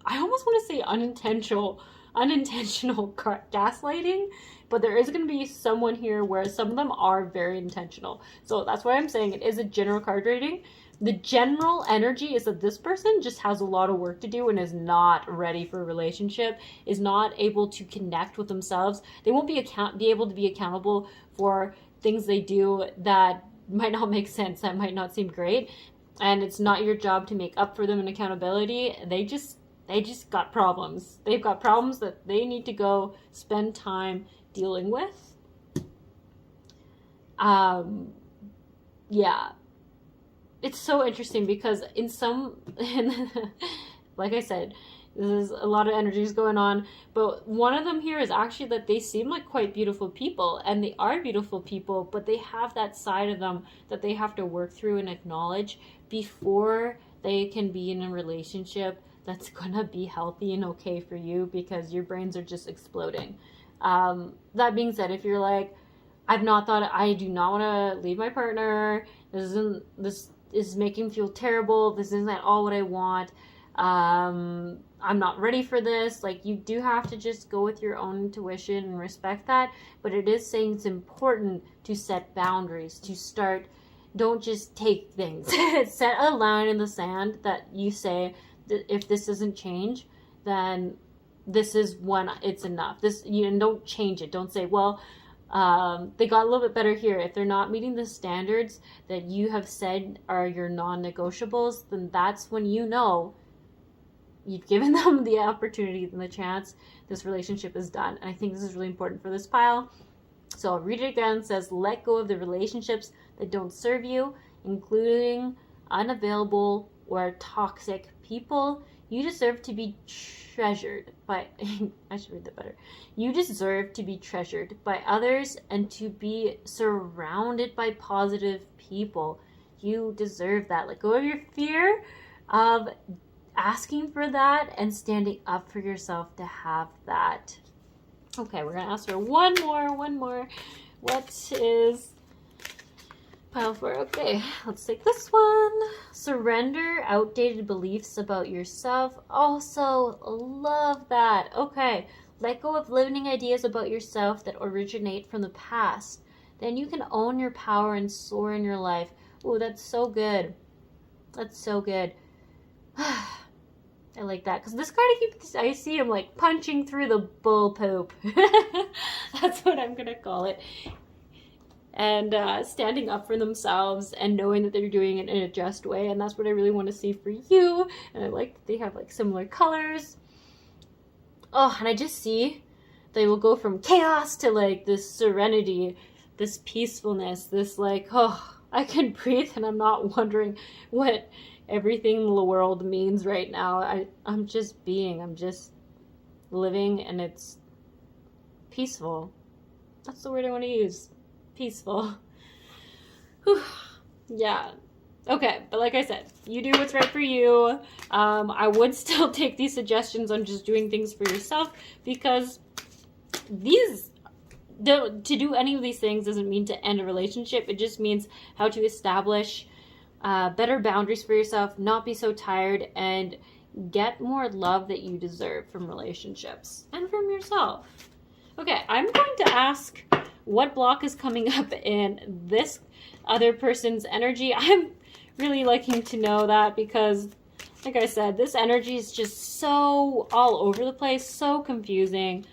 almost want to say unintentional gaslighting, but there is going to be someone here where some of them are very intentional. So that's why I'm saying it is a general card reading. The general energy is that this person just has a lot of work to do and is not ready for a relationship, is not able to connect with themselves. They won't be able to be accountable for things they do that might not make sense, that might not seem great. And it's not your job to make up for them in accountability. They just got problems. They've got problems that they need to go spend time dealing with. Yeah. It's so interesting because like I said, there's a lot of energies going on, but one of them here is actually that they seem like quite beautiful people, and they are beautiful people, but they have that side of them that they have to work through and acknowledge before they can be in a relationship that's gonna be healthy and okay for you, because your brains are just exploding. That being said, if you're like, I do not want to leave my partner, this is making me feel terrible, this isn't at all what I want, I'm not ready for this, like, you do have to just go with your own intuition and respect that. But it is saying it's important to set boundaries, to start, don't just take things. Set a line in the sand that you say that if this doesn't change, then this is when it's enough. Don't change it. Don't say, well, they got a little bit better here. If they're not meeting the standards that you have said are your non-negotiables, then that's when you know you've given them the opportunity and the chance. This relationship is done. And I think this is really important for this pile. So I'll read it again. It says, let go of the relationships that don't serve you, including unavailable or toxic people. You deserve to be treasured by, I should read that better. You deserve to be treasured by others and to be surrounded by positive people. You deserve that. Let go of your fear of asking for that and standing up for yourself to have that. Okay, we're going to ask her one more. What is Pile 4. Okay, let's take this one. Surrender outdated beliefs about yourself. Also, love that. Okay, let go of limiting ideas about yourself that originate from the past. Then you can own your power and soar in your life. Ooh, that's so good. That's so good. I like that, because this card, I see him like punching through the bull poop. That's what I'm gonna call it. And standing up for themselves and knowing that they're doing it in a just way, and that's what I really want to see for you. And I like that they have like similar colors. Oh, and I just see they will go from chaos to like this serenity, this peacefulness, this like, oh, I can breathe and I'm not wondering what everything in the world means right now. I'm just being, I'm just living, and it's peaceful. That's the word I want to use. Peaceful. Whew. Yeah. Okay, but like I said, you do what's right for you. I would still take these suggestions on just doing things for yourself, because to do any of these things doesn't mean to end a relationship. It just means how to establish better boundaries for yourself, not be so tired, and get more love that you deserve from relationships and from yourself. Okay, I'm going to ask what block is coming up in this other person's energy. I'm really liking to know that, because like I said, this energy is just so all over the place, so confusing,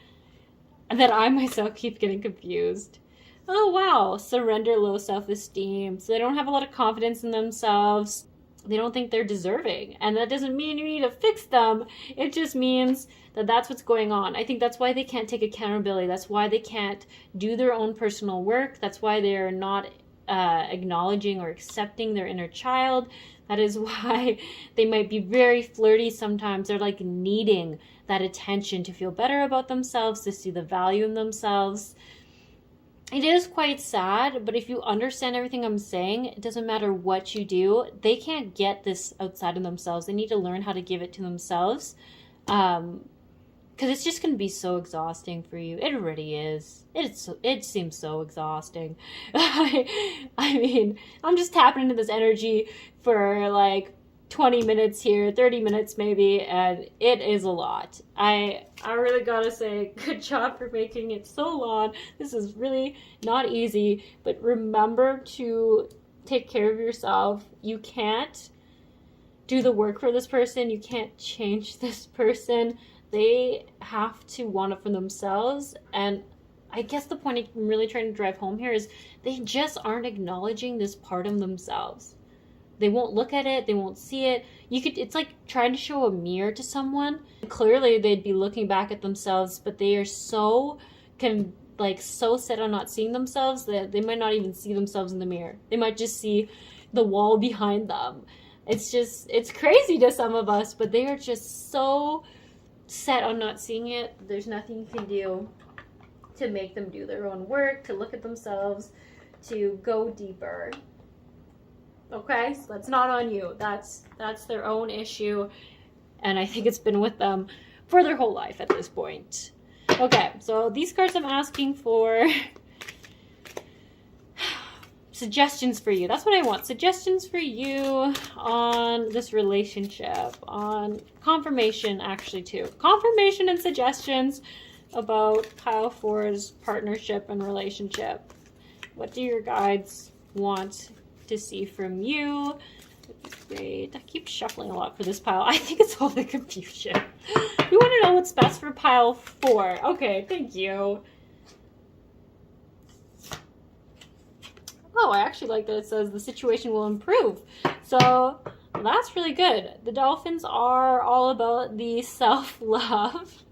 and that I myself keep getting confused. Oh wow, surrender, low self-esteem. So they don't have a lot of confidence in themselves. They don't think they're deserving. And that doesn't mean you need to fix them. It just means that that's what's going on. I think that's why they can't take accountability. That's why they can't do their own personal work. That's why they're not acknowledging or accepting their inner child. That is why they might be very flirty sometimes. They're like needing that attention to feel better about themselves, to see the value in themselves. It is quite sad, but if you understand everything I'm saying, it doesn't matter what you do. They can't get this outside of themselves. They need to learn how to give it to themselves. Because it's just going to be so exhausting for you. It already is. It seems so exhausting. I mean, I'm just tapping into this energy for like 20 minutes here, 30 minutes maybe, and it is a lot. I really gotta say, good job for making it so long. This is really not easy, but remember to take care of yourself. You can't do the work for this person. You can't change this person. They have to want it for themselves. And I guess the point I'm really trying to drive home here is they just aren't acknowledging this part of themselves. They won't look at it. They won't see it. It's like trying to show a mirror to someone. Clearly, they'd be looking back at themselves, but they are so set on not seeing themselves that they might not even see themselves in the mirror. They might just see the wall behind them. It's crazy to some of us, but they are just so set on not seeing it. There's nothing you can do to make them do their own work, to look at themselves, to go deeper. Okay, so that's not on you. That's their own issue, and I think it's been with them for their whole life at this point. Okay, so these cards I'm asking for suggestions for you. That's what I want. Suggestions for you on this relationship, on confirmation actually too. Confirmation and suggestions about pile 4's partnership and relationship. What do your guides want to see from you? Great. I keep shuffling a lot for this pile. I think it's all the confusion. You want to know what's best for pile 4. Okay, thank you. Oh, I actually like that it says the situation will improve. So that's really good. The dolphins are all about the self-love.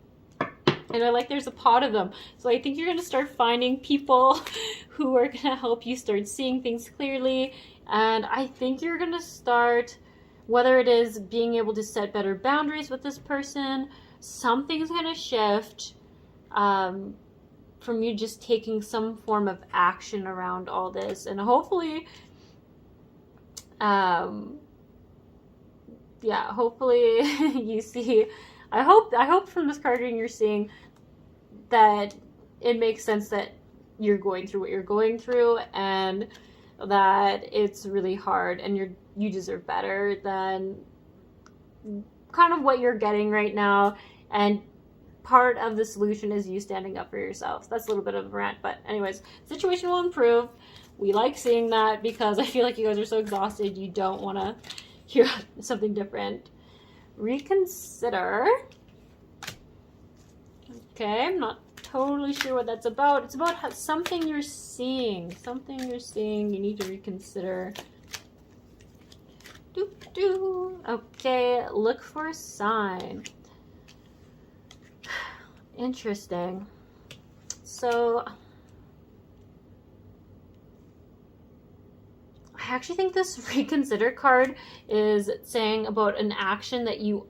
And I like there's a pot of them. So I think you're going to start finding people who are going to help you start seeing things clearly. And I think you're going to start, whether it is being able to set better boundaries with this person, something's going to shift from you just taking some form of action around all this. And hopefully, hopefully you see, I hope from this card reading you're seeing that it makes sense that you're going through what you're going through, and that it's really hard and you deserve better than kind of what you're getting right now. And part of the solution is you standing up for yourselves. That's a little bit of a rant, but anyways, situation will improve. We like seeing that because I feel like you guys are so exhausted. You don't want to hear something different. Reconsider. Okay, I'm not totally sure what that's about. It's about something you're seeing. Something you're seeing. You need to reconsider. Okay, look for a sign. Interesting. So I actually think this reconsider card is saying about an action that you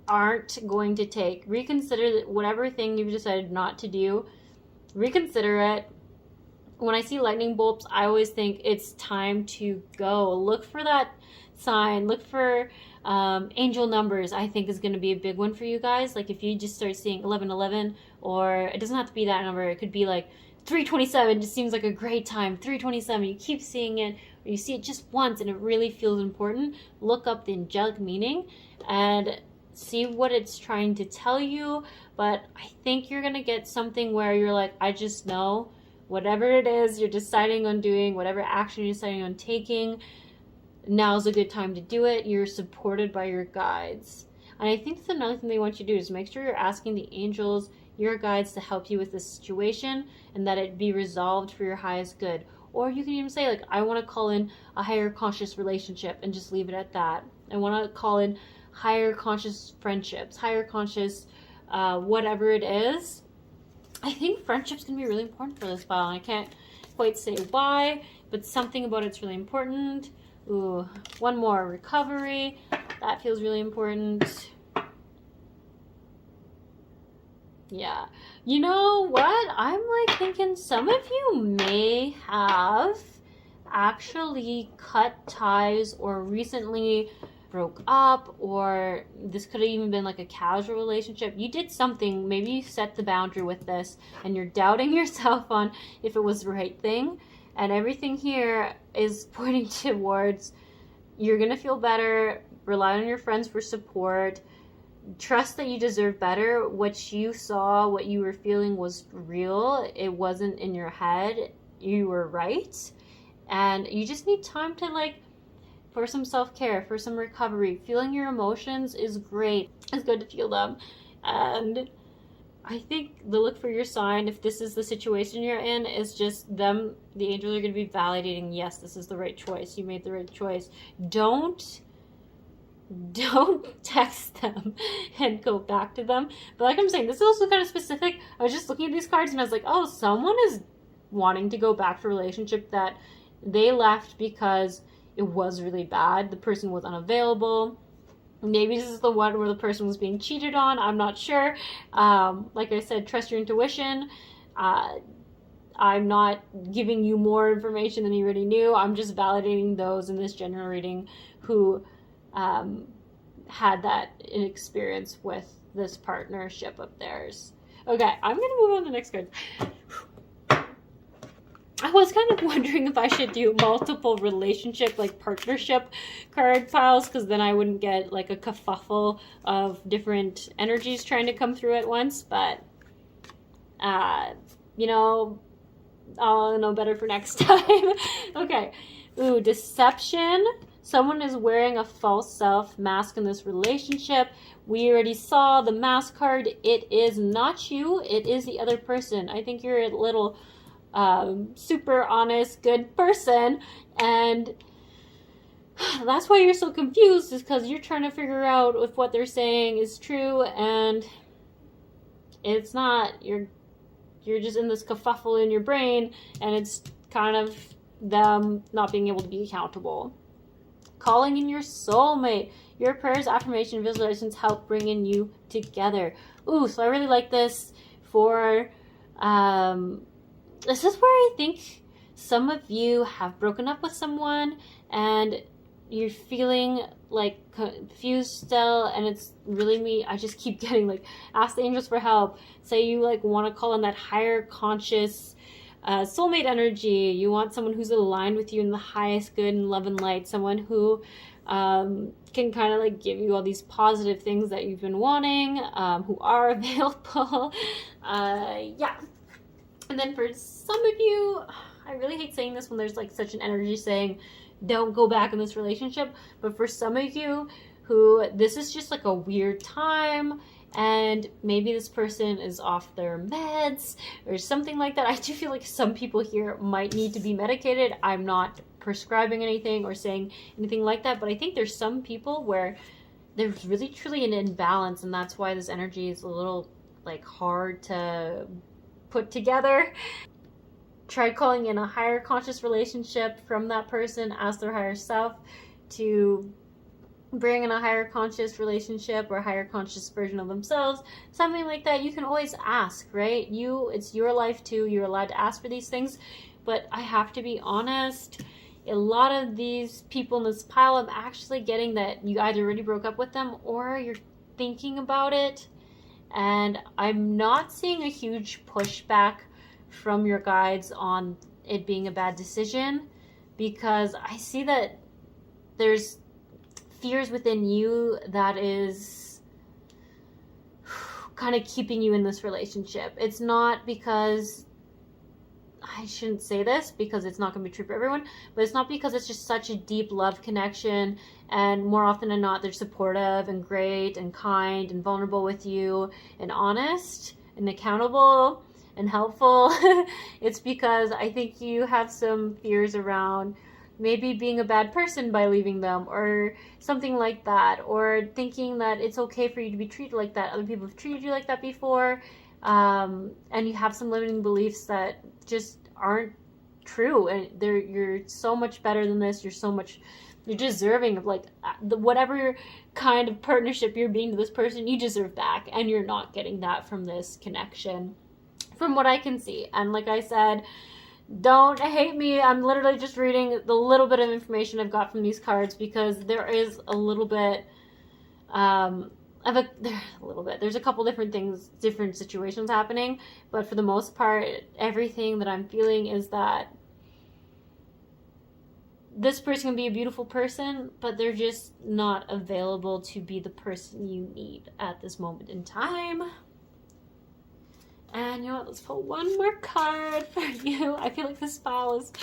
aren't going to take. Reconsider whatever thing you've decided not to do. Reconsider it. When I see lightning bolts, I always think it's time to go. Look for that sign. Look for angel numbers. I think is going to be a big one for you guys. Like if you just start seeing 1111, or it doesn't have to be that number. It could be like 327. Just seems like a great time. 327. You keep seeing it, or you see it just once, and it really feels important. Look up the angelic meaning and see what it's trying to tell you. But I think you're going to get something where you're like, I just know. Whatever it is you're deciding on doing, whatever action you're deciding on taking, now's a good time to do it. You're supported by your guides. And I think that's another thing they want you to do is make sure you're asking the angels, your guides, to help you with this situation and that it be resolved for your highest good. Or you can even say, like, I want to call in a higher conscious relationship and just leave it at that. I want to call in higher conscious friendships, higher conscious whatever it is. I think friendship's going to be really important for this file. I can't quite say why, but something about it's really important. Ooh, one more. Recovery. That feels really important. Yeah. You know what? I'm like thinking some of you may have actually cut ties or recently broke up, or this could have even been like a casual relationship. You did something, maybe you set the boundary with this and you're doubting yourself on if it was the right thing, and everything here is pointing towards you're gonna feel better. Rely on your friends for support. Trust that you deserve better. What you saw, what you were feeling was real. It wasn't in your head. You were right, and you just need time to for some self-care, for some recovery. Feeling your emotions is great. It's good to feel them. And I think the look for your sign, if this is the situation you're in, is just them, the angels are going to be validating, yes, this is the right choice. You made the right choice. Don't text them and go back to them. But like I'm saying, this is also kind of specific. I was just looking at these cards and I was like, oh, someone is wanting to go back to a relationship that they left because it was really bad. The person was unavailable. Maybe this is the one where the person was being cheated on. I'm not sure. Like I said, trust your intuition. I'm not giving you more information than you already knew. I'm just validating those in this general reading who had that experience with this partnership of theirs. Okay, I'm going to move on to the next card. I was kind of wondering if I should do multiple relationship, partnership card piles, because then I wouldn't get a kerfuffle of different energies trying to come through at once. But, I'll know better for next time. Okay. Ooh, deception. Someone is wearing a false self mask in this relationship. We already saw the mask card. It is not you. It is the other person. I think you're a little super honest, good person, and that's why you're so confused, is because you're trying to figure out if what they're saying is true, and it's not. You're just in this kerfuffle in your brain, and it's kind of them not being able to be accountable. Calling in your soulmate. Your prayers, affirmation, visualizations help bringing you together. Ooh, so I really like this for this is where I think some of you have broken up with someone and you're feeling confused still, and it's really me. I just keep getting ask the angels for help. Say you want to call in that higher conscious soulmate energy. You want someone who's aligned with you in the highest good and love and light. Someone who can kind of like give you all these positive things that you've been wanting, who are available. Yeah. And then for some of you, I really hate saying this when there's like such an energy saying, don't go back in this relationship. But for some of you who this is just like a weird time, and maybe this person is off their meds or something like that. I do feel like some people here might need to be medicated. I'm not prescribing anything or saying anything like that, but I think there's some people where there's really truly an imbalance, and that's why this energy is a little like hard to put together. Try calling in a higher conscious relationship from that person as their higher self to bring in a higher conscious relationship or a higher conscious version of themselves, something like that. You can always ask, right? It's your life too. You're allowed to ask for these things, but I have to be honest. A lot of these people in this pile, I'm actually getting that you either already broke up with them or you're thinking about it, and I'm not seeing a huge pushback from your guides on it being a bad decision, because I see that there's fears within you that is kind of keeping you in this relationship. It's not because, I shouldn't say this because it's not going to be true for everyone, but it's not because it's just such a deep love connection, and more often than not they're supportive and great and kind and vulnerable with you and honest and accountable and helpful. It's because I think you have some fears around maybe being a bad person by leaving them or something like that, or thinking that it's okay for you to be treated like that. Other people have treated you like that before, and you have some limiting beliefs that just aren't true, and you're so much better than this. You're deserving of like whatever kind of partnership you're being to this person, you deserve back, and you're not getting that from this connection from what I can see. And like I said, don't hate me. I'm literally just reading the little bit of information I've got from these cards, because there is a little bit there's a couple different things, different situations happening, but for the most part, everything that I'm feeling is that this person can be a beautiful person, but they're just not available to be the person you need at this moment in time. And you know what, let's pull one more card for you. I feel like this pile is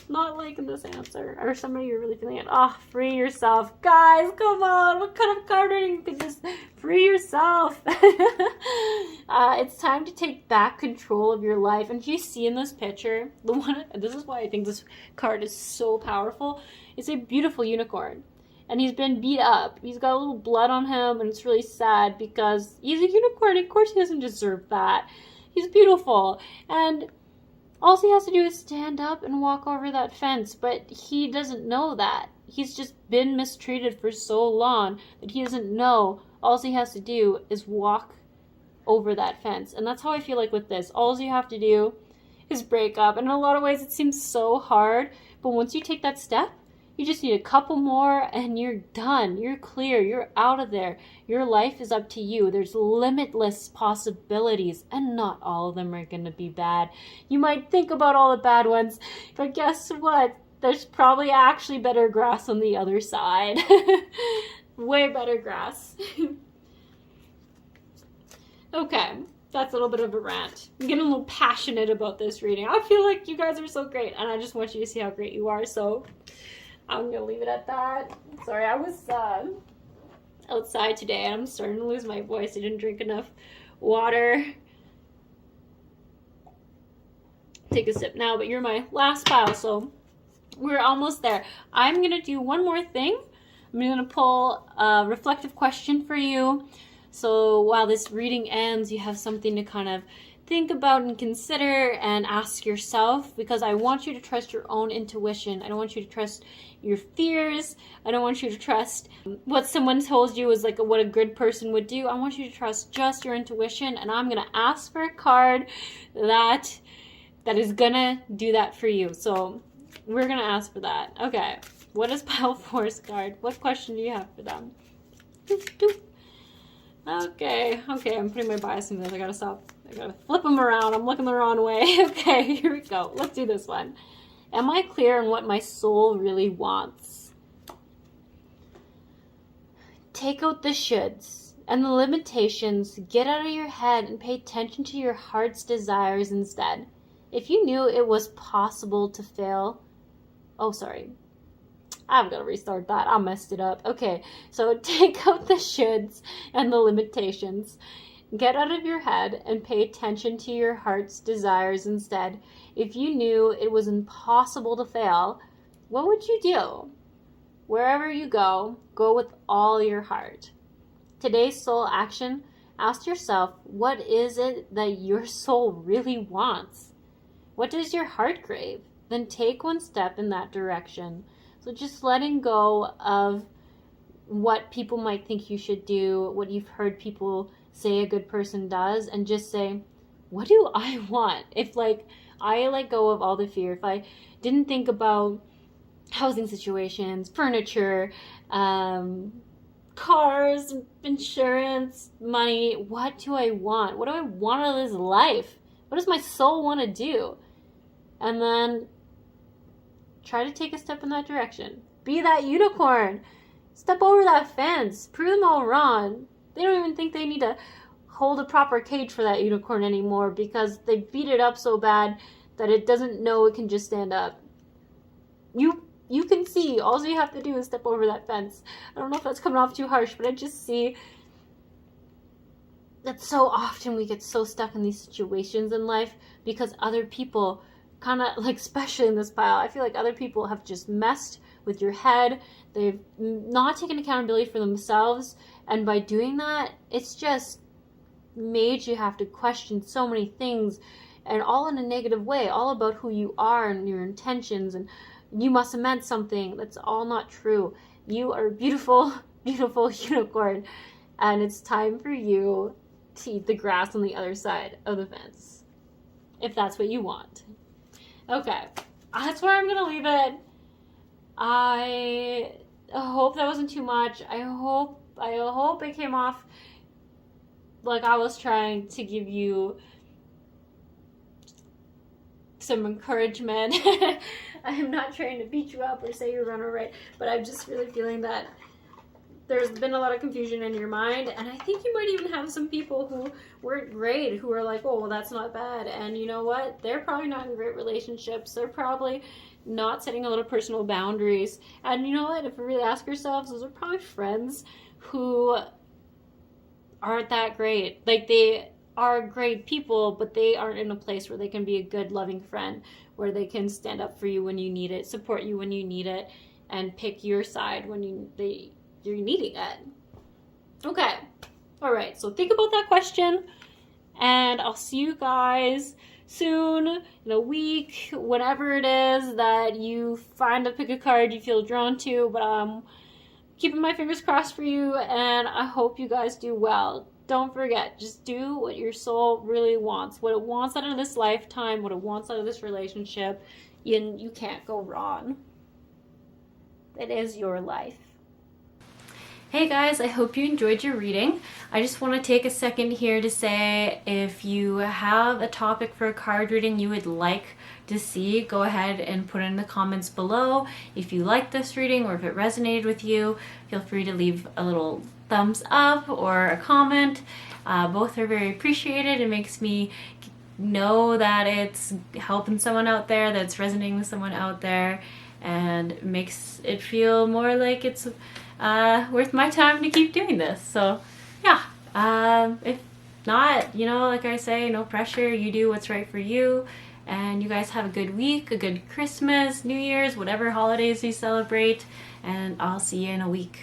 not liking this answer. Or some of you are really feeling it. Oh, free yourself. Guys, come on. What kind of card reading can just free yourself? It's time to take back control of your life. And you see in this picture, this is why I think this card is so powerful. It's a beautiful unicorn. And he's been beat up. He's got a little blood on him, and it's really sad because he's a unicorn. Of course he doesn't deserve that. He's beautiful. And all he has to do is stand up and walk over that fence. But he doesn't know that. He's just been mistreated for so long that he doesn't know. All he has to do is walk over that fence. And that's how I feel like with this. All you have to do is break up. And in a lot of ways it seems so hard. But once you take that step, you just need a couple more and you're done. You're clear. You're out of there. Your life is up to you. There's limitless possibilities, and not all of them are going to be bad. You might think about all the bad ones, but guess what? There's probably actually better grass on the other side. Way better grass. Okay, that's a little bit of a rant. I'm getting a little passionate about this reading. I feel like you guys are so great, and I just want you to see how great you are, so I'm gonna leave it at that. Sorry, I was outside today and I'm starting to lose my voice. I didn't drink enough water. Take a sip now, but you're my last pile, so we're almost there. I'm gonna do one more thing. I'm gonna pull a reflective question for you. So while this reading ends, you have something to kind of think about and consider and ask yourself, because I want you to trust your own intuition. I don't want you to trust your fears. I don't want you to trust what someone told you is like what a good person would do. I want you to trust just your intuition, and I'm gonna ask for a card that is gonna do that for you. So we're gonna ask for that. Okay, what is pile 4's card? What question do you have for them? Doop, doop. Okay, I'm putting my bias in this. I gotta stop. I gotta flip them around. I'm looking the wrong way. Okay, here we go. Let's do this one. Am I clear on what my soul really wants? Take out the shoulds and the limitations. Get out of your head and pay attention to your heart's desires instead. If you knew it was possible to fail... Oh, sorry. I've got to restart that. I messed it up. Okay, so take out the shoulds and the limitations. Get out of your head and pay attention to your heart's desires instead. If you knew it was impossible to fail, what would you do? Wherever you go, go with all your heart. Today's soul action, ask yourself, what is it that your soul really wants? What does your heart crave? Then take one step in that direction. So just letting go of what people might think you should do, what you've heard people say a good person does, and just say, what do I want? If I let go of all the fear, if I didn't think about housing situations, furniture, cars, insurance, money, what do I want? What do I want out of this life? What does my soul want to do? And then try to take a step in that direction. Be that unicorn. Step over that fence. Prove them all wrong. They don't even think they need to hold a proper cage for that unicorn anymore because they beat it up so bad that it doesn't know it can just stand up. You can see. All you have to do is step over that fence. I don't know if that's coming off too harsh, but I just see that so often we get so stuck in these situations in life because other people kind of, especially in this pile, I feel like other people have just messed with your head. They've not taken accountability for themselves. And by doing that, it's just made you have to question so many things, and all in a negative way, all about who you are and your intentions, and you must have meant something. That's all not true. You are a beautiful, beautiful unicorn, and it's time for you to eat the grass on the other side of the fence, if that's what you want. Okay, that's where I'm going to leave it. I hope that wasn't too much. I hope it came off like I was trying to give you some encouragement. I'm not trying to beat you up or say you're wrong or right, but I'm just really feeling that there's been a lot of confusion in your mind, and I think you might even have some people who weren't great, who are like, oh, well, that's not bad, and you know what? They're probably not in great relationships. They're probably not setting a lot of personal boundaries, and you know what? If we really ask ourselves, those are probably friends who aren't that great. They are great people, but they aren't in a place where they can be a good, loving friend, where they can stand up for you when you need it, support you when you need it, and pick your side when you're needing it. Okay. All right. So think about that question, and I'll see you guys soon, in a week, whatever it is that you find a pick a card you feel drawn to, but I'm keeping my fingers crossed for you, and I hope you guys do well. Don't forget, just do what your soul really wants, what it wants out of this lifetime, what it wants out of this relationship, and you can't go wrong. It is your life. Hey guys, I hope you enjoyed your reading. I just want to take a second here to say if you have a topic for a card reading you would like to see, go ahead and put it in the comments below. If you like this reading or if it resonated with you, feel free to leave a little thumbs up or a comment. Both are very appreciated. It makes me know that it's helping someone out there, that it's resonating with someone out there, and makes it feel more like it's worth my time to keep doing this. So yeah, if not, like I say, no pressure. You do what's right for you, and you guys have a good week, a good Christmas, New Year's, whatever holidays you celebrate, and I'll see you in a week.